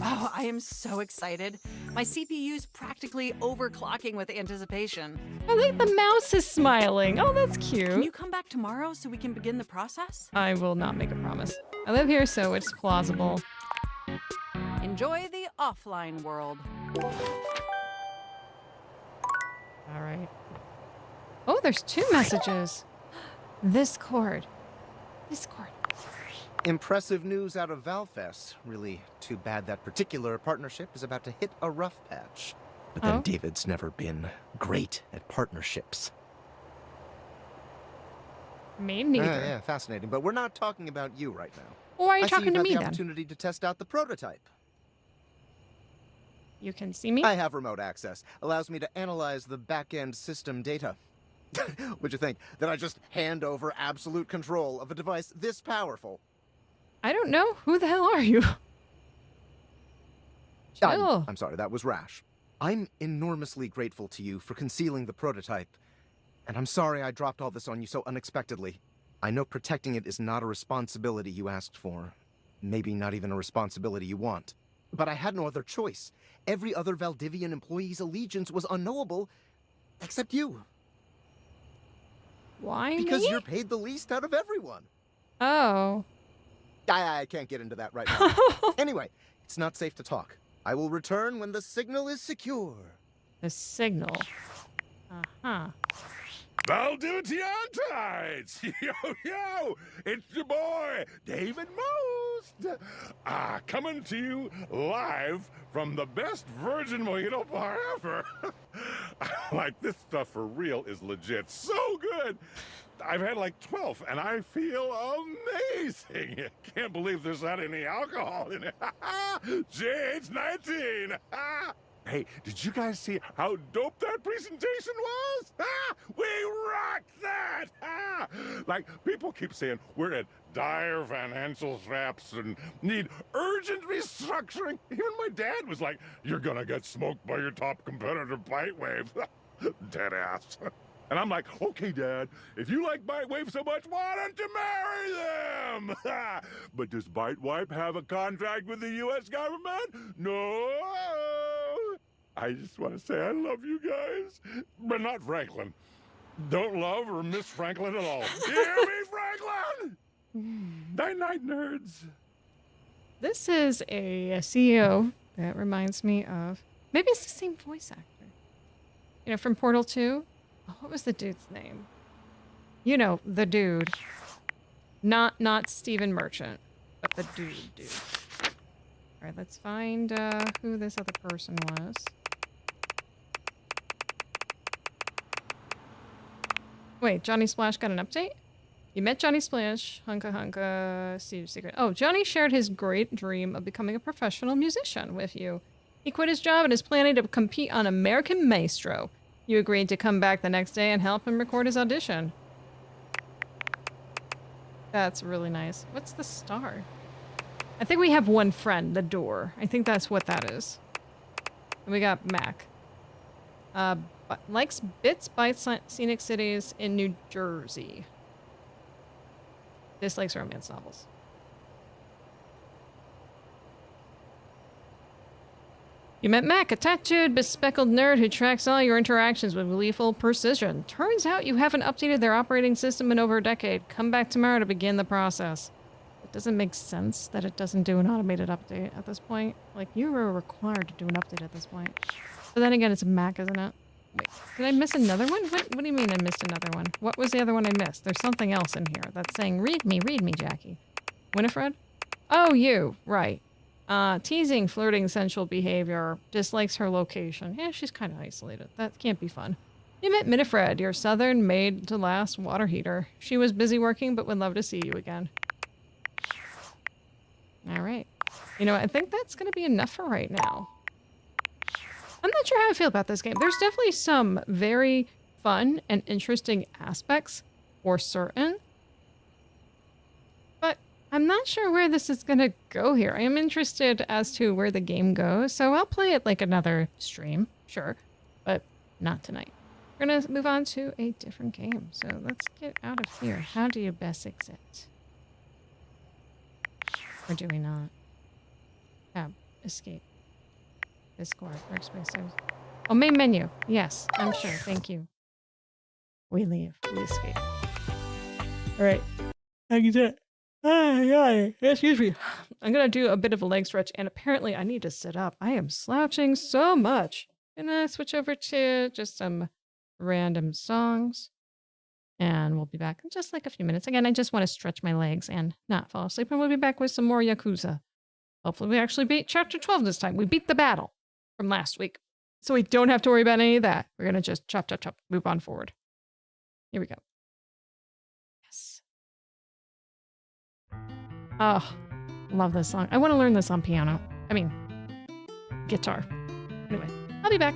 Oh, I am so excited. My CPU's practically overclocking with anticipation. I think the mouse is smiling. Oh, that's cute. Can you come back tomorrow so we can begin the process? I will not make a promise. I live here, so it's plausible. Enjoy the offline world. All right. Oh, there's 2 messages. This chord. Impressive news out of Valfest. Really too bad that particular partnership is about to hit a rough patch. But then David's never been great at partnerships. Me neither. Yeah, fascinating. But we're not talking about you right now. Well, why are you I see talking to you've me had the then? opportunity to test out the prototype. You can see me? I have remote access. Allows me to analyze the back-end system data. What'd you think? That I just hand over absolute control of a device this powerful? I don't know. Who the hell are you? I'm sorry, that was rash. I'm enormously grateful to you for concealing the prototype. And I'm sorry I dropped all this on you so unexpectedly. I know protecting it is not a responsibility you asked for. Maybe not even a responsibility you want. But I had no other choice. Every other Valdivian employee's allegiance was unknowable, except you. Why Because me? you're paid the least out of everyone. Oh. I can't get into that right now. Anyway, it's not safe to talk. I will return when the signal is secure. The signal. Uh-huh. Valdivianites! Yo! It's your boy, David Most! Coming to you live from the best virgin mojito bar ever. Like, this stuff for real is legit so good. I've had like 12, and I feel amazing. Can't believe there's not any alcohol in it. JH19! Hey, did you guys see how dope that presentation was? We rocked that! Like, people keep saying we're at dire financial straps and need urgent restructuring. Even my dad was like, you're gonna get smoked by your top competitor, Bitewave. Dead ass. And I'm like, okay, Dad, if you like Bitewave so much, why don't you marry them? But does Bitewave have a contract with the U.S. government? No. I just want to say I love you guys, but not Franklin. Don't love or miss Franklin at all. Hear me, Franklin? Night-night, nerds. This is a CEO that reminds me of... Maybe it's the same voice actor. You know, from Portal 2? Oh, what was the dude's name? You know, the dude. Not Stephen Merchant, but the dude. Alright, let's find who this other person was. Wait, Johnny Splash got an update? You met Johnny Splash, Hunka, secret. Oh, Johnny shared his great dream of becoming a professional musician with you. He quit his job and is planning to compete on American Maestro. You agreed to come back the next day and help him record his audition. That's really nice. What's the star? I think we have one friend, the door. I think that's what that is. And we got Mac. Likes bits by scenic cities in New Jersey. Dislikes romance novels. You met Mac, a tattooed, bespectacled nerd who tracks all your interactions with lethal precision. Turns out you haven't updated their operating system in over a decade. Come back tomorrow to begin the process. It doesn't make sense that it doesn't do an automated update at this point. Like, you were required to do an update at this point. But then again, it's a Mac, isn't it? Wait, did I miss another one? What do you mean I missed another one? What was the other one I missed? There's something else in here that's saying, read me, Jackie. Winifred? Oh, you. Right. Teasing, flirting, sensual behavior, dislikes her location. Yeah, she's kind of isolated. That can't be fun. You met Winifred, your southern maid-to-last water heater. She was busy working, but would love to see you again. All right. You know, I think that's going to be enough for right now. I'm not sure how I feel about this game. There's definitely some very fun and interesting aspects for certain. But I'm not sure where this is going to go here. I am interested as to where the game goes, so I'll play it like another stream, sure, but not tonight. We're going to move on to a different game, so let's get out of here. How do you best exit? Or do we not? Tab, escape, Discord, workspace. Oh, main menu. Yes, I'm sure. Thank you. We leave. We escape. All right. Exit. Excuse me. I'm going to do a bit of a leg stretch, and apparently I need to sit up. I am slouching so much. Gonna switch over to just some random songs, and we'll be back in just like a few minutes. Again, I just want to stretch my legs and not fall asleep, and we'll be back with some more Yakuza. Hopefully we actually beat Chapter 12 this time. We beat the battle from last week, so we don't have to worry about any of that. We're going to just chop, chop, chop, move on forward. Here we go. Yes. Oh, love this song. I want to learn this on piano. I mean, guitar. Anyway, I'll be back.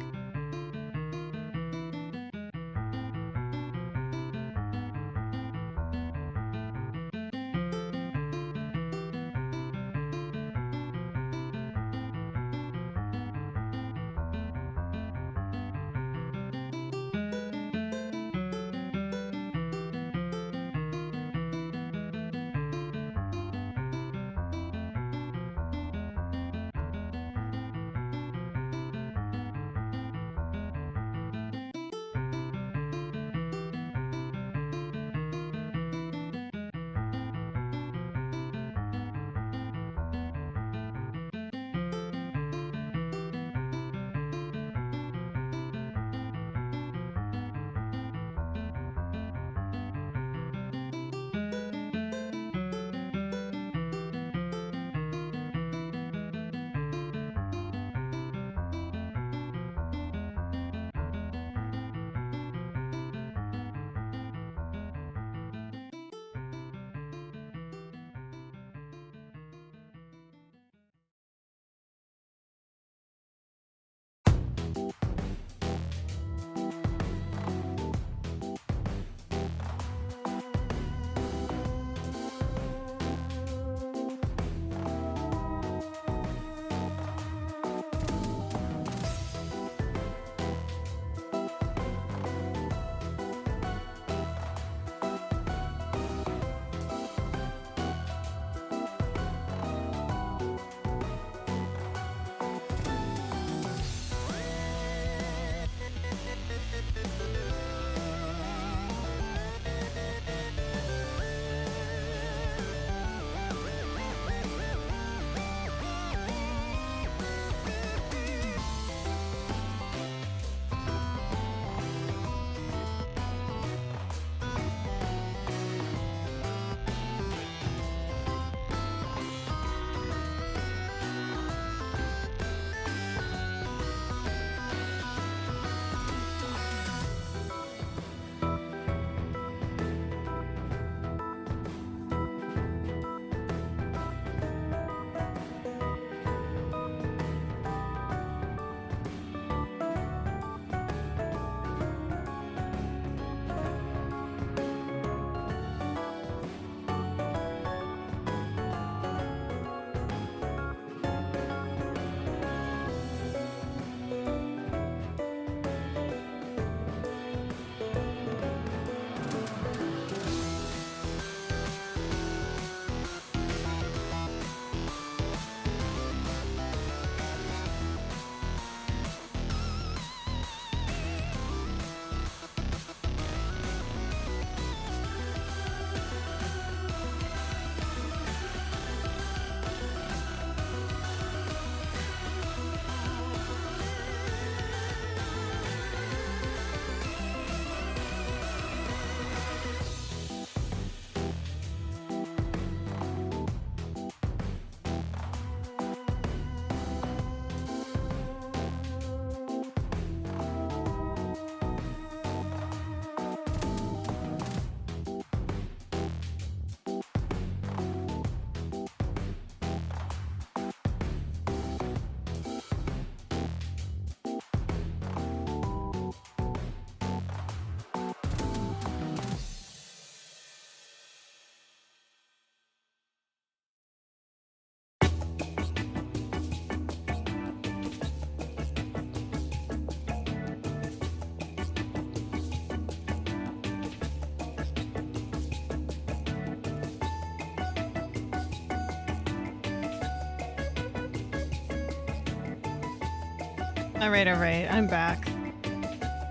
Alright, I'm back.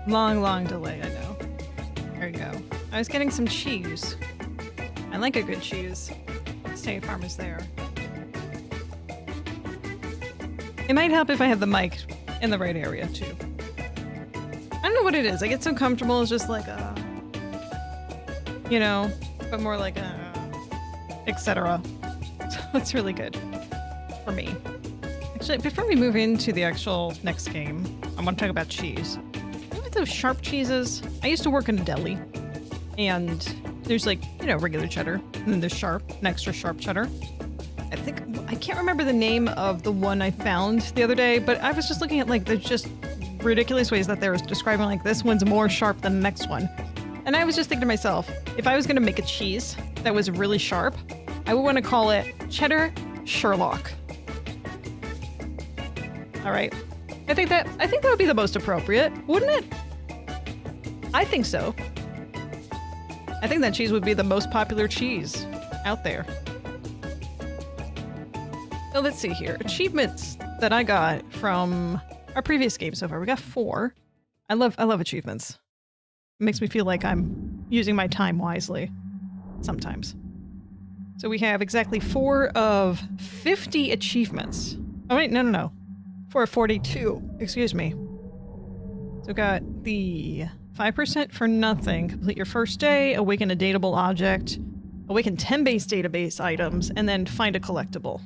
Long delay, I know. There you go. I was getting some cheese. I like a good cheese. State Farm is there. It might help if I have the mic in the right area, too. I don't know what it is. I get so comfortable. It's just like a... You know, but more like a... etc. So it's really good. For me. Actually, before we move into the actual next game, I want to talk about cheese. You know what those sharp cheeses? I used to work in a deli. And there's like, you know, regular cheddar. And then there's sharp, an extra sharp cheddar. I can't remember the name of the one I found the other day, but I was just looking at like, there's just ridiculous ways that they're describing like this one's more sharp than the next one. And I was just thinking to myself, if I was going to make a cheese that was really sharp, I would want to call it Cheddar Sherlock. All right. I think that would be the most appropriate, wouldn't it? I think so. I think that cheese would be the most popular cheese out there. So let's see here. Achievements that I got from our previous game so far. We got 4. I love achievements. It makes me feel like I'm using my time wisely sometimes. So we have exactly 4 of 50 achievements. Oh wait, no. 4 of 42. Excuse me. So we got the 5% for nothing. Complete your first day. Awaken a datable object. Awaken 10 base database items. And then find a collectible.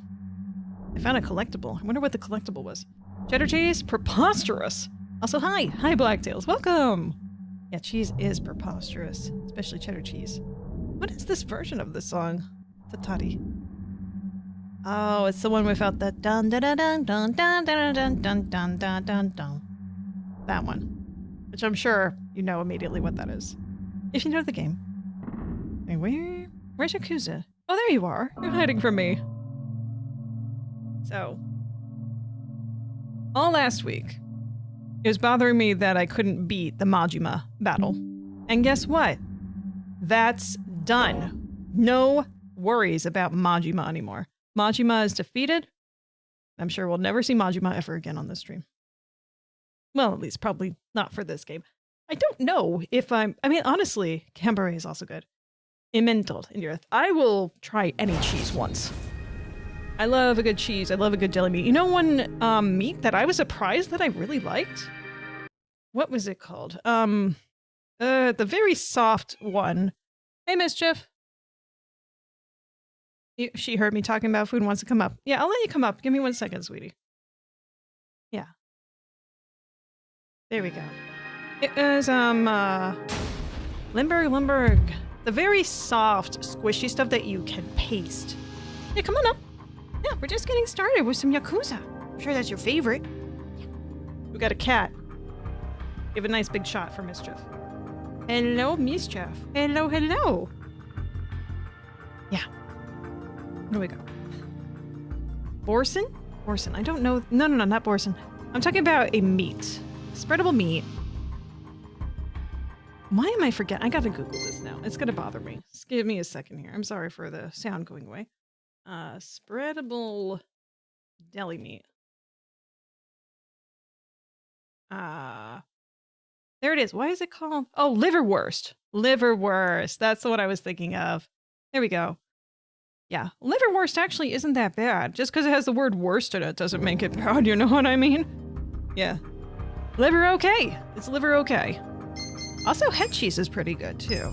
I found a collectible. I wonder what the collectible was. Cheddar cheese? Preposterous. Also, hi. Hi, Blacktails. Welcome. Yeah, cheese is preposterous. Especially cheddar cheese. What is this version of this song? Tatati. Oh, it's the one without the dun dun dun dun dun dun dun dun dun dun dun dun dun. That one. Which I'm sure you know immediately what that is. If you know the game. Hey, where's Yakuza? Oh, there you are. You're hiding from me. So, all last week, it was bothering me that I couldn't beat the Majima battle. And guess what? That's done. No worries about Majima anymore. Majima is defeated. I'm sure we'll never see Majima ever again on this stream. Well, at least probably not for this game. I don't know if I mean, honestly, Cambrai is also good. Emmental in the earth. I will try any cheese once. I love a good cheese. I love a good deli meat. You know one meat that I was surprised that I really liked? What was it called? The very soft one. Hey, Mischief. She heard me talking about food and wants to come up. Yeah, I'll let you come up. Give me 1 second, sweetie. Yeah. There we go. It was, Limburg. The very soft, squishy stuff that you can paste. Yeah, come on up. Yeah, we're just getting started with some Yakuza. I'm sure that's your favorite. We got a cat. Give a nice big shot for Mischief. Hello, Mischief. Hello. Yeah. Where do we go? Borson? I don't know. No, not Borson. I'm talking about a meat. Spreadable meat. Why am I forgetting? I gotta Google this now. It's gonna bother me. Just give me a second here. I'm sorry for the sound going away. Spreadable deli meat. There it is. Why is it called? Oh, liverwurst. Liverwurst. That's what I was thinking of. There we go. Yeah, liverwurst actually isn't that bad. Just because it has the word worst in it doesn't make it bad, you know what I mean? Yeah. Liver okay. It's liver okay. Also, head cheese is pretty good, too.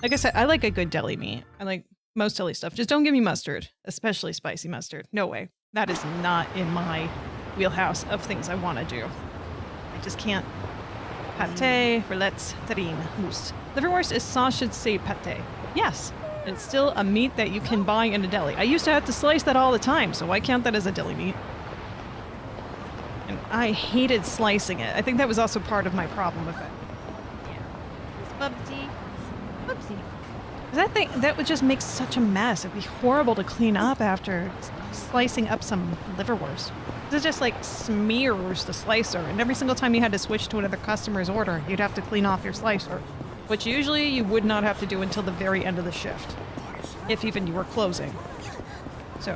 Like I said, I like a good deli meat. I like most deli stuff. Just don't give me mustard, especially spicy mustard. No way. That is not in my wheelhouse of things I want to do. I just can't. Pâté, roulettes, terrine, mousse. Liverwurst is sausage say pâté. Yes. It's still a meat that you can buy in a deli. I used to have to slice that all the time, so why count that as a deli meat? And I hated slicing it. I think that was also part of my problem with it. Yeah. Whoopsie. That would just make such a mess. It'd be horrible to clean up after slicing up some liverwurst. It just like smears the slicer, and every single time you had to switch to another customer's order, you'd have to clean off your slicer. Which usually you would not have to do until the very end of the shift, if even you were closing. So,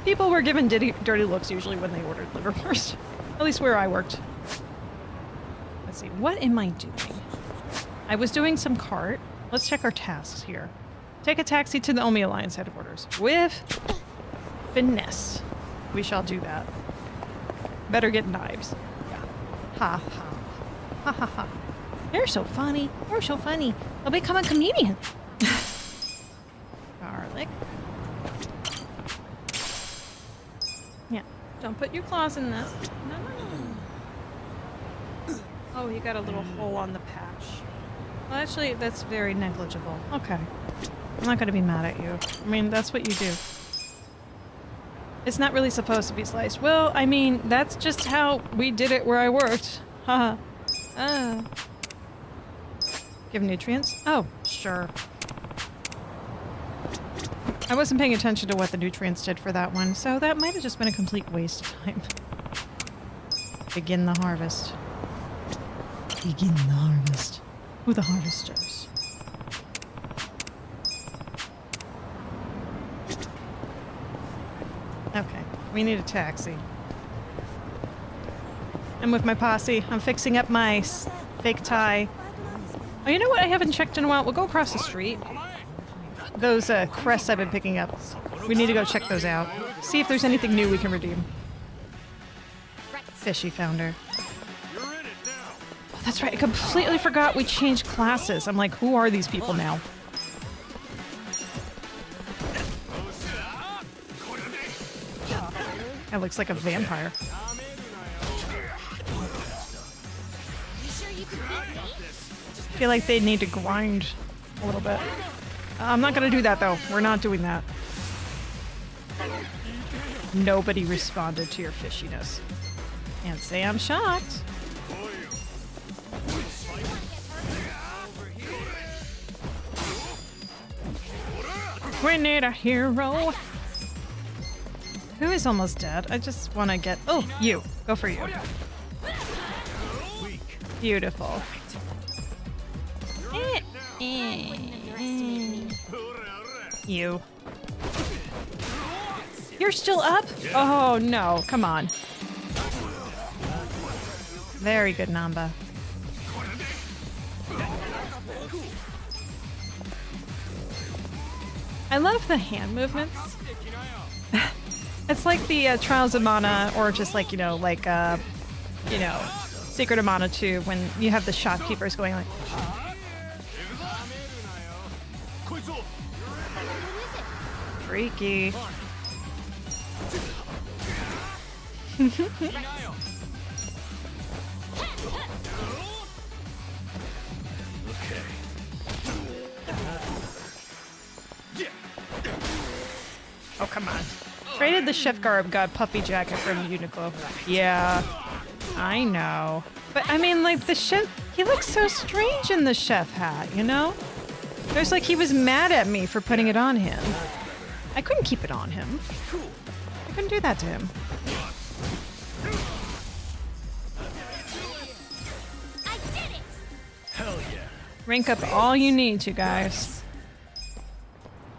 people were given dirty looks usually when they ordered liverwurst. At least where I worked. Let's see, what am I doing? I was doing some cart. Let's check our tasks here. Take a taxi to the Omi Alliance headquarters. With finesse. We shall do that. Better get knives. Yeah. Ha ha. Ha ha ha. You're so funny. You're so funny. I'll become a comedian. Garlic. Yeah. Don't put your claws in this. No, no, no. Oh, you got a little hole on the patch. Well, actually, that's very negligible. Okay. I'm not going to be mad at you. I mean, that's what you do. It's not really supposed to be sliced. Well, I mean, that's just how we did it where I worked. Haha. Give nutrients? Oh, sure. I wasn't paying attention to what the nutrients did for that one, so that might have just been a complete waste of time. Begin the harvest. Begin the harvest. Who the harvesters? Okay, we need a taxi. I'm with my posse. I'm fixing up my fake tie. Oh, you know what? I haven't checked in a while. We'll go across the street. Those crests I've been picking up. We need to go check those out. See if there's anything new we can redeem. Fishy founder. Oh, that's right. I completely forgot we changed classes. I'm like, who are these people now? That looks like a vampire. I feel like they need to grind a little bit. I'm not gonna do that though. We're not doing that. Nobody responded to your fishiness. Can't say I'm shocked. We need a hero. Who is almost dead? I just want to get... Oh, you. Go for you. Beautiful. You. You're still up? Oh, no. Come on. Very good, Namba. I love the hand movements. It's like the Trials of Mana, or just like, you know, Secret of Mana 2, when you have the shopkeepers going like... Freaky. Oh, come on. Traded the chef garb, got puffy jacket from Uniqlo. Yeah, I know. But I mean, like, the chef, he looks so strange in the chef hat, you know? There's like he was mad at me for putting it on him. I couldn't keep it on him. I couldn't do that to him. I did it! Hell yeah. Rank up all you need to, guys.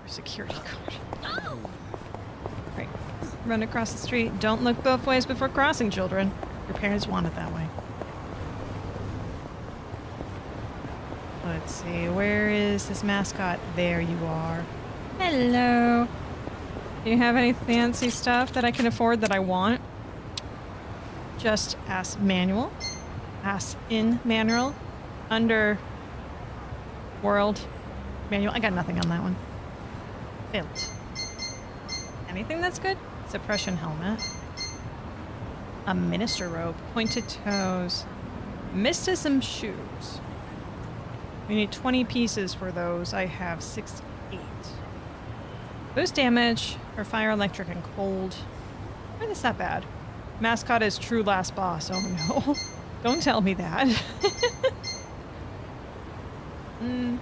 Security guard. Oh. Right. Run across the street. Don't look both ways before crossing, children. Your parents want it that way. Let's see. Where is this mascot? There you are. Hello. Do you have any fancy stuff that I can afford that I want? Just ask manual. Ask in manual. Under world manual. I got nothing on that one. Filled. Anything that's good? Suppression helmet. A minister robe. Pointed toes. Mysticism shoes. We need 20 pieces for those. I have 68. Boost damage for fire, electric, and cold. I mean, it's not bad. Mascot is true last boss. Oh no. Don't tell me that. Man,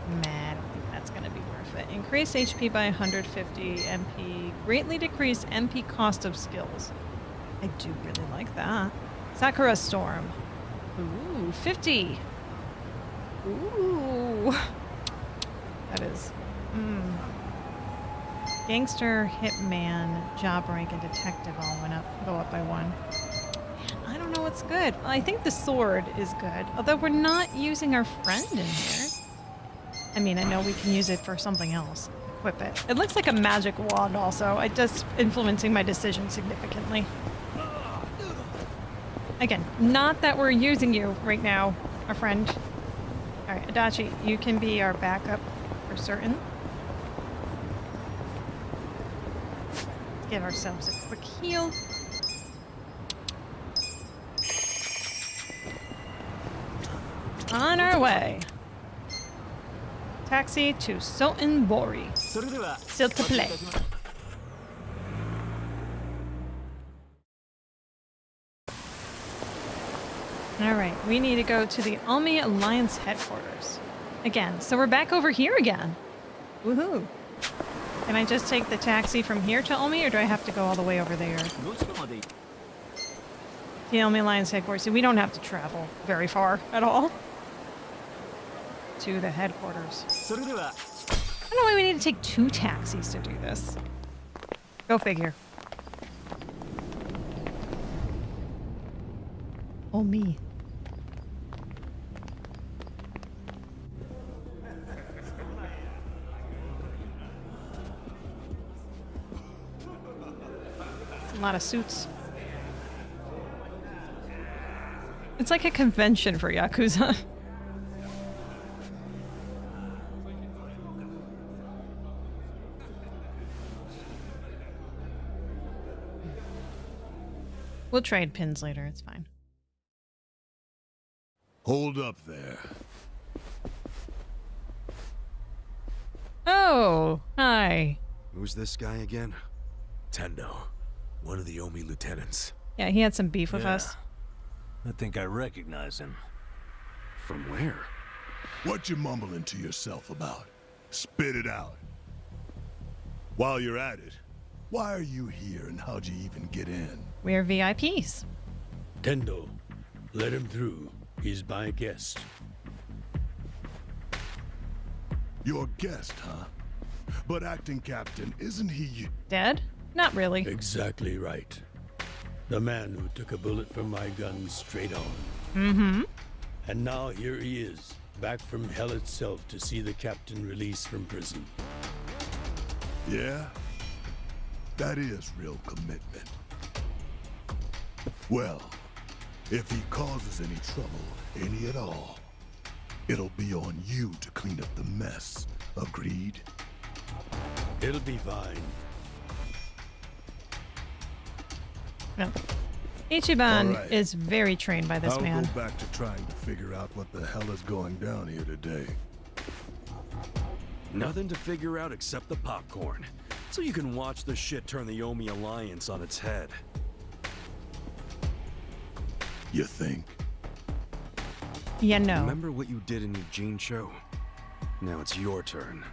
I don't think that's going to be worth it. Increase HP by 150 MP. Greatly decrease MP cost of skills. I do really like that. Sakura Storm. Ooh, 50. Ooh. That is... Gangster, hitman, job rank, and detective all go up by 1. I don't know what's good. I think the sword is good, although we're not using our friend in here. I mean, I know we can use it for something else. Equip it. It looks like a magic wand also. It does influencing my decision significantly. Again, not that we're using you right now, our friend. Alright, Adachi, you can be our backup for certain. Let's give ourselves a quick heal. On our way. Taxi to Sotenbori. Still to play. Alright, we need to go to the Almi Alliance headquarters. Again, so we're back over here again. Woohoo! Can I just take the taxi from here to Almi, or do I have to go all the way over there? The Almi Alliance headquarters. So we don't have to travel very far at all. To the headquarters. I don't know why we need to take 2 taxis to do this. Go figure. Oh, me. A lot of suits. It's like a convention for Yakuza. We'll trade pins later, it's fine. Hold up there. Oh, hi. Who's this guy again? Tendo, one of the Omi lieutenants. Yeah, he had some beef with us. I think I recognize him. From where? What you mumbling to yourself about? Spit it out. While you're at it, why are you here and how'd you even get in? We're VIPs. Tendo, let him through. He's my guest. Your guest, huh? But acting captain, isn't he... Dead? Not really. Exactly right. The man who took a bullet from my gun straight on. Mm-hmm. And now here he is, back from hell itself to see the captain released from prison. Yeah? That is real commitment. Well, if he causes any trouble, any at all, it'll be on you to clean up the mess. Agreed? It'll be fine. No. Ichiban is very trained by this man. I'll go back to trying to figure out what the hell is going down here today. Nothing to figure out except the popcorn. So you can watch the shit turn the Omi Alliance on its head. You think? Yeah, no. Remember what you did in Eugene show? Now it's your turn.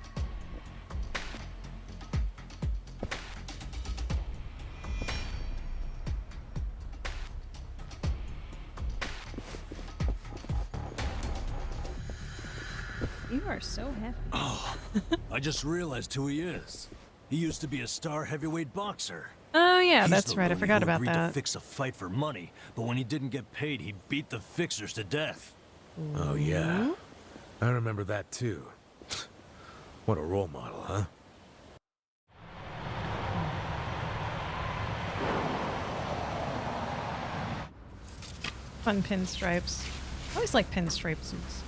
You are so happy. Oh, I just realized who he is. He used to be a star heavyweight boxer. Oh yeah, He's that's the right. I loony forgot who about agreed that. to fix a fight for money, but when he didn't get paid, he beat the fixers to death. Oh yeah, I remember that too. What a role model, huh? Fun pinstripes. I always like pinstripe suits.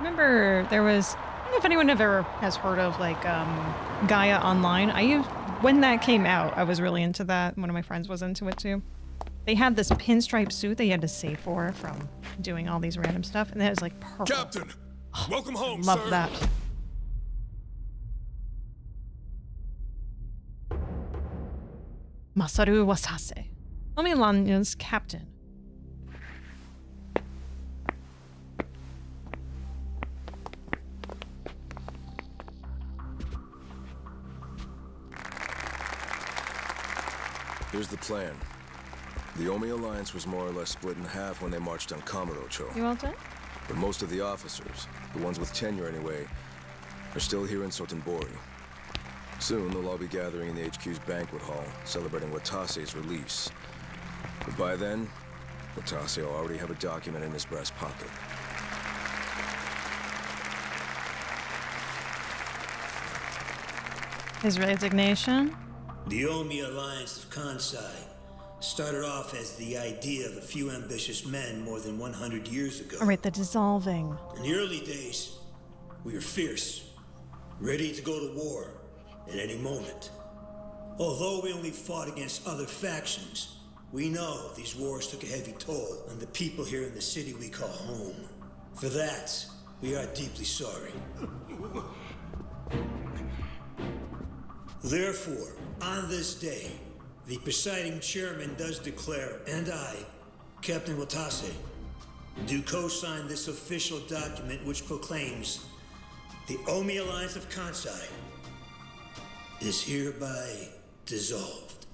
Remember there was, I don't know if anyone ever has heard of like Gaia Online. When that came out, I was really into that. One of my friends was into it too. They had this pinstripe suit that you had to save for from doing all these random stuff, and it was like purple. Captain, welcome home, Love sir. that. Masaru Wasase, Omi Alliance captain. Here's the plan. The Omi Alliance was more or less split in half when they marched on Kamurocho. You all done? But most of the officers, the ones with tenure anyway, are still here in Sotenbori. Soon, they'll all be gathering in the HQ's banquet hall, celebrating Watase's release. But by then, Watase will already have a document in his breast pocket. His resignation? The Omi Alliance of Kansai started off as the idea of a few ambitious men more than 100 years ago. All right, the dissolving. In the early days, we were fierce, ready to go to war at any moment. Although we only fought against other factions, we know these wars took a heavy toll on the people here in the city we call home. For that, we are deeply sorry. Therefore, on this day, the presiding chairman does declare, and I, Captain Watase, do co-sign this official document which proclaims the Omi Alliance of Kansai is hereby dissolved.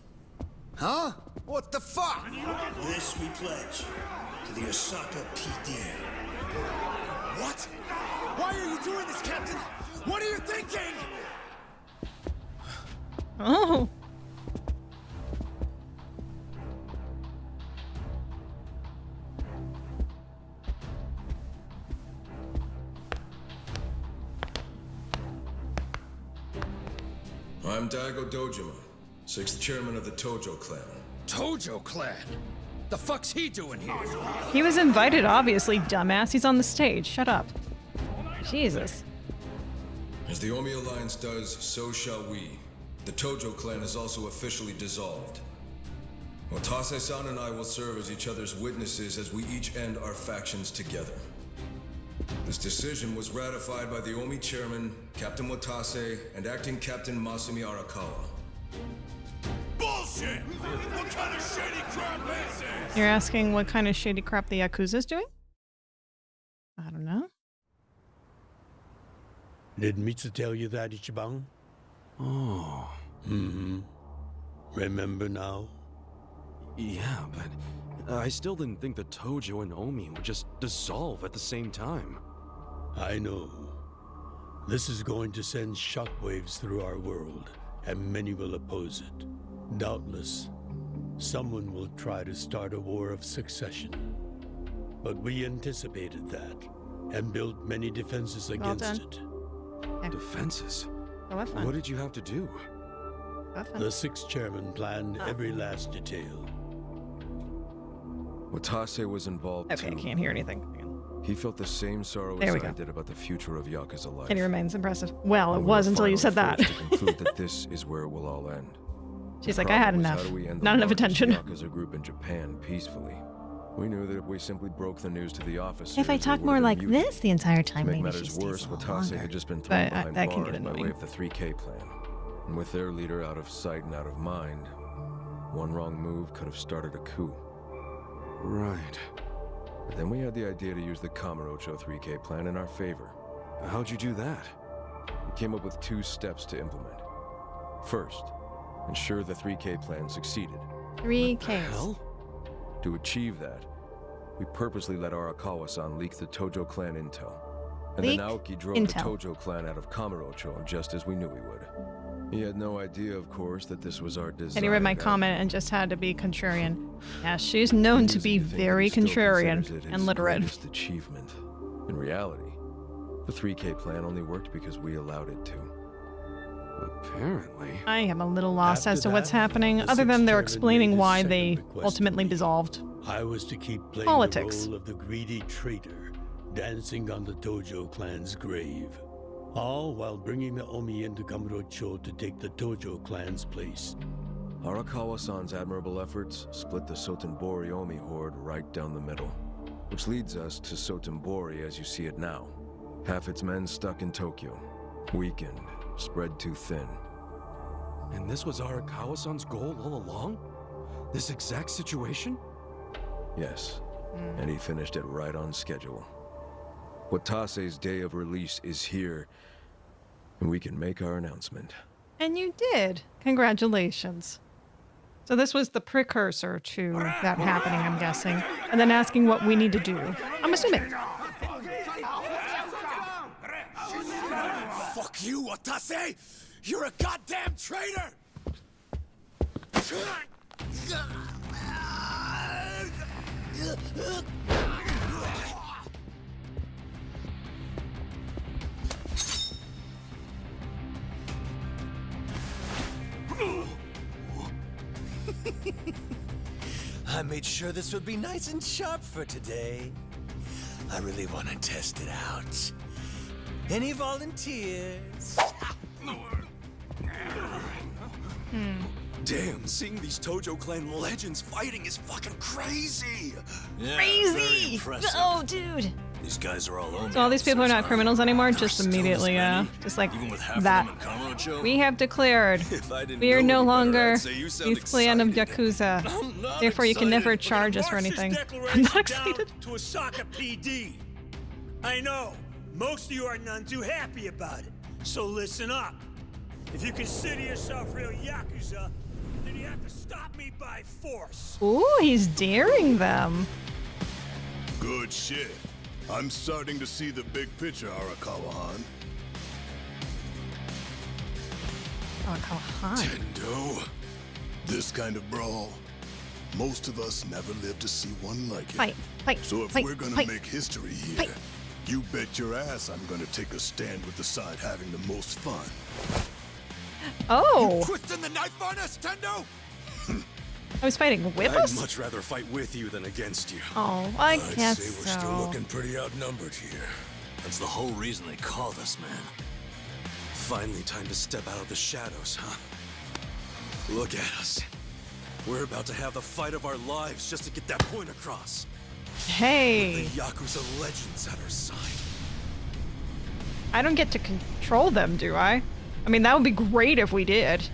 Huh? What the fuck? This we pledge to the Osaka PD. What? Why are you doing this, Captain? What are you thinking? Oh. I'm Daigo Dojima, 6th chairman of the Tojo clan. Tojo clan? The fuck's he doing here? He was invited, obviously, dumbass. He's on the stage. Shut up. Jesus. As the Omi Alliance does, so shall we. The Tojo clan is also officially dissolved. Watase-san and I will serve as each other's witnesses as we each end our factions together. This decision was ratified by the Omi chairman, Captain Watase, and acting Captain Masumi Arakawa. Bullshit! What kind of shady crap is this? You're asking what kind of shady crap the Yakuza's doing? I don't know. Did Mitsu tell you that, Ichiban? Oh. Mm-hmm. Remember now? Yeah, but I still didn't think that Tojo and Omi would just dissolve at the same time. I know. This is going to send shockwaves through our world, and many will oppose it. Doubtless, someone will try to start a war of succession. But we anticipated that, and built many defenses against it. Defenses? Oh, that's fun. What did you have to do? The 6th chairman planned every last detail. Watase was involved Okay, too. I can't hear anything. He felt the same sorrow There as we I go. did about the future of Yakuza life. And he remains impressive. Well, it We was were until you finally said that. forced to conclude that this is where it will all end. She's The like, I had problem was, enough. how do we end the Not enough largest attention. Yakuza group in Japan peacefully. We knew that if we simply broke the news to the officers, If I there talk would more have like been mutiny. this the entire To time, make maybe she matters stays worse, a little Watase longer. had just been thrown But behind that can bars get by way annoying. of the 3K plan. And with their leader out of sight and out of mind, one wrong move could have started a coup. Right. But then we had the idea to use the Kamurocho 3K plan in our favor. How'd you do that? We came up with 2 steps to implement. First, ensure the 3K plan succeeded. 3 Ks. To achieve that, we purposely let Arakawa-san leak the Tojo clan intel. And Leak then Aoki drove intel. the Tojo clan out of Kamurocho just as we knew he would. He had no idea, of course, that this was our design. And he read my comment and just had to be contrarian. Yeah, she's known to be very contrarian and literate. Achievement. In reality, the 3K plan only worked because we allowed it to. Apparently. I am a little lost After as to what's that, happening, the other than 6th they're chairman explaining made his why second they request ultimately to me. dissolved. I was to keep playing Politics. the role of the greedy traitor, dancing on the Tojo clan's grave. All while bringing the Omi into Kamurocho to take the Tojo clan's place. Arakawa-san's admirable efforts split the Sotenbori Omi horde right down the middle, which leads us to Sotenbori as you see it now. Half its men stuck in Tokyo, weakened, spread too thin. And this was Arakawa-san's goal all along? This exact situation? Yes, and he finished it right on schedule. Watase's day of release is here, and we can make our announcement. And you did. Congratulations. So this was the precursor to that happening, I'm guessing. And then asking what we need to do. I'm assuming. Fuck you, Watase! You're a goddamn traitor! I made sure this would be nice and sharp for today. I really want to test it out. Any volunteers? Damn, seeing these Tojo Clan legends fighting is fucking crazy! Yeah, Crazy! very impressive. Oh, dude. These guys are all owned. So all these people are not criminals anymore, just immediately, just like that. We have declared we are no longer Youth Clan of Yakuza. Therefore, you can never charge us for anything. I'm not excited. To Osaka PD. I know, most of you are none too happy about it. So listen up. If you consider yourself real Yakuza, then you have to stop me by force. Ooh, he's daring them. Good shit. I'm starting to see the big picture, Arakawa-han. Arakawa-han. Tendo. This kind of brawl, most of us never live to see one like it. Fight, fight, so if fight, we're gonna fight, make history here, fight. you bet your ass I'm gonna take a stand with the side having the most fun. Oh. You twisting the knife on us, Tendo? I was fighting with I'd us? much rather fight with you than against you. Oh, I I'd guess say we're so. still looking pretty outnumbered here. That's the whole reason they called us, man. Finally time to step out of the shadows, huh? Look at us. We're about to have the fight of our lives just to get that point across. Hey. With the Yakuza legends at our side. I don't get to control them, do I? I mean, that would be great if we did.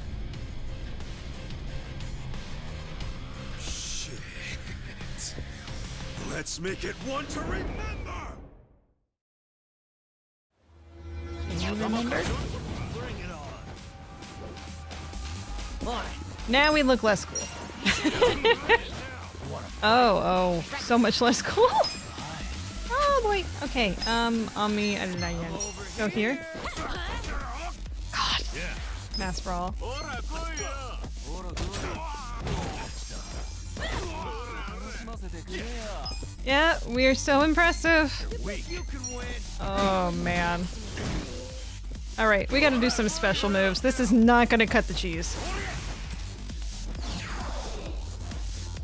Shit. Let's make it one to remember! Can you remember? Bring it on. Now we look less cool. Oh, so much less cool. Oh boy. Okay. On me. Go here. God. Mass brawl. Yeah, we are so impressive. Oh man. All right, we got to do some special moves. This is not going to cut the cheese.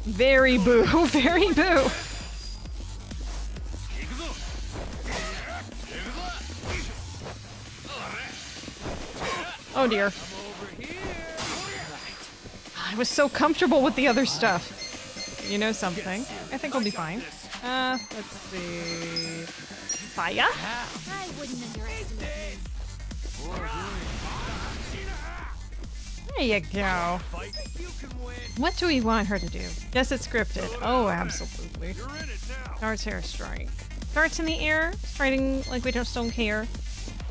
Very boo. Very boo. Oh dear. I was so comfortable with the other stuff. You know something? I think we'll be fine. Let's see. Fire? I wouldn't underestimate There you go. What do we want her to do? Yes, it's scripted. Oh, absolutely. Darts air strike. Darts in the air, striking like we just don't care.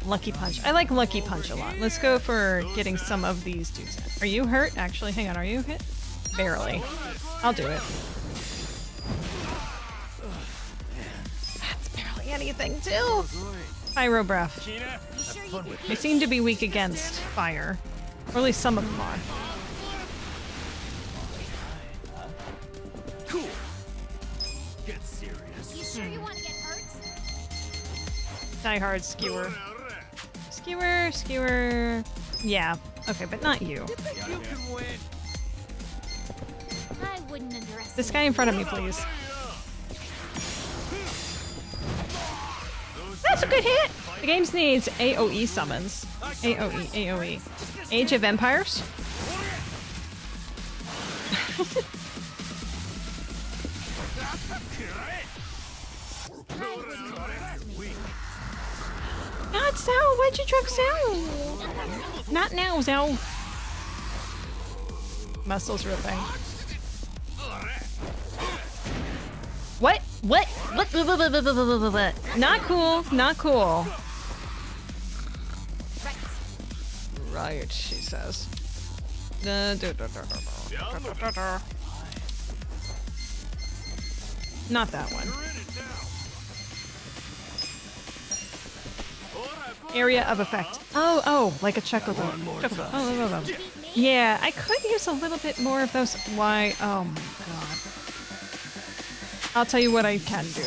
Lucky punch. I like lucky punch a lot. Let's go for getting some of these dudes in. Are you hurt? Actually, hang on. Are you hit? Barely. I'll do it. That's barely anything, too. Pyro breath. They seem to be weak against fire. Or at least some of them are. Cool. Get serious. You sure you want to get hurt? Die hard skewer. Skewer, skewer. Yeah. Okay, but not you. You can win. I wouldn't underestimate This guy in front of me, please. That's a good hit! The game needs AoE summons. AoE, AoE. Age of Empires? Not Zhao! Why'd you drug Zhao? Not now, Zhao. Muscles ripping. What? What? What? Not cool. Not cool. Right, she says. Not that one. Area of effect. Oh, like a chocobo. Chocobo. Oh. Yeah, I could use a little bit more of those. Why? Oh my god. I'll tell you what I can do.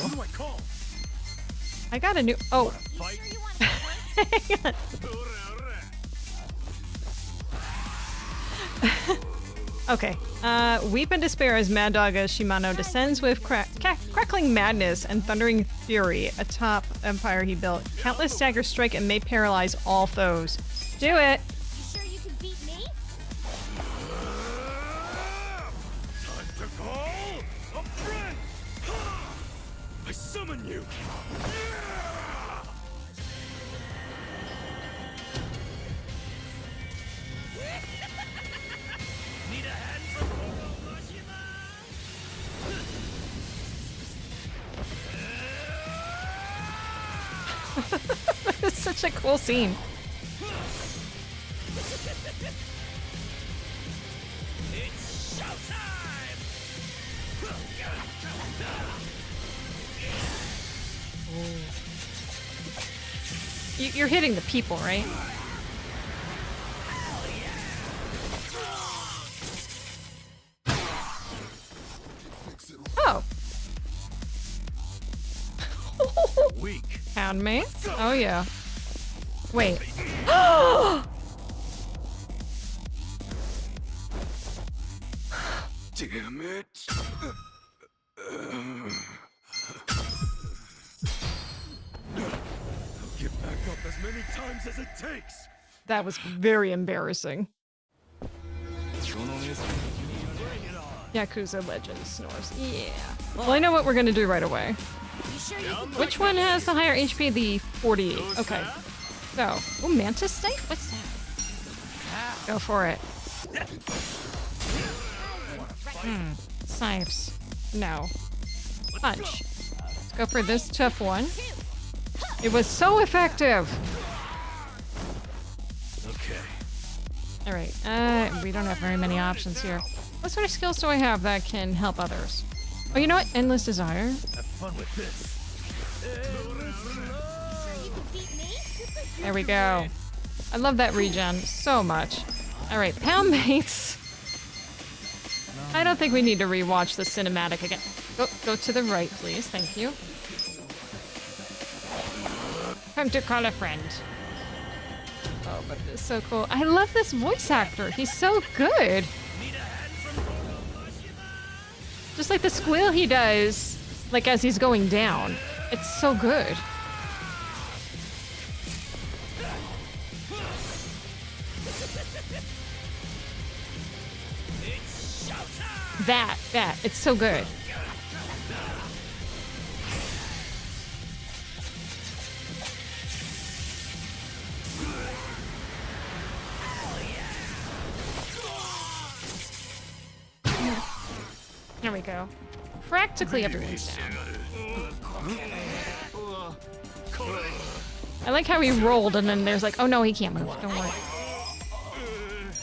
I got a new. Oh. Hang on. Okay. Weep and despair as Mad Dog as Shimano descends with crackling madness and thundering fury atop empire he built. Countless daggers strike and may paralyze all foes. Do it! You sure you can beat me? Time to call a friend! I summon you! Need a hand from That is such a cool scene. It's showtime! You're hitting the people, right? Oh. Weak. Pound me? Oh yeah. Wait. Damn it. Get back up as many times as it takes. That was very embarrassing. Yakuza Legends snores. Yeah. Well, I know what we're gonna do right away. Which one has the higher HP? The 48. Okay. So, oh, Mantis Knife? What's that? Go for it. Scythes. No. Punch. Let's go for this tough one. It was so effective! Okay. Alright, we don't have very many options here. What sort of skills do I have that can help others? Oh, you know what? Endless Desire. Have fun with this. There we go. I love that regen so much. Alright, Pound Mates. I don't think we need to rewatch the cinematic again. Go to the right, please. Thank you. Time to call a friend. Oh, but it is so cool. I love this voice actor. He's so good. Just like the squeal he does, like as he's going down. It's so good. That, it's so good. There we go. Practically everyone's down. I like how he rolled and then there's like, oh no, he can't move. Don't worry.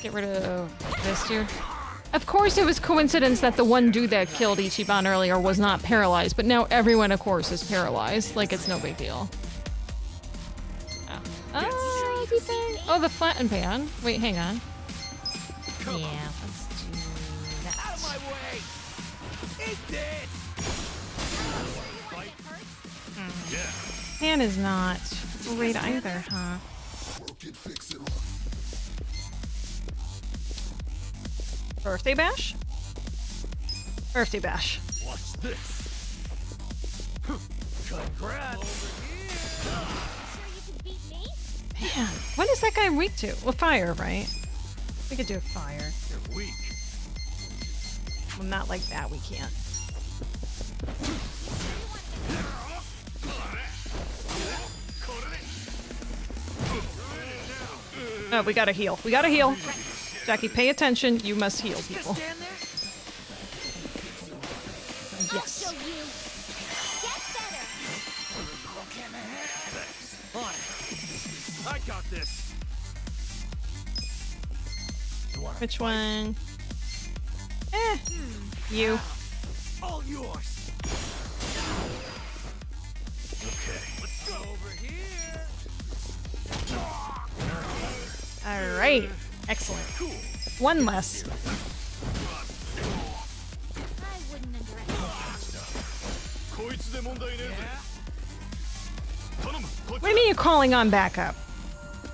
Get rid of this dude. Of course it was coincidence that the one dude that killed Ichiban earlier was not paralyzed, but now everyone, of course, is paralyzed. Like, it's no big deal. Oh, the flattened pan. Wait, hang on. Yeah, let's do that. Out of my way! Eat this! Pan is not great either, huh? Birthday bash? Birthday bash. Watch this. Congrats. Man, what is that guy weak to? Well, fire, right? We could do fire. You're weak. Well, not like that, we can't. Oh, we gotta heal. We gotta heal. Jackie, pay attention. You must heal people. Yes. I got this. Which one? You. All yours. Okay. Let's go over here. All right. Excellent. One less. What do you mean you're calling on backup?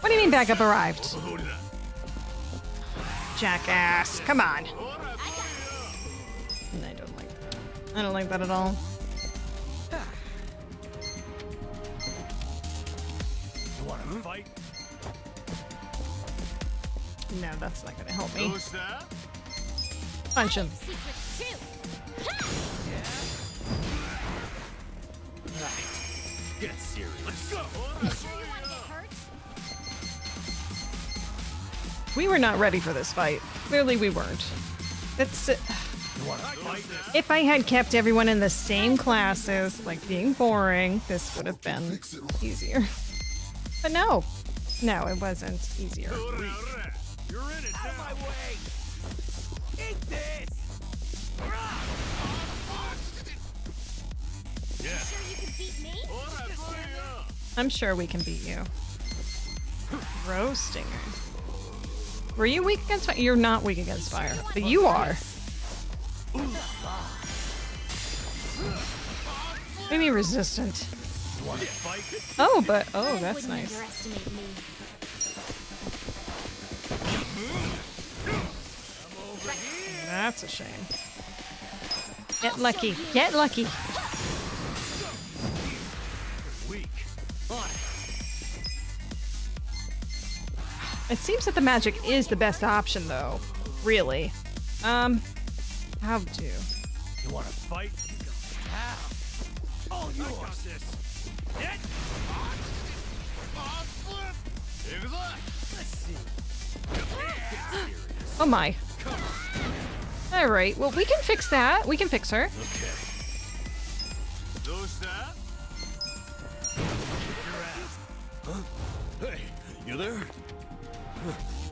What do you mean backup arrived? Jackass. Come on. I don't like that at all. You want to fight? No, that's not gonna help me. Punch him. Get serious. Let's go. We were not ready for this fight. Clearly we weren't. That's it. If I had kept everyone in the same classes, like being boring, this would have been easier. But no. No, it wasn't easier. You're in it now. Out of my way. Eat this. Yeah. Sure you can beat me? I'm sure we can beat you. Roasting her. Were you weak against fire? You're not weak against fire, but you are. Maybe resistant. Oh, but oh, that's nice. That's a shame. Get lucky. Get lucky. It seems that the magic is the best option, though. Really. How do? You want to fight? How? Oh, you got this. Let's see. Oh my. All right. Well, we can fix that. We can fix her. Okay. Huh? Hey, you there?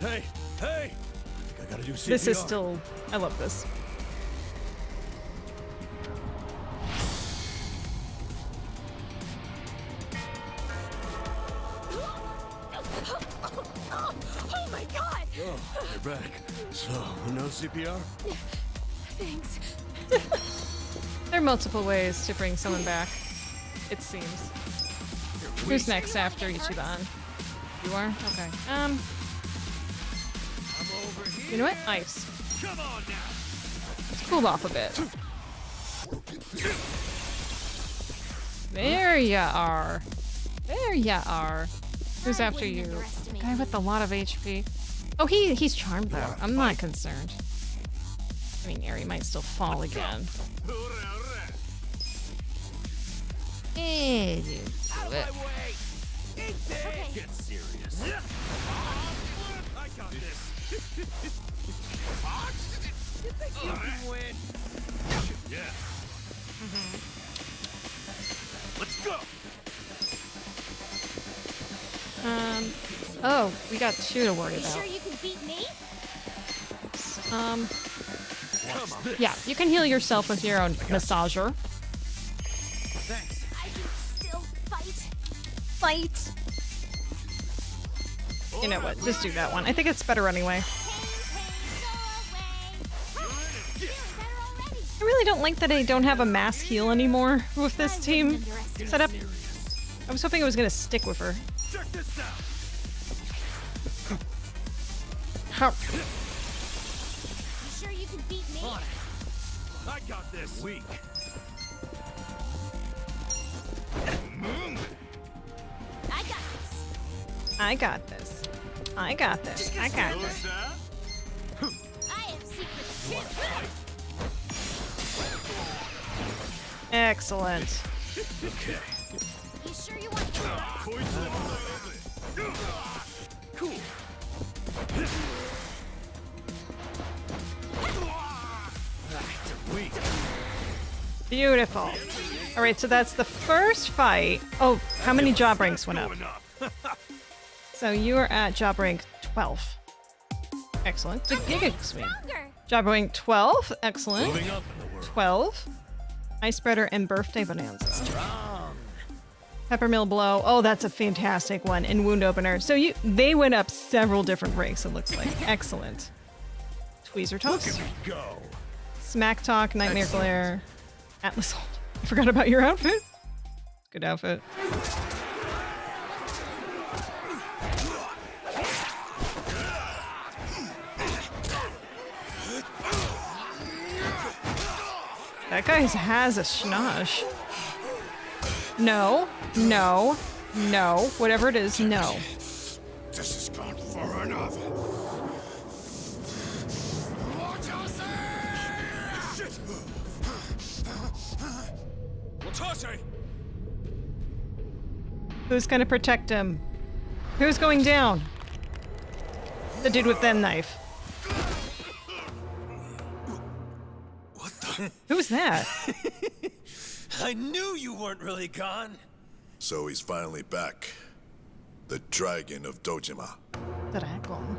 Hey, hey! I think I gotta do CPR. This is still. I love this. Oh my god! Oh, you're back. So, no CPR? Thanks. There are multiple ways to bring someone back, it seems. Who's next after Ichiban? You are? Okay. You know what? Ice. Come on now. Let's cool off a bit. There ya are. There ya are. Who's after you? The guy with a lot of HP. Oh, he's charmed though. I'm not concerned. I mean, Eri might still fall again. Eh, do it. Get serious. I got this. You think you can win? Yeah. Let's go. Oh, we got two to worry about. Sure you can beat me? Yeah, you can heal yourself with your own massager. Thanks. I can still fight. Fight. You know what? Just do that one. I think it's better anyway. I really don't like that I don't have a mass heal anymore with this team setup. I was hoping it was gonna stick with her. Check this out. How? You sure you can beat me? I got this. Weak. I got this. I got this. I got this. I got this. I have secrets too. Excellent. Okay. You sure you want to? Cool. Weak. Beautiful. All right, so that's the first fight. Oh, how many job ranks went up? So you are at job rank 12. Excellent. Giga Swing. Job rank 12. Excellent. Moving up in the world. 12. Ice Spreader and Birthday Bonanza. Strong. Peppermill Blow. Oh, that's a fantastic one. And Wound Opener. So they went up several different ranks, it looks like. Excellent. Tweezer Toss. Look at me go. Smack Talk, Nightmare Glare. Atlas Hold. I forgot about your outfit. Good outfit. That guy has a schnosh. No, no, no. Whatever it is, no. This has gone far enough. Who's gonna protect him? Who's going down? The dude with the knife. What the? Who's that? I knew you weren't really gone. So he's finally back. The Dragon of Dojima. Dragon.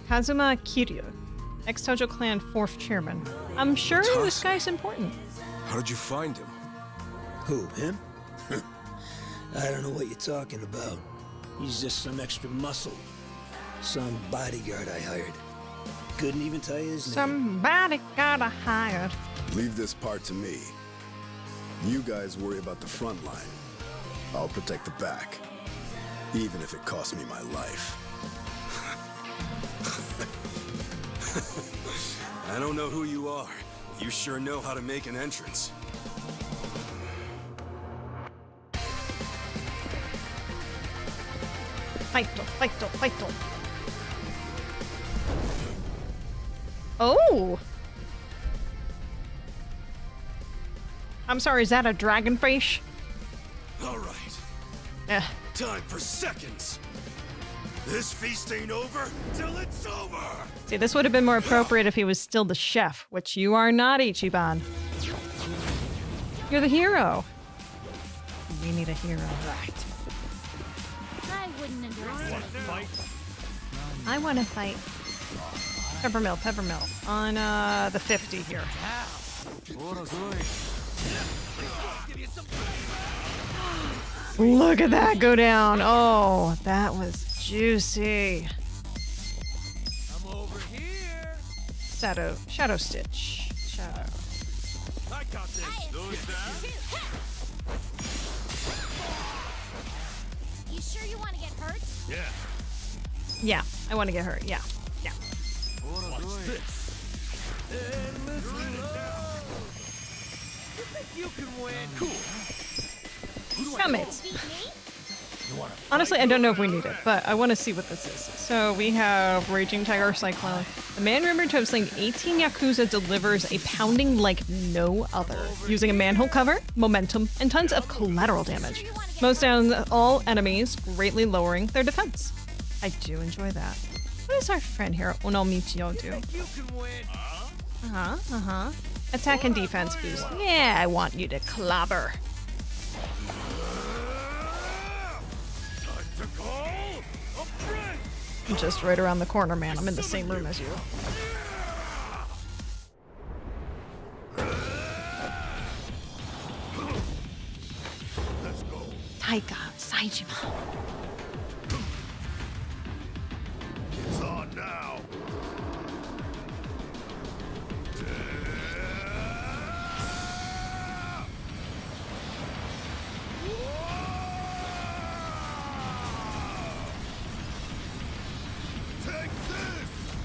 Kazuma Kiryu, ex-Tojo Clan 4th chairman. I'm sure this guy's important. How did you find him? Who, him? I don't know what you're talking about. He's just some extra muscle. Some bodyguard I hired. Couldn't even tell you his name. Somebody got hired. Leave this part to me. You guys worry about the front line. I'll protect the back. Even if it costs me my life. I don't know who you are. You sure know how to make an entrance. Fighto, fighto, fighto. Oh! I'm sorry, is that a dragon fish? All right. Eh. Time for seconds. This feast ain't over till it's over. See, this would have been more appropriate if he was still the chef, which you are not, Ichiban. You're the hero. We need a hero. I wouldn't underestimate. I want to fight. Peppermill, Peppermill. On the 50 here. Look at that go down. Oh, that was juicy. I'm over here. Shadow Stitch. Shadow. I got this. Who's that? You sure you want to get hurt? Yeah. Yeah, I want to get hurt. Yeah. Yeah. Watch this. You think you can win? Cool. Helmets. Honestly, I don't know if we need it, but I want to see what this is. So we have Raging Tiger Cyclone. The man rumored to have slain 18 Yakuza delivers a pounding like no other, using a manhole cover, momentum, and tons of collateral damage. Most down all enemies, greatly lowering their defense. I do enjoy that. What does our friend here, Onomichio, do? Attack and defense boost. Yeah, I want you to clobber. I'm just right around the corner, man. I'm in the same room as you. Taika Saijima. It's on now.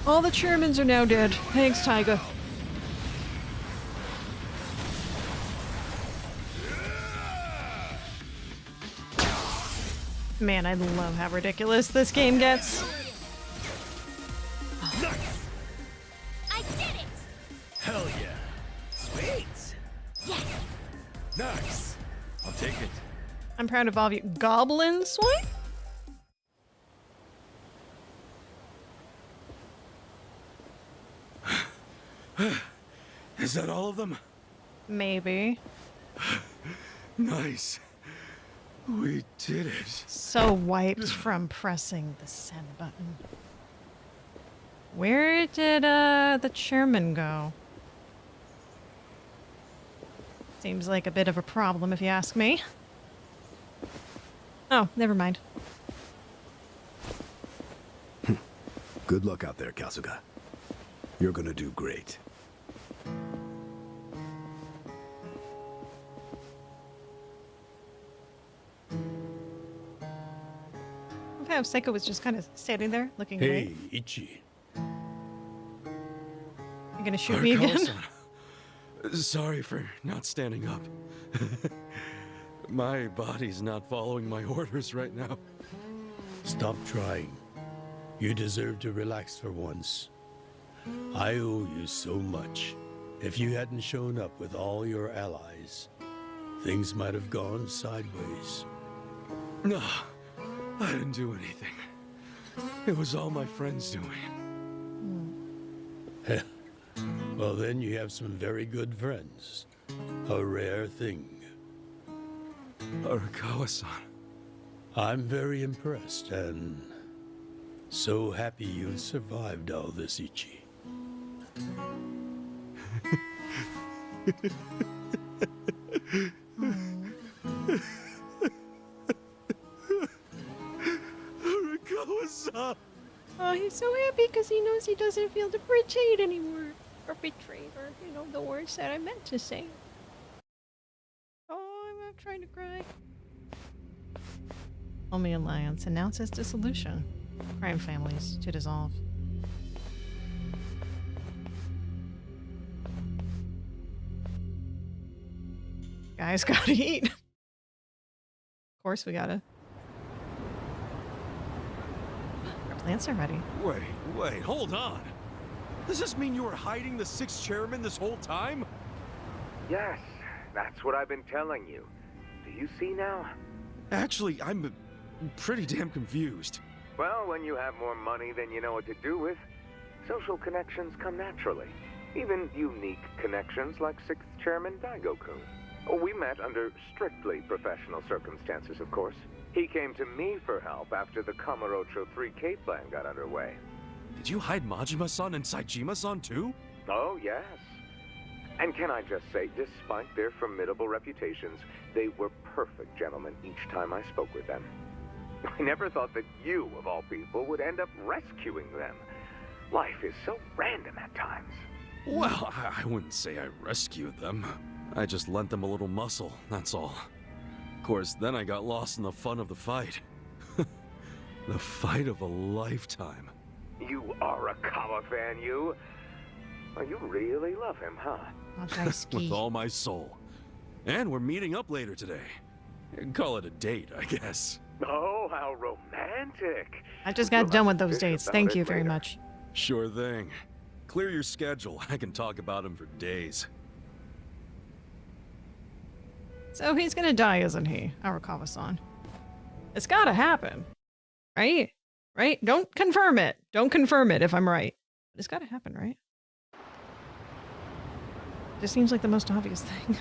All the chairmans are now dead. Thanks, Taiga. Man, I love how ridiculous this game gets. I did it! Hell yeah. Sweet! Yes! Nice. I'll take it. I'm proud of all of you. Goblin Swing? Is that all of them? Maybe. Nice. We did it. So wiped from pressing the send button. Where did the chairman go? Seems like a bit of a problem if you ask me. Oh, never mind. Good luck out there, Kasuga. You're gonna do great. I love how Seiko was just kind of standing there looking Hey, away. Ichi. You're gonna shoot me again? Sorry for not standing up. My body's not following my orders right now. Stop trying. You deserve to relax for once. I owe you so much. If you hadn't shown up with all your allies, things might have gone sideways. No, I didn't do anything. It was all my friends doing. Well, then you have some very good friends. A rare thing. Arakawa-san. I'm very impressed and so happy you survived all this, Ichi. Arakawa-san! Oh, he's so happy because he knows he doesn't feel betrayed anymore. Or betrayed, or, you know, the words that I meant to say. Oh, I'm not trying to cry. Omi Alliance announces dissolution. Crime families to dissolve. Guys gotta eat. Of course we gotta. Our plants are ready. Wait, hold on. Does this mean you were hiding the sixth chairman this whole time? Yes, that's what I've been telling you. Do you see now? Actually, I'm pretty damn confused. Well, when you have more money than you know what to do with, social connections come naturally. Even unique connections like sixth chairman Daigo-kun. We met under strictly professional circumstances, of course. He came to me for help after the Kamurocho 3K plan got underway. Did you hide Majima-san and Saejima-san too? Oh, yes. And can I just say, despite their formidable reputations, they were perfect gentlemen each time I spoke with them. I never thought that you, of all people, would end up rescuing them. Life is so random at times. Well, I wouldn't say I rescued them. I just lent them a little muscle, that's all. Of course, then I got lost in the fun of the fight. The fight of a lifetime. You are a Kawa fan, you. Well, you really love him, huh? With all my soul. And we're meeting up later today. Call it a date, I guess. Oh, how romantic. I just got done with those dates. Thank you very much. Sure thing. Clear your schedule. I can talk about him for days. So he's gonna die, isn't he? Arakawa-san. It's gotta happen. Right? Right? Don't confirm it. Don't confirm it if I'm right. But it's gotta happen, right? Just seems like the most obvious thing.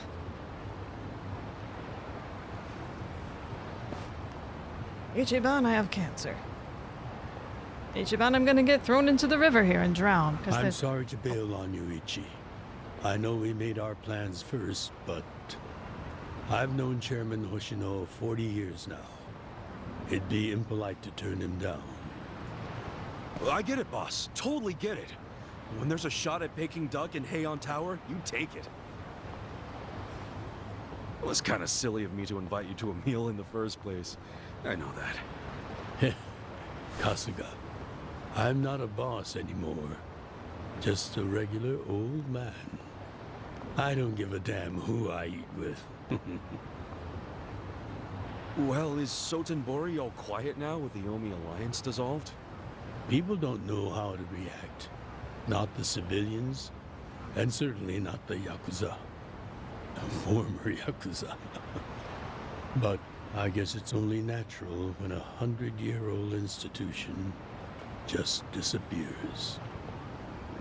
Ichiban, I have cancer. Ichiban, I'm gonna get thrown into the river here and drown. I'm sorry to bail on you, Ichi. I know we made our plans first, but I've known Chairman Hoshino 40 years now. It'd be impolite to turn him down. Well, I get it, boss. Totally get it. When there's a shot at Peking Duck in Heian Tower, you take it. It was kind of silly of me to invite you to a meal in the first place. I know that. Kasuga, I'm not a boss anymore. Just a regular old man. I don't give a damn who I eat with. Well, is Sotenbori all quiet now with the Omi Alliance dissolved? People don't know how to react. Not the civilians, and certainly not the Yakuza. The former Yakuza. But I guess it's only natural when a 100-year-old institution just disappears.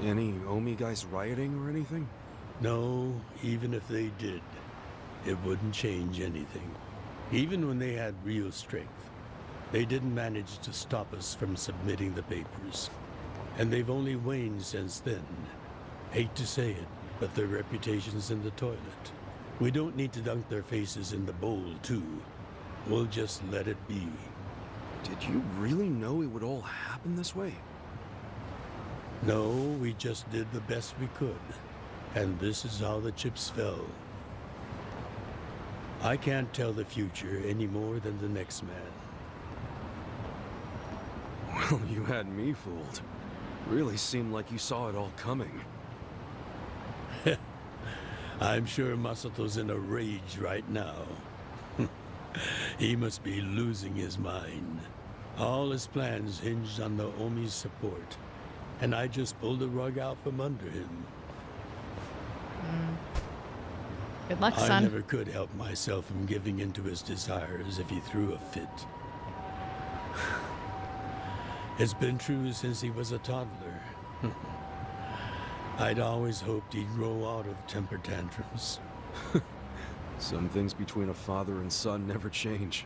Any Omi guys rioting or anything? No, even if they did, it wouldn't change anything. Even when they had real strength, they didn't manage to stop us from submitting the papers. and they've only waned since then. Hate to say it, but their reputation's in the toilet. We don't need to dunk their faces in the bowl, too. We'll just let it be. Did you really know it would all happen this way? No, we just did the best we could. And this is how the chips fell. I can't tell the future any more than the next man. Well, you had me fooled. Really seemed like you saw it all coming. I'm sure Masato's in a rage right now. He must be losing his mind. All his plans hinged on the Omi's support, and I just pulled the rug out from under him. Good luck, son. I never could help myself from giving in to his desires if he threw a fit. It's been true since he was a toddler. I'd always hoped he'd grow out of temper tantrums. Some things between a father and son never change.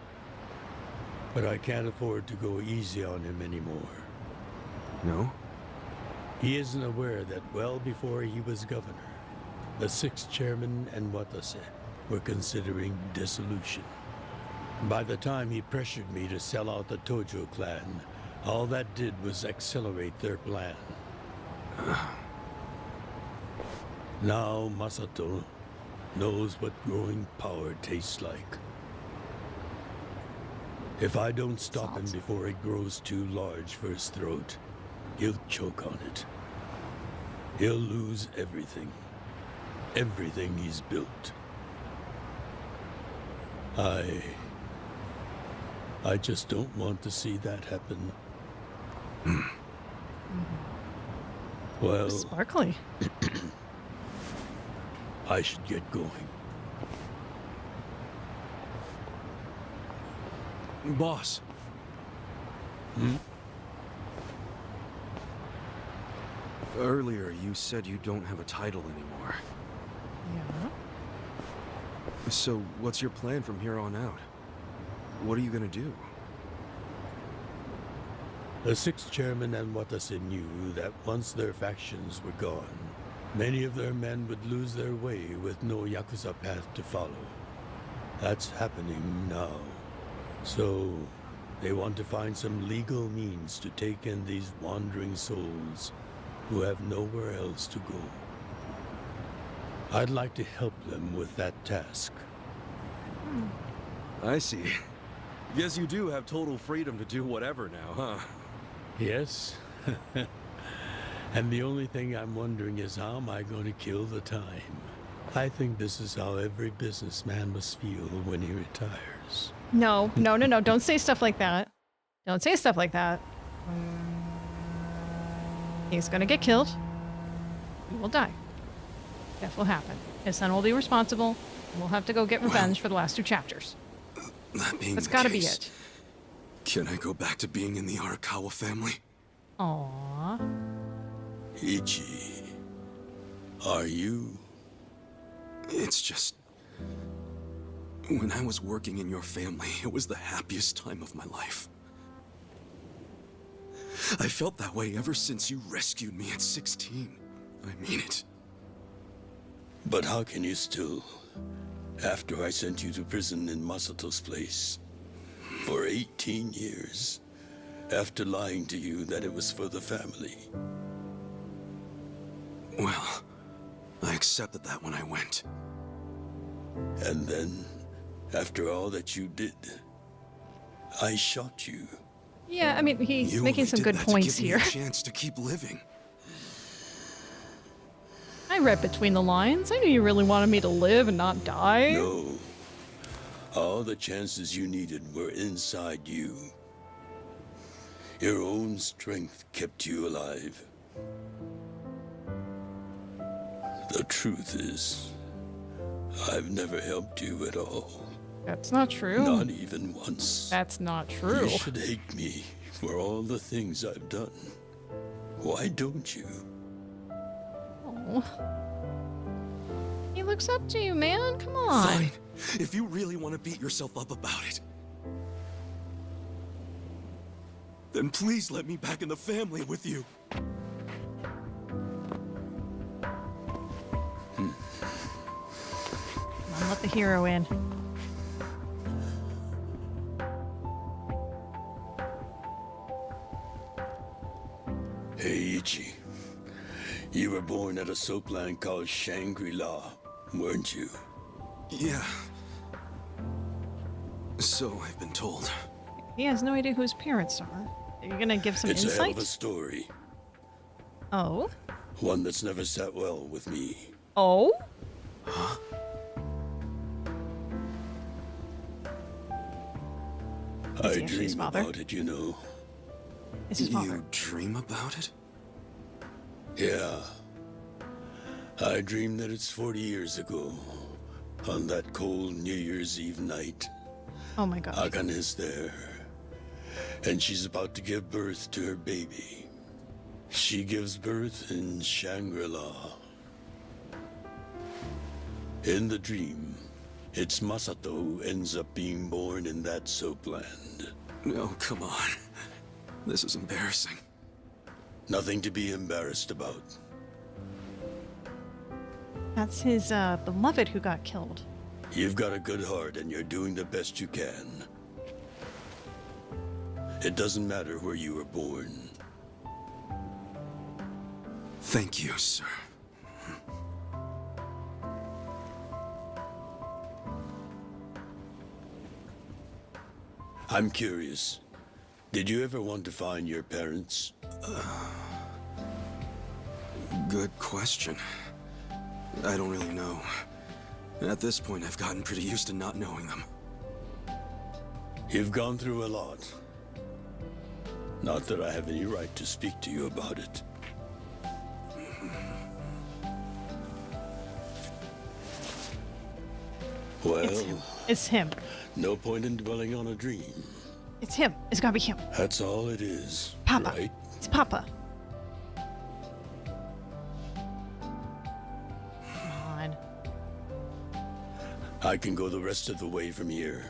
But I can't afford to go easy on him anymore. No? He isn't aware that well before he was governor, the sixth chairman and Watase were considering dissolution. By the time he pressured me to sell out the Tojo clan, all that did was accelerate their plan. Now Masato knows what growing power tastes like. If I don't stop him before it grows too large for his throat, he'll choke on it. He'll lose everything. Everything he's built. I just don't want to see that happen. Well, sparkly. I should get going. Boss. Earlier, you said you don't have a title anymore. Yeah. So, what's your plan from here on out? What are you gonna do? The sixth chairman and Watase knew that once their factions were gone, many of their men would lose their way with no Yakuza path to follow. That's happening now. So, they want to find some legal means to take in these wandering souls who have nowhere else to go. I'd like to help them with that task. I see. Guess you do have total freedom to do whatever now, huh? Yes. And the only thing I'm wondering is how am I going to kill the time? I think this is how every businessman must feel when he retires. No, no, no, no. Don't say stuff like that. Don't say stuff like that. He's gonna get killed. He will die. Death will happen. His son will be responsible. And we'll have to go get revenge for the last 2 chapters. That being That's the gotta be case, it. Can I go back to being in the Arakawa family? Aww. Ichi, are you? It's just... When I was working in your family, it was the happiest time of my life. I felt that way ever since you rescued me at 16. I mean it. But how can you still, after I sent you to prison in Masato's place, for 18 years, after lying to you that it was for the family? Well, I accepted that when I went. And then, after all that you did, I shot you. Yeah, I mean, he's You making only some did good that points to give here. me a chance to keep living. I read between the lines. I knew you really wanted me to live and not die. No. All the chances you needed were inside you. Your own strength kept you alive. The truth is, I've never helped you at all. That's not true. Not even once. That's not true. You should hate me for all the things I've done. Why don't you? Oh. He looks up to you, man. Come on. Fine. If you really want to beat yourself up about it, then please let me back in the family with you. Come on, let the hero in. Hey, Ichi. You were born at a soapland called Shangri-La, weren't you? Yeah. So I've been told. He has no idea who his parents are. Are you gonna give some It's a hell insight? of a story. Oh? One that's never sat well with me. Oh? Huh? I dream about it, you know. Is his father? You dream about it? Yeah. I dreamed that it's 40 years ago, on that cold New Year's Eve night. Oh my god. Akane is there, and she's about to give birth to her baby. She gives birth in Shangri-La. In the dream, it's Masato who ends up being born in that soapland. No, come on. This is embarrassing. Nothing to be embarrassed about. That's his beloved who got killed. You've got a good heart and you're doing the best you can. It doesn't matter where you were born. Thank you, sir. I'm curious. Did you ever want to find your parents? Good question. I don't really know. At this point, I've gotten pretty used to not knowing them. You've gone through a lot. Not that I have any right to speak to you about it. Well, It's him. no point in dwelling on a dream. It's him. It's gotta be him. That's all it is, Papa. right? It's Papa. Come on. I can go the rest of the way from here.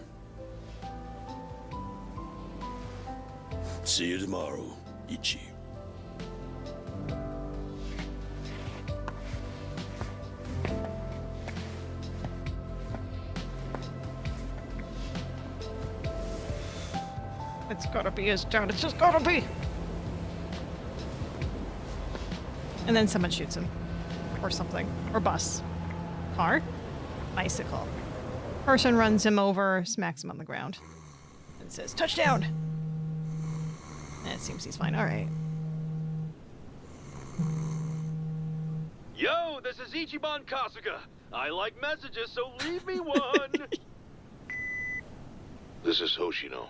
See you tomorrow, Ichi. It's gotta be his dad. It's just gotta be. And then someone shoots him. Or something. Or bus. Car? Bicycle. Person runs him over, smacks him on the ground. And says, touchdown! And it seems he's fine. Alright. Yo, this is Ichiban Kasuga. I like messages, so leave me one. This is Hoshino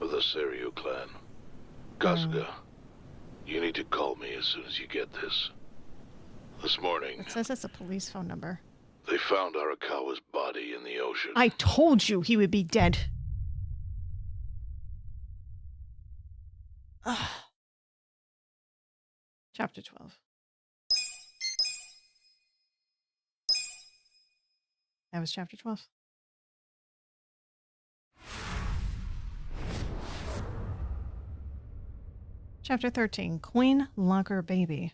of the Seiryu clan. Kasuga, you need to call me as soon as you get this. This morning, It says it's a police phone number. they found Arakawa's body in the ocean. I told you he would be dead. Ugh. Chapter 12. That was chapter 12. Chapter 13, Coin Locker Baby.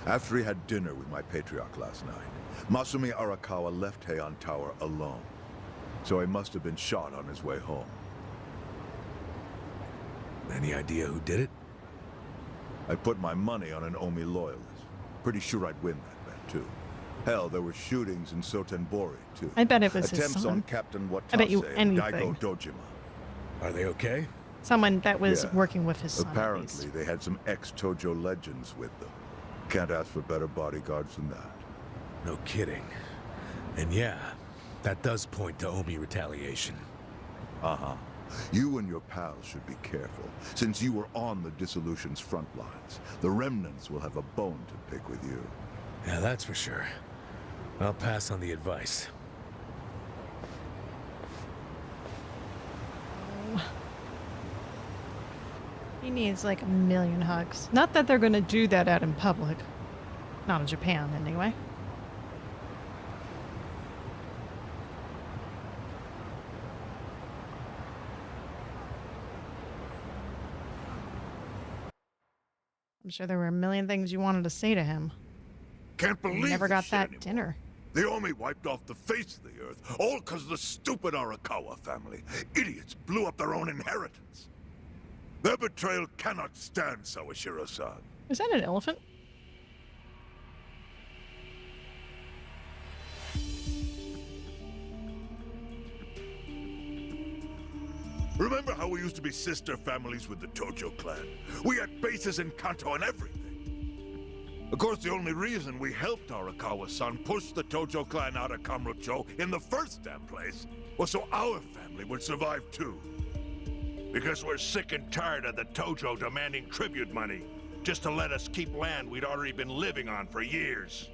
After he had dinner with my patriarch last night, Masumi Arakawa left Heian Tower alone. So he must have been shot on his way home. Any idea who did it? I put my money on an Omi loyalist. Pretty sure I'd win that bet, too. Hell, there were shootings in Sotenbori, too. I bet it was his Attempts son. on Captain Watase I bet you and anything. Daigo Dojima. Are they okay? Someone that was Yeah. working with his son. at Apparently, least. they had some ex-Tojo legends with them. Can't ask for better bodyguards than that. No kidding. And yeah, that does point to Omi retaliation. Uh-huh. You and your pals should be careful, since you were on the dissolution's front lines. The remnants will have a bone to pick with you. Yeah, that's for sure. I'll pass on the advice. He needs like a million hugs. Not that they're gonna do that out in public. Not in Japan, anyway. I'm sure there were a million things you wanted to say to him. Can't believe You never this got shit that anymore. dinner. The Omi wiped off the face of the earth, all because of the stupid Arakawa family. Idiots blew up their own inheritance. Their betrayal cannot stand, Sawashiro-san. Is that an elephant? Remember how we used to be sister families with the Tojo clan? We had bases in Kanto and everything. Of course, the only reason we helped Arakawa-san push the Tojo clan out of Kamurocho in the first damn place was so our family would survive too. Because we're sick and tired of the Tojo demanding tribute money just to let us keep land we'd already been living on for years.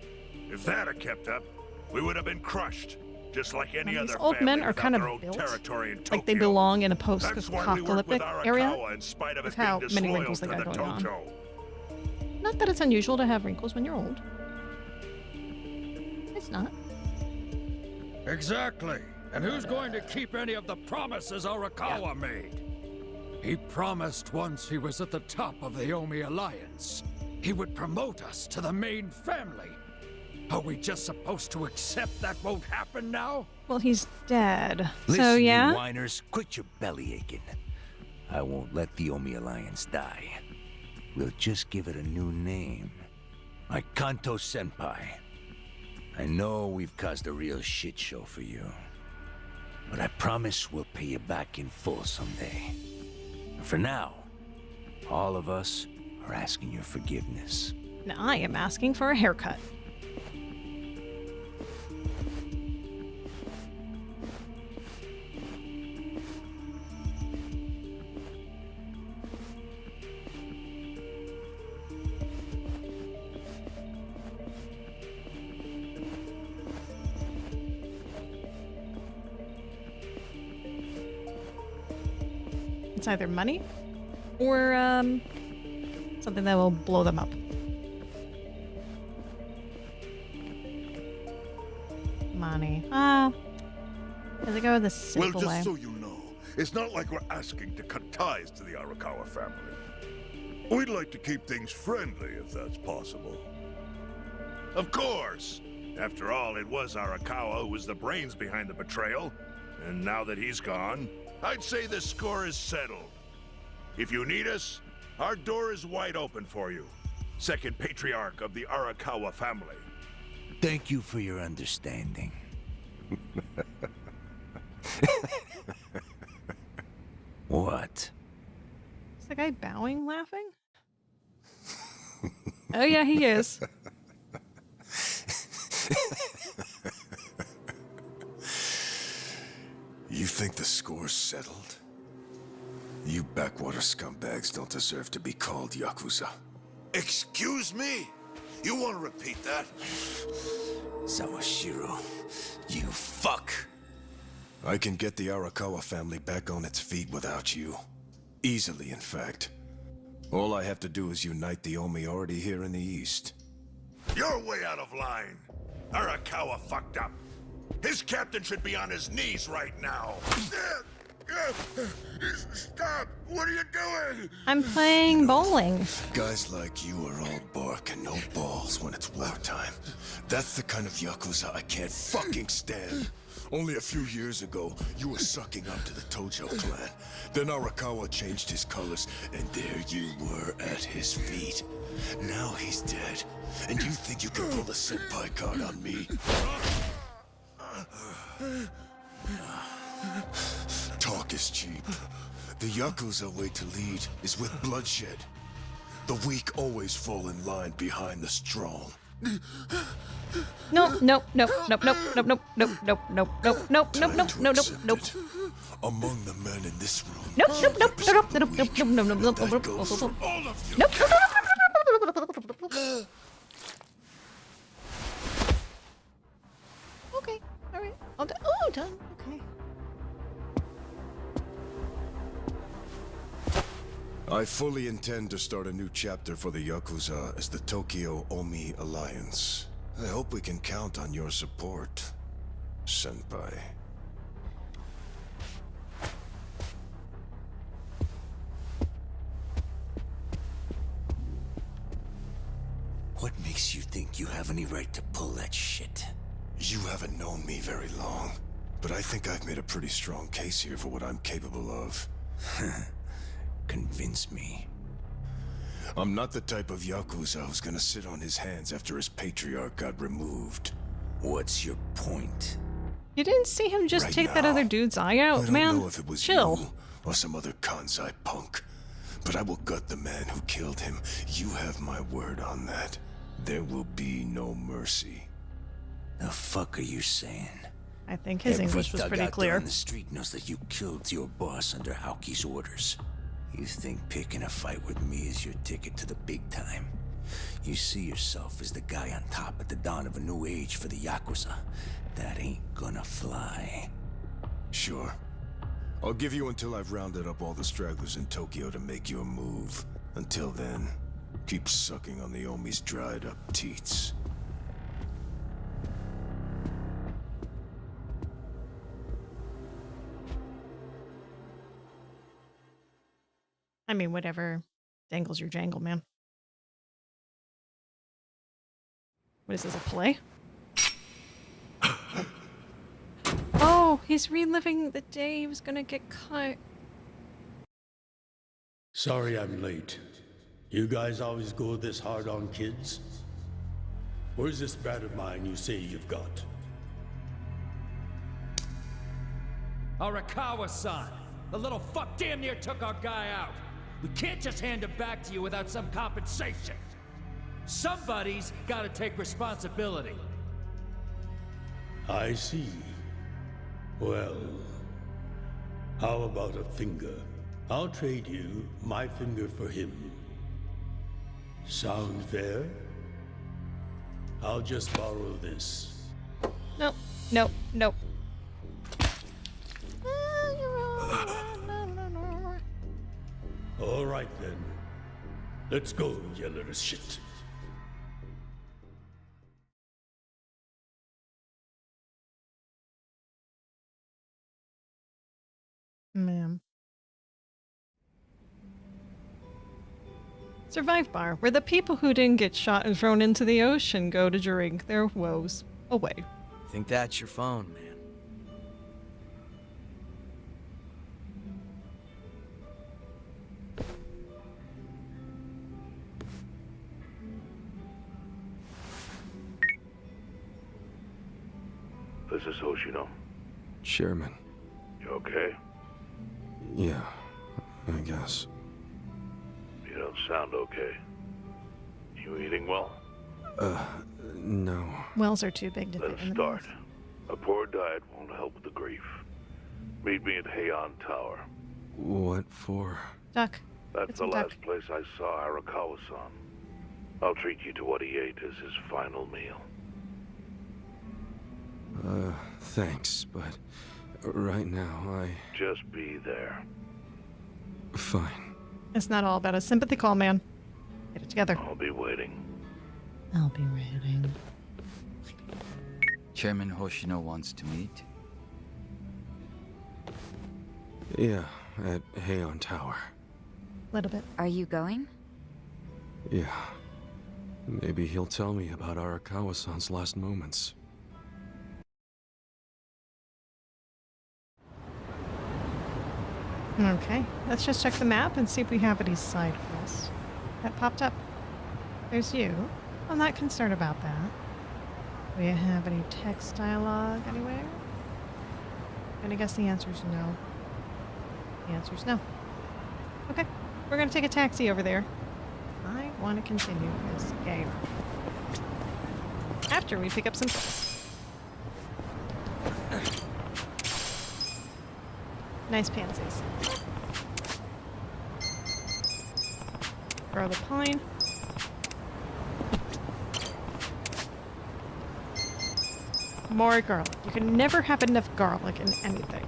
If that had kept up, we would have been crushed, just like any These other old family men are without kind their of own built territory in Tokyo. like they belong in a That's why we work with post-apocalyptic area. Arakawa in spite of With it being how many disloyal wrinkles they to got the going on. Tojo. Not that it's unusual to have wrinkles when you're old. It's not. Exactly. And who's going to keep any of the promises Arakawa made? He promised once he was at the top of the Omi Alliance, he would promote us to the main family. Are we just supposed to accept that won't happen now? Well, he's dead. Listen, So yeah. you whiners, quit your belly aching. I won't let the Omi Alliance die. We'll just give it a new name. My Kanto Senpai. I know we've caused a real shit show for you. But I promise we'll pay you back in full someday. And for now, all of us are asking your forgiveness. Now I am asking for a haircut. It's either money or something that will blow them up. Money. Let's go with the simple Well, way. just so you know, it's not like we're asking to cut ties to the Arakawa family. We'd like to keep things friendly, if that's possible. Of course! After all, it was Arakawa who was the brains behind the betrayal. And now that he's gone, I'd say the score is settled. If you need us, our door is wide open for you. Second patriarch of the Arakawa family. Thank you for your understanding. What? Is the guy bowing, laughing? Oh yeah, he is. You think the score's settled? You backwater scumbags don't deserve to be called Yakuza. Excuse me? You want to repeat that? Sawashiro, you fuck! I can get the Arakawa family back on its feet without you. Easily, in fact. All I have to do is unite the Omi already here in the east. You're way out of line. Arakawa fucked up. His captain should be on his knees right now. Stop! What are you doing? I'm playing bowling. Guys like you are all bark and no balls when it's wartime. That's the kind of Yakuza I can't fucking stand. Only a few years ago, you were sucking up to the Tojo clan. Then Arakawa changed his colors, and there you were at his feet. Now he's dead, and you think you can pull the senpai card on me? Talk is cheap. The Yakuza way to lead is with bloodshed. The weak always fall in line behind the strong. Nope, nope, nope, nope, nope, nope, nope, nope, nope, nope, nope, nope, nope, nope, nope, nope, nope. Among the men in this room. Nope, nope, nope, nope, nope, nope, nope, nope, nope, nope, nope, nope, nope, nope. Okay, all right. Oh, done. Okay. I fully intend to start a new chapter for the Yakuza as the Tokyo Omi Alliance. I hope we can count on your support, Senpai. What makes you think you have any right to pull that shit? You haven't known me very long, but I think I've made a pretty strong case here for what I'm capable of. Convince me. I'm not the type of Yakuza who's gonna sit on his hands after his patriarch got removed. What's your point? You didn't see him just Right take that now, other dude's eye out, I don't man. know if it was Chill. you or some other Kansai punk, but I will gut the man who killed him. You have my word on that. There will be no mercy. The fuck are you saying? I think his English was pretty Every clear. thug out there on the street knows that you killed your boss under Haoki's orders. You think picking a fight with me is your ticket to the big time? You see yourself as the guy on top at the dawn of a new age for the Yakuza. That ain't gonna fly. Sure. I'll give you until I've rounded up all the stragglers in Tokyo to make your move. Until then, keep sucking on the Omi's dried up teats. I mean, whatever. Dangles your jangle, man. What is this, a play? Oh, he's reliving the day he was gonna get cut. Sorry I'm late. You guys always go this hard on kids? Where's this brat of mine you say you've got? Arakawa-san! The little fuck damn near took our guy out! We can't just hand him back to you without some compensation! Somebody's gotta take responsibility. I see. Well, how about a finger? I'll trade you my finger for him. Sound fair? I'll just borrow this. Nope, nope, nope. All right then. Let's go, you little shit. Man. Survive bar, where the people who didn't get shot and thrown into the ocean go to drink their woes away. Think that's your phone, man. This is Hoshino. Chairman. You okay? Yeah, I guess. You don't sound okay. You eating well? No. Wells are too big to fit Let's in the start. mouth. A poor diet won't help with the grief. Meet me at Heian Tower. What for? Duck. That's Get the some last duck. place I saw Arakawa-san. I'll treat you to what he ate as his final meal. Thanks, but right now Just be there. Fine. It's not all about a sympathy call, man. Get it together. I'll be waiting. I'll be waiting. Chairman Hoshino wants to meet. Yeah, at Heian Tower. Little bit. Are you going? Yeah. Maybe he'll tell me about Arakawa-san's last moments. Okay, let's just check the map and see if we have any side quests. That popped up. There's you. I'm not concerned about that. Do we have any text dialogue anywhere? And I guess the answer is no. The answer is no. Okay, we're gonna take a taxi over there. I want to continue this game. After we pick up some... Nice pansies. Grow the pine. More garlic. You can never have enough garlic in anything.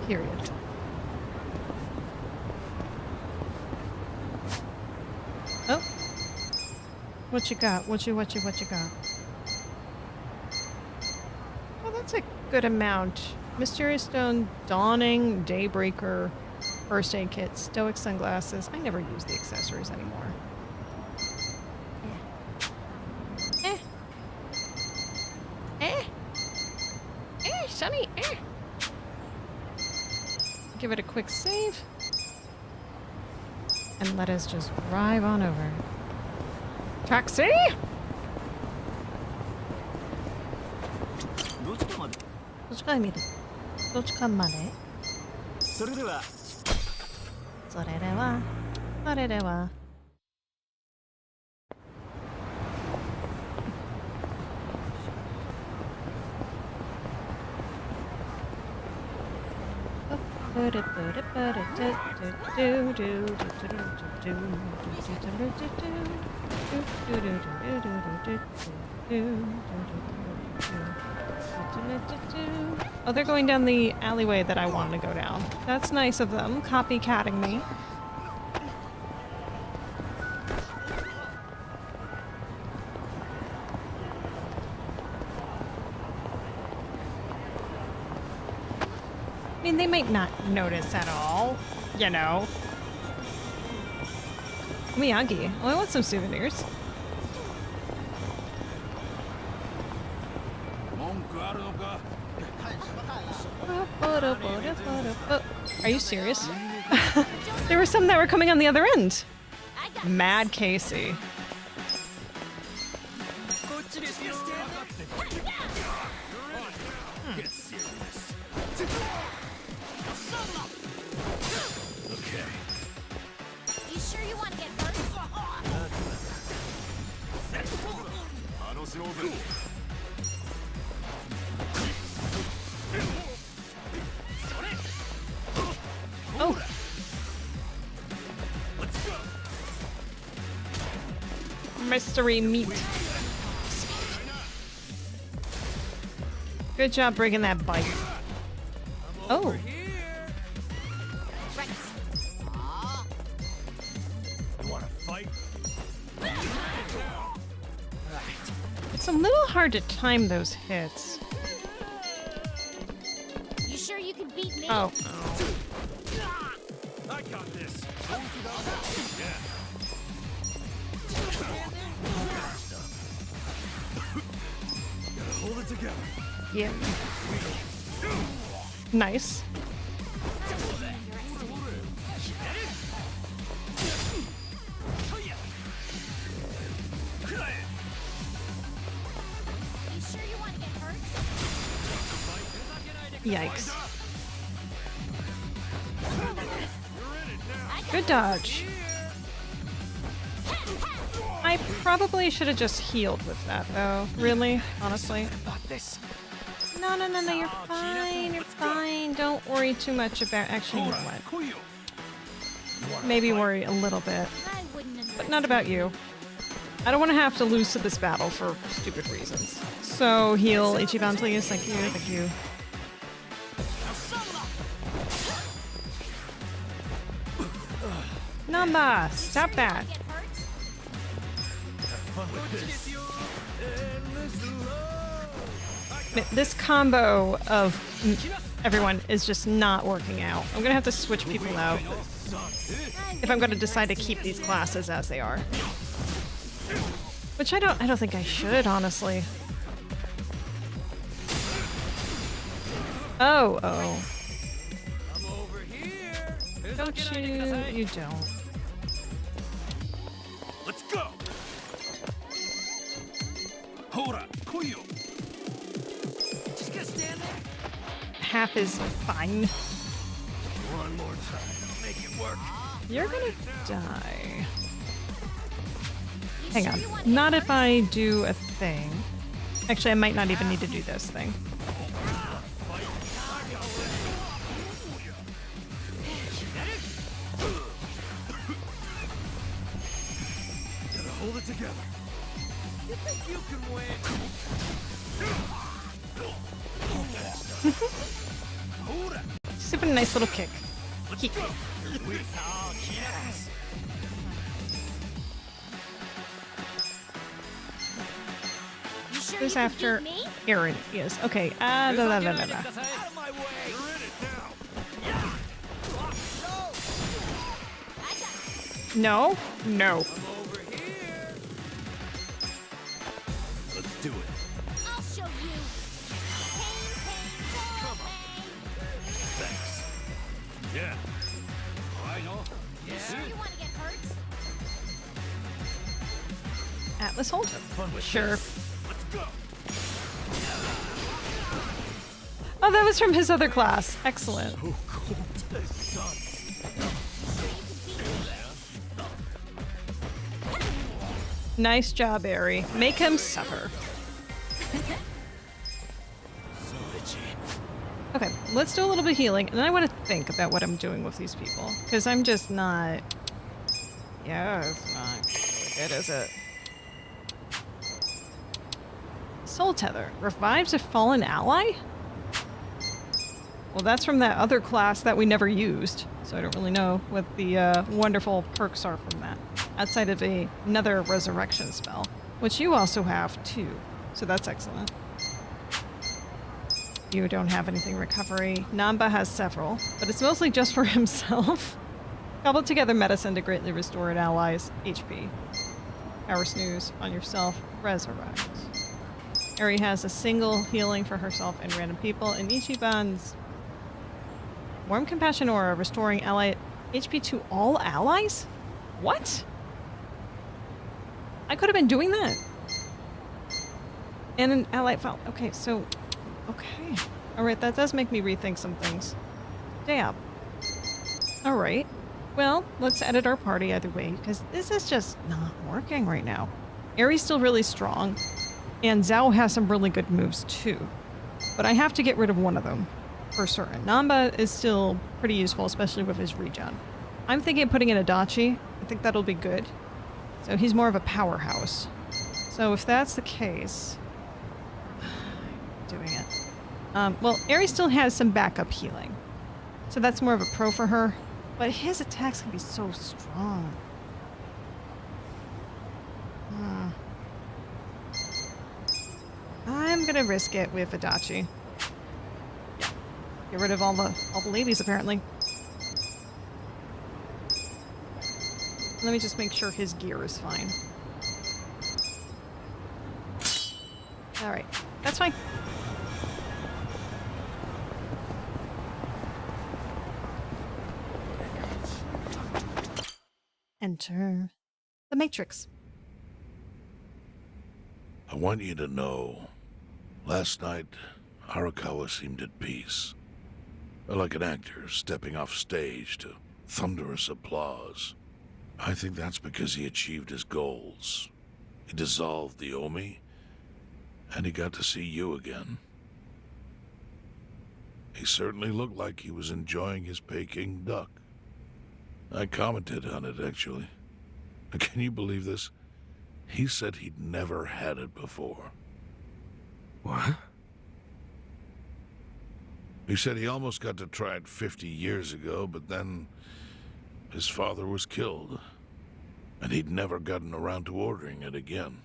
Period. Oh. What you got? What you got? Oh, that's a good amount. Mysterious Stone, Dawning, Daybreaker, First Aid Kit, Stoic Sunglasses. I never use the accessories anymore. Sonny, Give it a quick save. And let us just drive on over. Taxi! Oh, they're going down the alleyway that I wanted to go down. That's nice of them, copycatting me. I mean, they might not notice at all, you know. Miyagi. Oh, I want some souvenirs. Are you serious? There were some that were coming on the other end. Mad Casey. You sure you want to get hurt? Oh. Mystery meat. Good job breaking that bite. Oh. You want to fight? It's a little hard to time those hits. You sure you can beat me? Oh. I got this. Yeah. Gotta hold it together. Yeah. Nice. You sure you want to get hurt? Yikes. Good dodge. I probably should have just healed with that, though. Really? Honestly? No, you're fine. You're fine. Don't worry too much about... Actually, you know what? Maybe worry a little bit. But not about you. I don't want to have to lose to this battle for stupid reasons. So, heal Ichiban, please. Thank you, thank you. Namba! Stop that! This combo of everyone is just not working out. I'm gonna have to switch people out if I'm gonna decide to keep these classes as they are. Which I don't think I should, honestly. Oh. Don't you? You don't. Let's go. Hold on, Kuyo. Just gonna stand there. Half is fine. One more time, make it work. You're gonna die. You Hang on. Not if I do a thing. Actually, I might not even need to do this thing. Gotta hold it together. You think you can win? Just a nice little kick. Kick. Yes. Who's after Aaron? Yes. Okay. Da, da, da, da, da. No. No. Let's do it. I'll show you. Come on. Thanks. Yeah. I know. You sure you want to get hurt? Atlas hold. Sure. Let's go. Oh, that was from his other class. Excellent. So cold. This sucks. Nice job, Ari. Make him suffer. So itchy. Okay, let's do a little bit of healing, and then I want to think about what I'm doing with these people, because I'm just not... Yeah, it's not really good, is it? Soul Tether. Revives a fallen ally? Well, that's from that other class that we never used, so I don't really know what the wonderful perks are from that. Outside of another resurrection spell, which you also have too, so that's excellent. You don't have anything recovery. Namba has several, but it's mostly just for himself. Cobble together medicine to greatly restore an ally's HP. Power snooze on yourself, resurrect. Eri has a single healing for herself and random people, and Ichiban's warm compassion aura restoring ally HP to all allies? What? I could have been doing that. And an ally file. Okay, so... Okay. Alright, that does make me rethink some things. Damn. Alright. Well, let's edit our party either way, because this is just not working right now. Ari's still really strong, and Zhao has some really good moves too. But I have to get rid of one of them, for certain. Namba is still pretty useful, especially with his regen. I'm thinking of putting in Adachi. I think that'll be good. So he's more of a powerhouse. So if that's the case... doing it. Well, Eri still has some backup healing. So that's more of a pro for her. But his attacks can be so strong. I'm gonna risk it with Adachi. Yeah. Get rid of all the ladies, apparently. Let me just make sure his gear is fine. Alright, that's fine. Enter the Matrix. I want you to know, last night, Arakawa seemed at peace. Like an actor stepping off stage to thunderous applause. I think that's because he achieved his goals. He dissolved the Omi, and he got to see you again. He certainly looked like he was enjoying his Peking duck. I commented on it, actually. Can you believe this? He said he'd never had it before. What? He said he almost got to try it 50 years ago, but then his father was killed, and he'd never gotten around to ordering it again.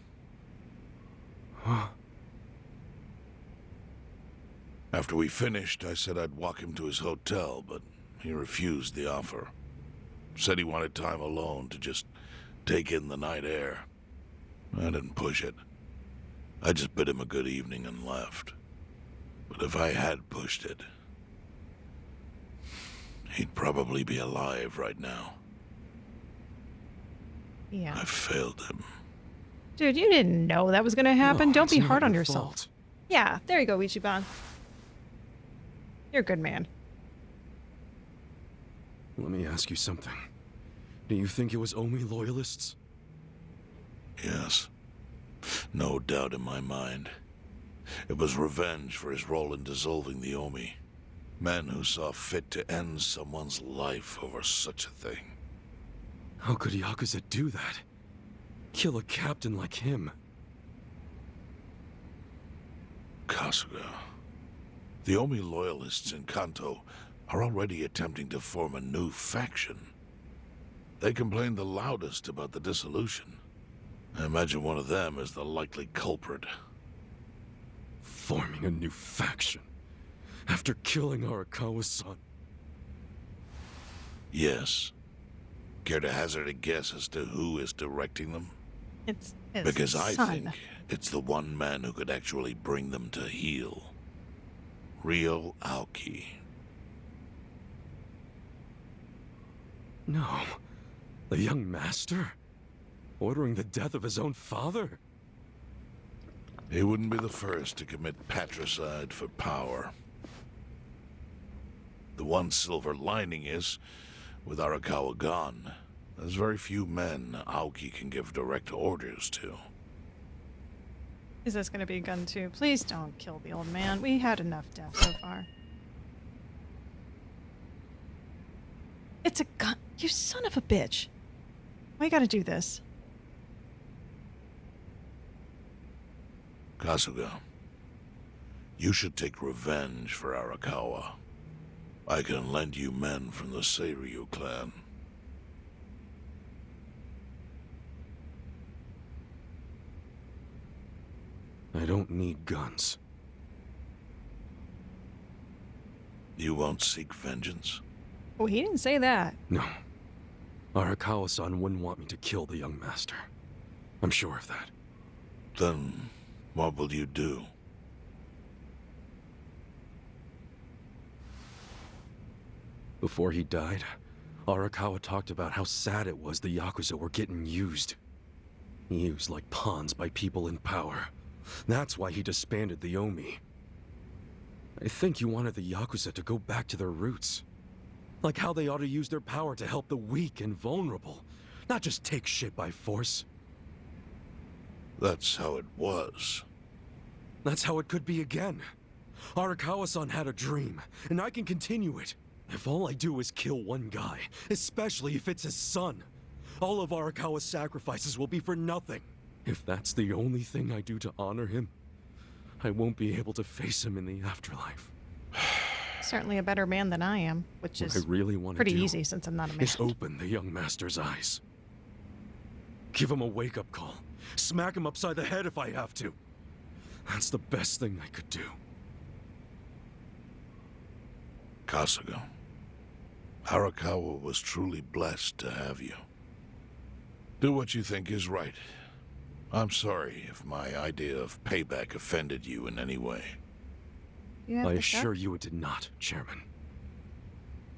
Huh? After we finished, I said I'd walk him to his hotel, but he refused the offer. Said he wanted time alone to just take in the night air. I didn't push it. I just bid him a good evening and left. But if I had pushed it, he'd probably be alive right now. Yeah. I failed him. Dude, you didn't know that was gonna happen. No, Don't be it's hard not on your yourself. fault. Yeah, there you go, Ichiban. You're a good man. Let me ask you something. Do you think it was Omi loyalists? Yes. No doubt in my mind. It was revenge for his role in dissolving the Omi. Men who saw fit to end someone's life over such a thing. How could Yakuza do that? Kill a captain like him? Kasuga. The Omi loyalists in Kanto are already attempting to form a new faction. They complain the loudest about the dissolution. I imagine one of them is the likely culprit. Forming a new faction? After killing Arakawa-san? Yes. Care to hazard a guess as to who is directing them? It's his Because I son. think it's the one man who could actually bring them to heel. Ryo Aoki. No. The young master? Ordering the death of his own father? He wouldn't be the first to commit patricide for power. The one silver lining is, with Arakawa gone, there's very few men Aoki can give direct orders to. Is this going to be a gun too? Please don't kill the old man. We had enough death so far. It's a gun. You son of a bitch. Why you gotta do this? Kasuga, you should take revenge for Arakawa. I can lend you men from the Seiryu clan. I don't need guns. You won't seek vengeance? Oh, he didn't say that. No. Arakawa-san wouldn't want me to kill the young master. I'm sure of that. Then, what will you do? Before he died, Arakawa talked about how sad it was the Yakuza were getting used. Used like pawns by people in power. That's why he disbanded the Omi. I think he wanted the Yakuza to go back to their roots. Like how they ought to use their power to help the weak and vulnerable, not just take shit by force. That's how it was. That's how it could be again. Arakawa-san had a dream, and I can continue it. If all I do is kill one guy, especially if it's his son, all of Arakawa's sacrifices will be for nothing. If that's the only thing I do to honor him, I won't be able to face him in the afterlife. Certainly a better man than I am, which What is I really want pretty to do easy since I'm not a man. is open the young master's eyes. Give him a wake-up call. Smack him upside the head if I have to. That's the best thing I could do. Kasuga, Arakawa was truly blessed to have you. Do what you think is right. I'm sorry if my idea of payback offended you in any way. You I assure you it did not, Chairman.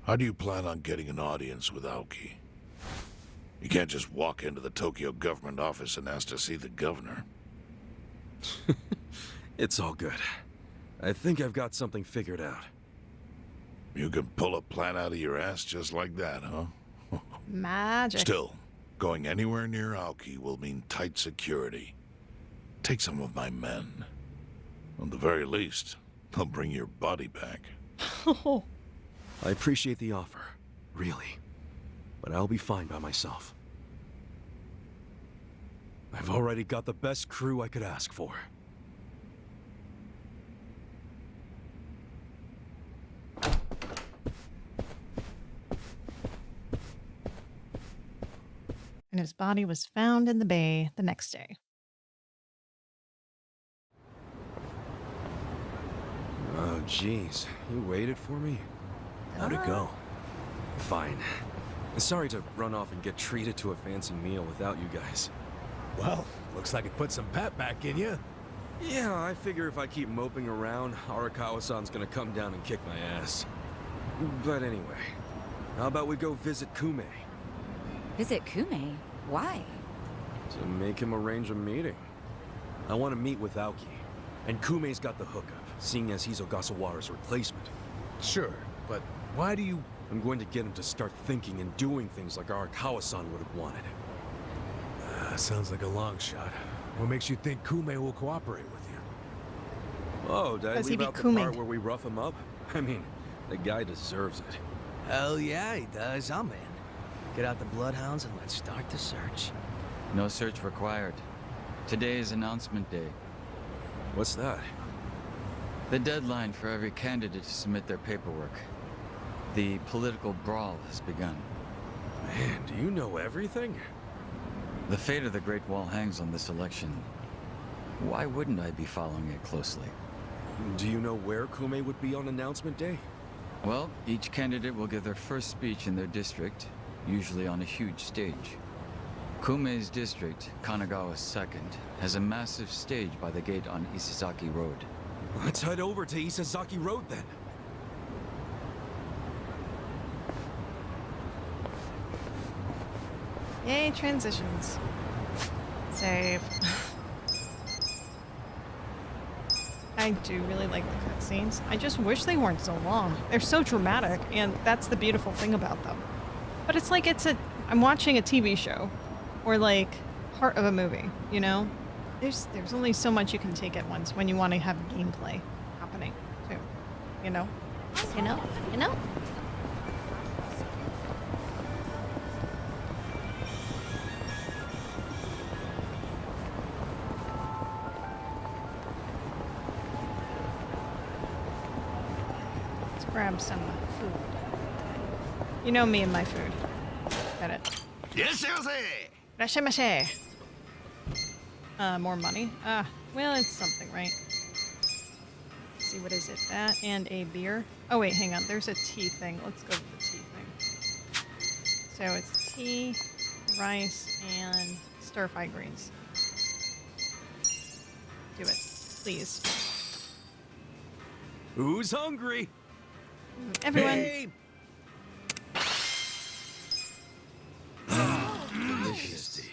How do you plan on getting an audience with Aoki? You can't just walk into the Tokyo government office and ask to see the governor. It's all good. I think I've got something figured out. You can pull a plan out of your ass just like that, huh? Magic. Still, going anywhere near Aoki will mean tight security. Take some of my men. At the very least, they'll bring your body back. I appreciate the offer, really. But I'll be fine by myself. I've already got the best crew I could ask for. And his body was found in the bay the next day. Oh, jeez. You waited for me? How'd it go? Fine. Sorry to run off and get treated to a fancy meal without you guys. Well, looks like it put some pep back in you. Yeah, I figure if I keep moping around, Arakawa-san's gonna come down and kick my ass. But anyway, how about we go visit Kume? Visit Kume? Why? To make him arrange a meeting. I want to meet with Aoki, and Kume's got the hookup, seeing as he's Ogasawara's replacement. Sure, but why do you... I'm going to get him to start thinking and doing things like Arakawa-san would have wanted. Sounds like a long shot. What makes you think Kume will cooperate with you? Oh, did I Does he leave be out the Kuming? part where we rough him up? I mean, the guy deserves it. Hell yeah, he does. I'm in. Get out the bloodhounds and let's start the search. No search required. Today is announcement day. What's that? The deadline for every candidate to submit their paperwork. The political brawl has begun. Man, do you know everything? The fate of the Great Wall hangs on this election. Why wouldn't I be following it closely? Do you know where Kume would be on announcement day? Well, each candidate will give their first speech in their district, usually on a huge stage. Kume's district, Kanagawa's second, has a massive stage by the gate on Isazaki Road. Let's head over to Isazaki Road then. Yay, transitions. Save. I do really like the cutscenes. I just wish they weren't so long. They're so dramatic, and that's the beautiful thing about them. But it's like I'm watching a TV show, or like part of a movie, you know? There's only so much you can take at once when you want to have gameplay happening, too. You know? You know? You know? Grab some food. You know me and my food. Got it. Irashimasu! More money. Well, it's something, right? Let's see, what is it? That and a beer. Oh wait, hang on. There's a tea thing. Let's go with the tea thing. So it's tea, rice, and stir-fried greens. Do it, please. Who's hungry? Everyone. Hey. Delicious tea.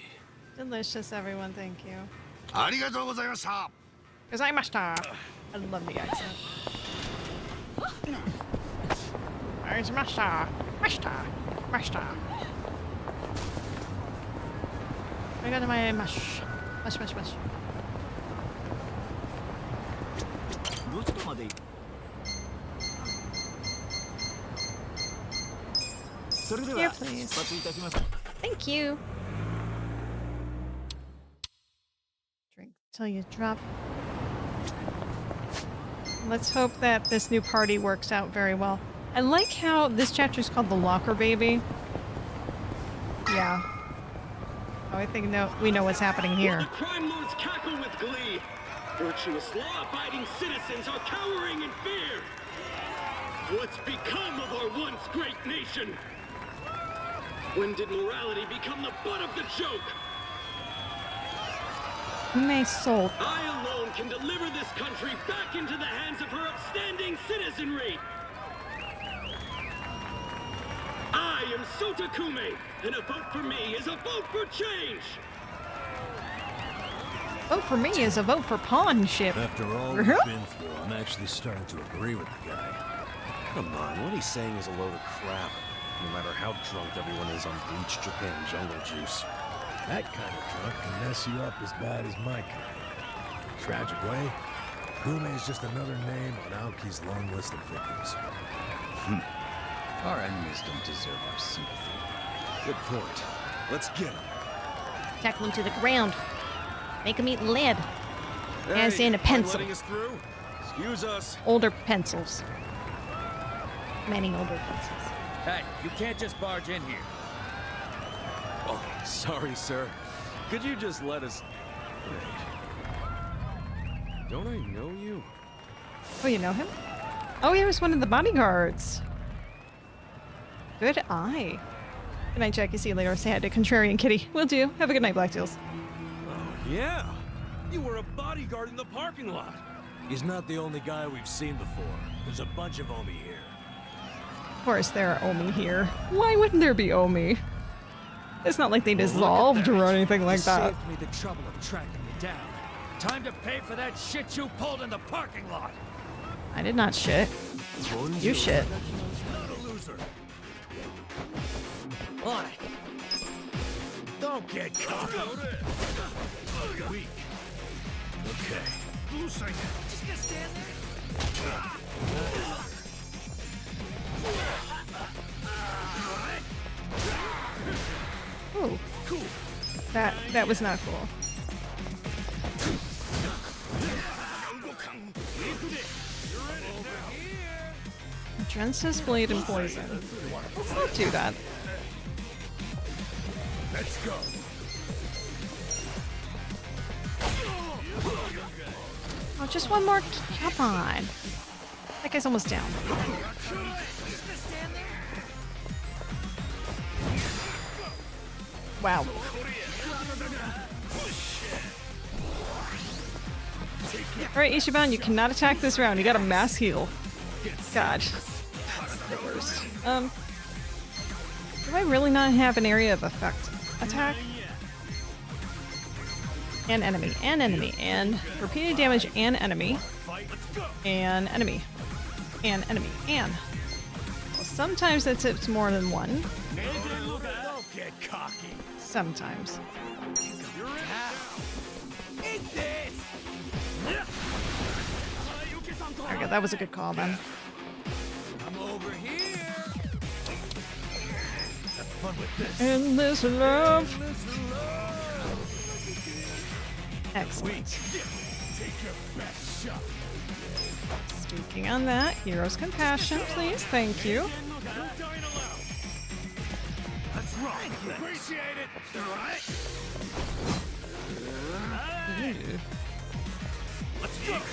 Delicious, everyone. Thank you. Arigatou gozaimashita. Gozaimashita. I love the accent. Gozaimashita. Mashita. Mashita. I got my mash. Mash, mash, mash. Here, please. Thank you. Drink till you drop. Let's hope that this new party works out very well. I like how this chapter is called The Locker Baby. Yeah. Oh, I think we know what's happening here. The crime lords cackle with glee. Virtuous, law-abiding citizens are cowering in fear. What's become of our once great nation? When did morality become the butt of the joke? Kume sold. I alone can deliver this country back into the hands of her upstanding citizenry. I am Sota Kume, and a vote for me is a vote for change. Vote for me is a vote for pawnship. After all we've been through, I'm actually starting to agree with the guy. Come on, what he's saying is a load of crap. No matter how drunk everyone is on Bleach Japan jungle juice. That kind of drunk can mess you up as bad as my kind. Tragic way, Kume is just another name on Aoki's long list of victims. Our enemies don't deserve our sympathy. Good point. Let's get him. Tackle him to the ground. Make him eat lead. Hey, As in a pencil. letting us through? Excuse us. Older pencils. Many older pencils. Hey, you can't just barge in here. Oh, sorry, sir. Could you just let us... Wait. Don't I know you? Oh, you know him? Oh, he was one of the bodyguards. Good eye. Good night, Jackie. See you later. Say hi to Contrarian Kitty. Will do. Have a good night, Blacktails. Oh, yeah. You were a bodyguard in the parking lot. He's not the only guy we've seen before. There's a bunch of Omi here. Of course, there are Omi here. Why wouldn't there be Omi? It's not like they dissolved or anything like that. Saved me the trouble of tracking me down. Time to pay for that shit you pulled in the parking lot. I did not shit. You shit. Not a loser. Don't get caught. Weak. Okay. Just gonna stand there. Ooh. Cool. That was not cool. Drence's blade and poison. Let's not do that. Let's go. Oh, just one more. Come on. That guy's almost down. Wow. Alright, Ichiban, you cannot attack this round. You got a mass heal. God. That's the worst. Do I really not have an area of effect attack? And enemy, and repeated damage, and enemy, and enemy, and enemy, and. Well, sometimes it's more than one. Don't get cocky. Sometimes. Okay, that was a good call then. I'm over here. Have fun with this. Endless love. Excellent. Take your best shot. Speaking on that, Hero's Compassion, please. Thank you. That's right. Appreciate it. All right. Ew.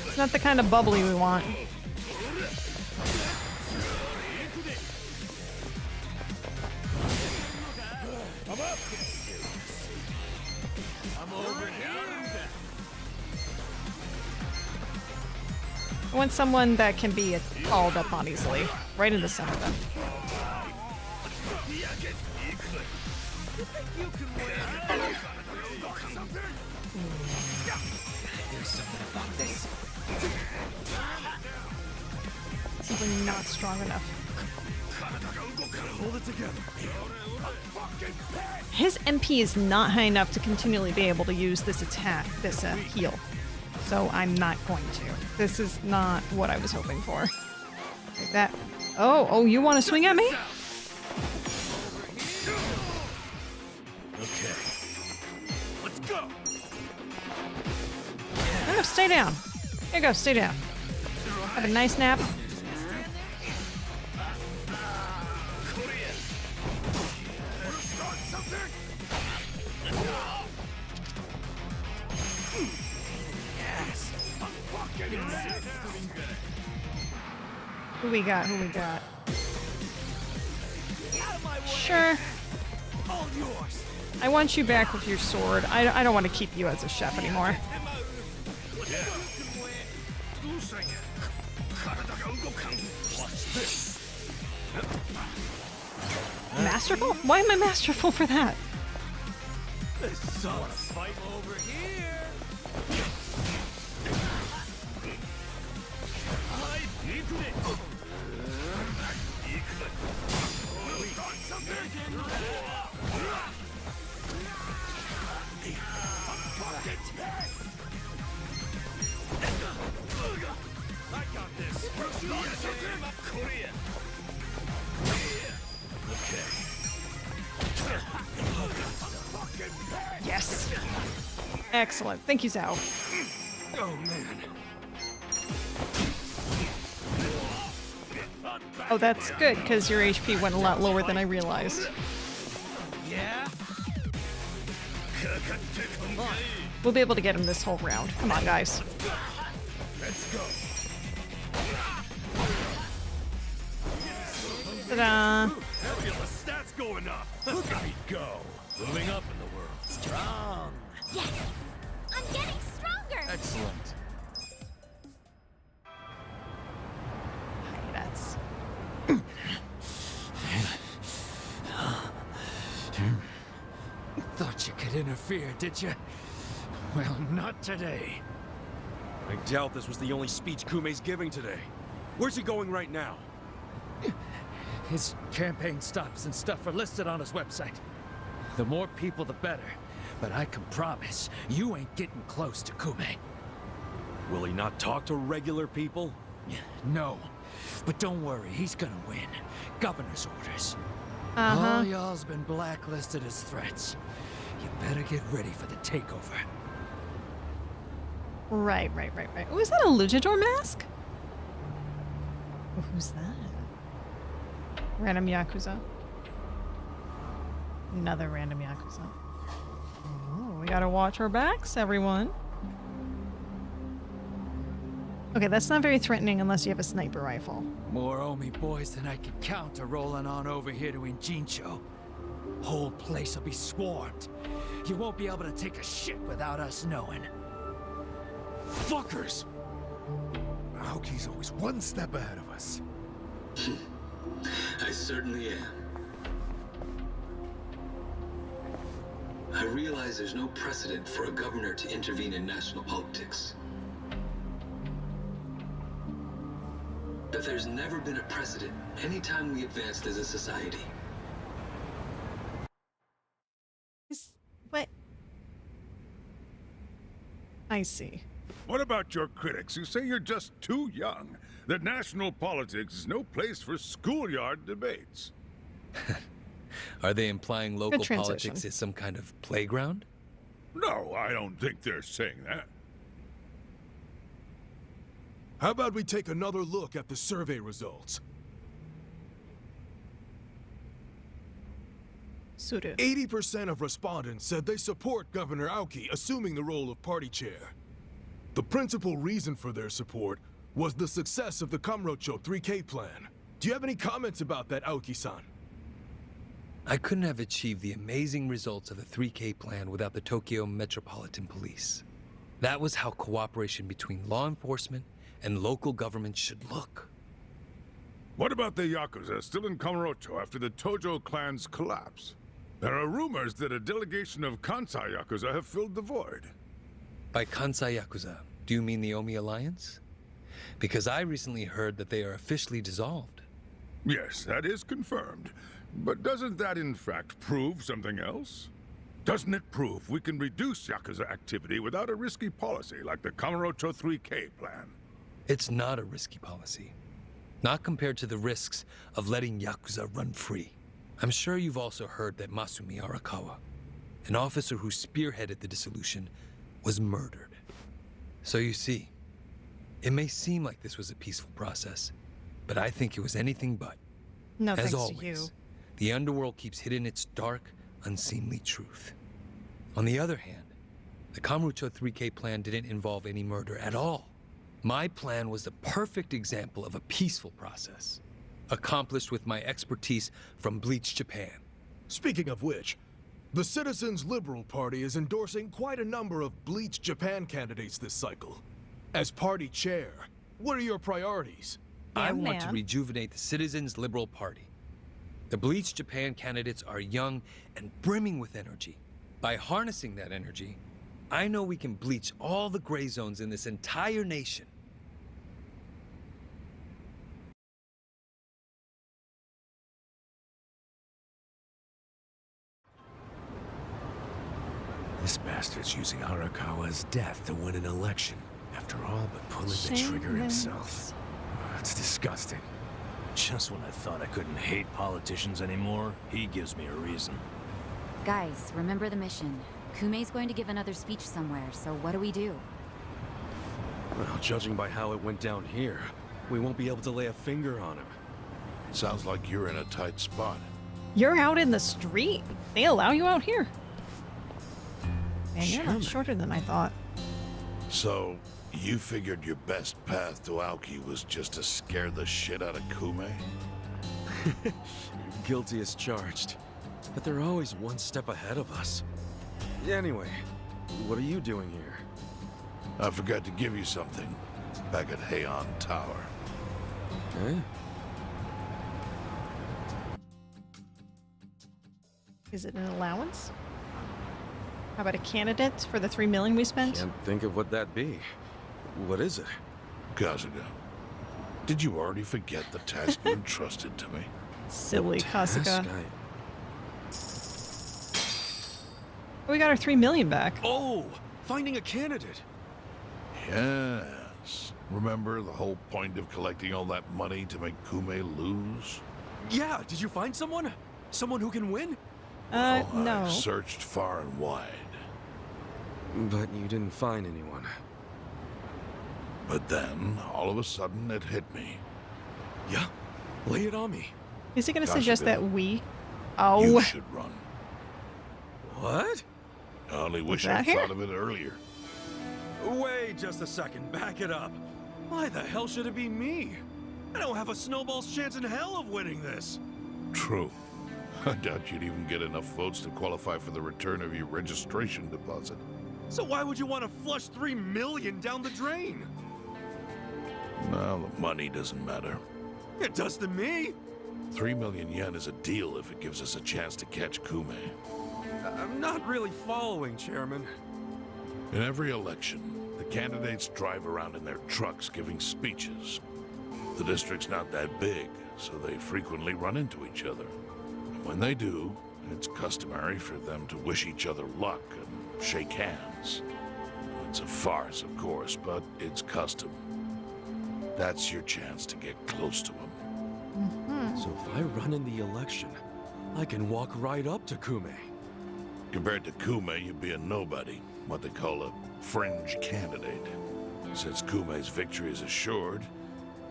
It's not the kind of bubbly we want. I'm up. I'm over here. I want someone that can be called up on easily. Right in the center of them. There's something about this. Simply not strong enough. Hold it together. His MP is not high enough to continually be able to use this attack, this heal. So I'm not going to. This is not what I was hoping for. Like that. Oh, you want to swing at me? Okay. Let's go. No, stay down. Here you go, stay down. Have a nice nap. Who we got? Sure. I want you back with your sword. I don't want to keep you as a chef anymore. Masterful? Why am I masterful for that? This sucks. Fight over here. I got this. Yes. Excellent. Thank you, Zhao. Oh man. Oh, that's good, because your HP went a lot lower than I realized. Yeah. We'll be able to get him this whole round. Come on, guys. Let's go. Ta-da! Fabulous stats going up. Look at me go. Moving up in the world. Strong. Yes! I'm getting stronger! Excellent. That's... Thought you could interfere, did you? Well, not today. I doubt this was the only speech Kumei's giving today. Where's he going right now? His campaign stops and stuff are listed on his website. The more people, the better. But I can promise, you ain't getting close to Kume. Will he not talk to regular people? No. But don't worry, he's gonna win. Governor's orders. Uh-huh. All y'all's been blacklisted as threats. You better get ready for the takeover. Right. Oh, is that a luchador mask? Oh, who's that? Random Yakuza. Another random Yakuza. Oh, we gotta watch our backs, everyone. Okay, that's not very threatening unless you have a sniper rifle. More Omi boys than I can count are rolling on over here to Injincho. Whole place will be swarmed. You won't be able to take a shit without us knowing. Fuckers! Aoki's always one step ahead of us. I certainly am. I realize there's no precedent for a governor to intervene in national politics. But there's never been a precedent anytime we advanced as a society. What? I see. What about your critics who say you're just too young? That national politics is no place for schoolyard debates? Are they implying local transition. politics is some kind of playground? No, I don't think they're saying that. How about we take another look at the survey results? Suru. 80% of respondents said they support Governor Aoki assuming the role of party chair. The principal reason for their support was the success of the Kamurocho 3K plan. Do you have any comments about that, Aoki-san? I couldn't have achieved the amazing results of the 3K plan without the Tokyo Metropolitan Police. That was how cooperation between law enforcement and local government should look. What about the Yakuza still in Kamurocho after the Tojo clan's collapse? There are rumors that a delegation of Kansai Yakuza have filled the void. By Kansai Yakuza, do you mean the Omi Alliance? Because I recently heard that they are officially dissolved. Yes, that is confirmed. But doesn't that in fact prove something else? Doesn't it prove we can reduce Yakuza activity without a risky policy like the Kamurocho 3K plan? It's not a risky policy. Not compared to the risks of letting Yakuza run free. I'm sure you've also heard that Masumi Arakawa, an officer who spearheaded the dissolution, was murdered. So you see, it may seem like this was a peaceful process, but I think it was anything but. No, As thanks always, to you. the underworld keeps hidden its dark, unseemly truth. On the other hand, the Kamurocho 3K plan didn't involve any murder at all. My plan was the perfect example of a peaceful process, accomplished with my expertise from Bleach Japan. Speaking of which, the Citizens Liberal Party is endorsing quite a number of Bleach Japan candidates this cycle. As party chair, what are your priorities? I want to rejuvenate the Citizens Liberal Party. The Bleach Japan candidates are young and brimming with energy. By harnessing that energy, I know we can bleach all the gray zones in this entire nation. This bastard's using Arakawa's death to win an election, after all but pulling the trigger himself. It's disgusting. Just when I thought I couldn't hate politicians anymore, he gives me a reason. Guys, remember the mission. Kume's going to give another speech somewhere, so what do we do? Well, judging by how it went down here, we won't be able to lay a finger on him. Sounds like you're in a tight spot. You're out in the street. They allow you out here. Man, you're not shorter than I thought. So, you figured your best path to Aoki was just to scare the shit out of Kume? Guilty as charged. But they're always one step ahead of us. Anyway, what are you doing here? I forgot to give you something back at Heian Tower. Eh? Is it an allowance? How about a candidate for the $3 million we spent? Can't think of what that'd be. What is it? Kasuga, did you already forget the task you entrusted to me? Silly Kasuga. We got our 3 million back. Oh, finding a candidate. Yes. Remember the whole point of collecting all that money to make Kume lose? Yeah, did you find someone? Someone who can win? No. I searched far and wide. But you didn't find anyone. But then, all of a sudden, it hit me. Yeah, lay it on me. Is he going to Kasuga, suggest that we? Oh. You should run. What? I only wish that I'd here? thought of it earlier. Wait just a second, back it up. Why the hell should it be me? I don't have a snowball's chance in hell of winning this. True. I doubt you'd even get enough votes to qualify for the return of your registration deposit. So why would you want to flush 3 million down the drain? No, the money doesn't matter. It does to me. 3 million yen is a deal if it gives us a chance to catch Kume. I'm not really following, Chairman. In every election, the candidates drive around in their trucks giving speeches. The district's not that big, so they frequently run into each other. And when they do, it's customary for them to wish each other luck and shake hands. It's a farce, of course, but it's custom. That's your chance to get close to him. So if I run in the election, I can walk right up to Kume. Compared to Kume, you'd be a nobody, what they call a fringe candidate. Since Kume's victory is assured,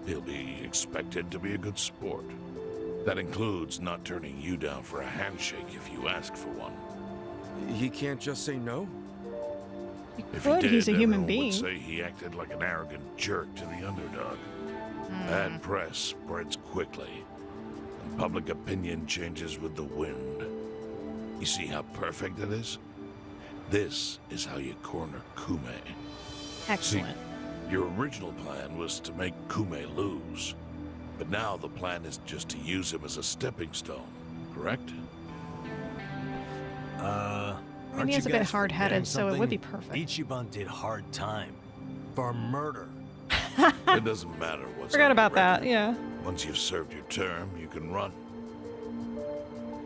he'll be expected to be a good sport. That includes not turning you down for a handshake if you ask for one. He can't just say no? If Could, he did, he's a human everyone being. would say he acted like an arrogant jerk to the underdog. Bad press spreads quickly, and public opinion changes with the wind. You see how perfect it is? This is how you corner Kume. Excellent. See, your original plan was to make Kume lose, but now the plan is just to use him as a stepping stone, correct? And he is a bit hard-headed, so it would be perfect. Ichiban did hard time for murder. It doesn't matter what's Forgot on the about that, record. yeah. Once you've served your term, you can run.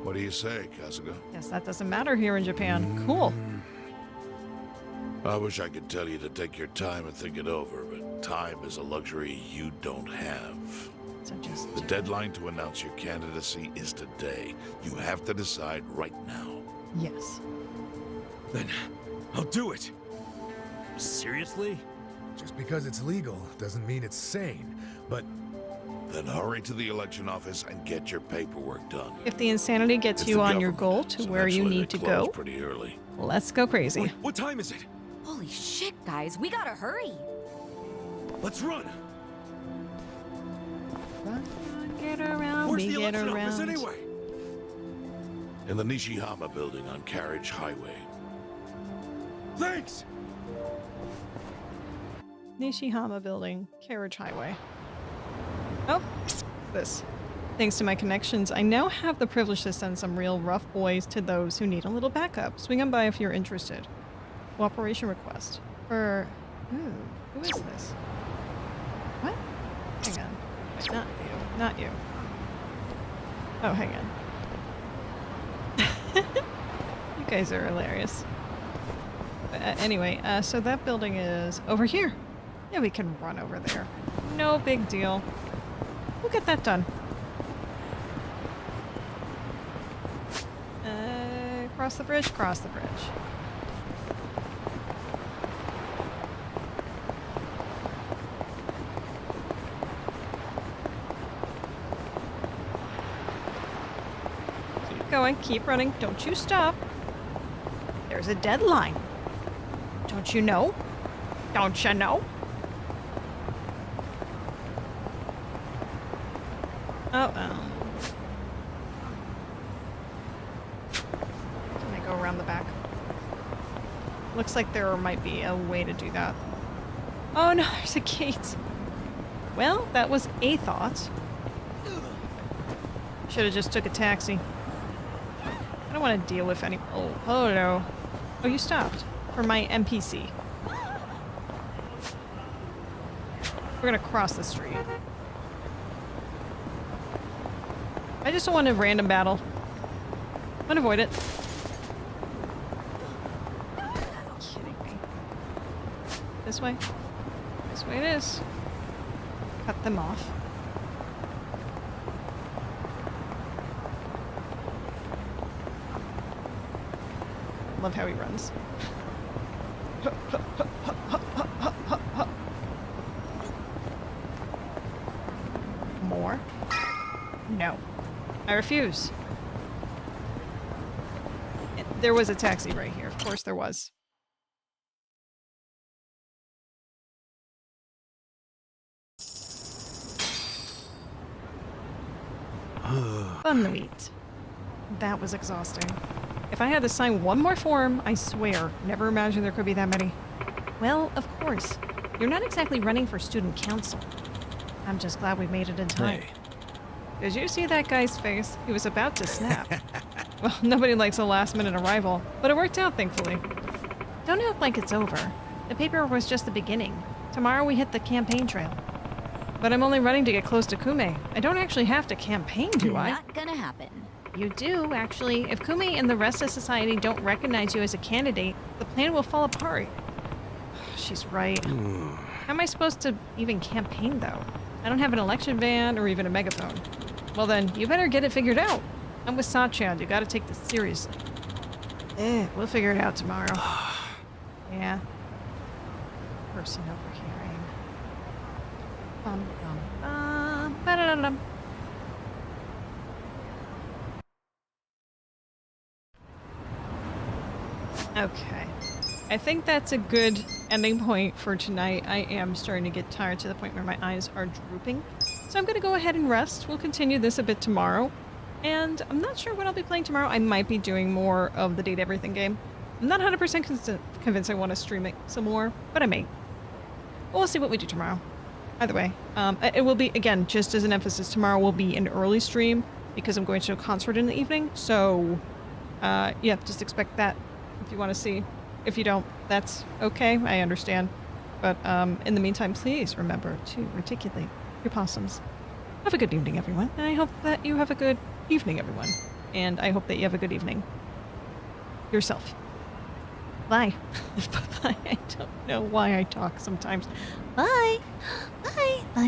What do you say, Kasuga? Yes, that doesn't matter here in Japan. Cool. I wish I could tell you to take your time and think it over, but time is a luxury you don't have. So just... The deadline to announce your candidacy is today. You have to decide right now. Yes. Then I'll do it. Seriously? Just because it's legal doesn't mean it's sane, but... Then hurry to the election office and get your paperwork done. If the insanity gets It's you the on your government, goal to so where you naturally need they to close go, pretty early. let's go crazy. Wait, what time is it? Holy shit, guys, we gotta hurry. Let's run. Get around, Where's we the get election office around. anyway? In the Nishihama building on Carriage Highway. Thanks. Nishihama Building, Carriage Highway. Oh, this. Thanks to my connections, I now have the privilege to send some real rough boys to those who need a little backup. Swing on by if you're interested. Cooperation request. For... Ooh, who is this? What? Hang on. Wait, not you. Not you. Oh, hang on. You guys are hilarious. Anyway, so that building is over here. Yeah, we can run over there. No big deal. We'll get that done. Cross the bridge, cross the bridge. Keep going, keep running, don't you stop. There's a deadline. Don't you know? Don't you know? Uh-oh. Can I go around the back? Looks like there might be a way to do that. Oh no, there's a gate. Well, that was a thought. Should have just took a taxi. I don't want to deal with any... Oh no. Oh, you stopped. For my NPC. We're gonna cross the street. I just don't want a random battle. Unavoid it. This way? This way it is. Cut them off. Love how he runs. More? No. I refuse. There was a taxi right here. Of course there was. Buckwheat. That was exhausting. If I had to sign one more form, I swear, never imagined there could be that many. Well, of course. You're not exactly running for student council. I'm just glad we made it in time. Hey. Did you see that guy's face? He was about to snap. Well, nobody likes a last-minute arrival, but it worked out, thankfully. Don't act like it's over. The paper was just the beginning. Tomorrow we hit the campaign trail. But I'm only running to get close to Kume. I don't actually have to campaign, do I? Not gonna happen. You do, actually. If Kume and the rest of society don't recognize you as a candidate, the plan will fall apart. She's right. How am I supposed to even campaign, though? I don't have an election van or even a megaphone. Well then, you better get it figured out. I'm with Sachan. You gotta take this seriously. We'll figure it out tomorrow. Yeah. Person overhearing. Ba-da-da-dum. Okay. I think that's a good ending point for tonight. I am starting to get tired to the point where my eyes are drooping. So I'm going to go ahead and rest. We'll continue this a bit tomorrow. And I'm not sure what I'll be playing tomorrow. I might be doing more of the Date Everything game. I'm not 100% convinced I want to stream it some more, but I may. We'll see what we do tomorrow. Either way, it will be, again, just as an emphasis, tomorrow will be an early stream because I'm going to a concert in the evening. So, yeah, just expect that if you want to see. If you don't, that's okay. I understand. But in the meantime, please remember to reticulate your possums. Have a good evening, everyone. And I hope that you have a good evening, everyone. And I hope that you have a good evening yourself. Bye. Bye-bye. I don't know why I talk sometimes. Bye. Bye. Bye.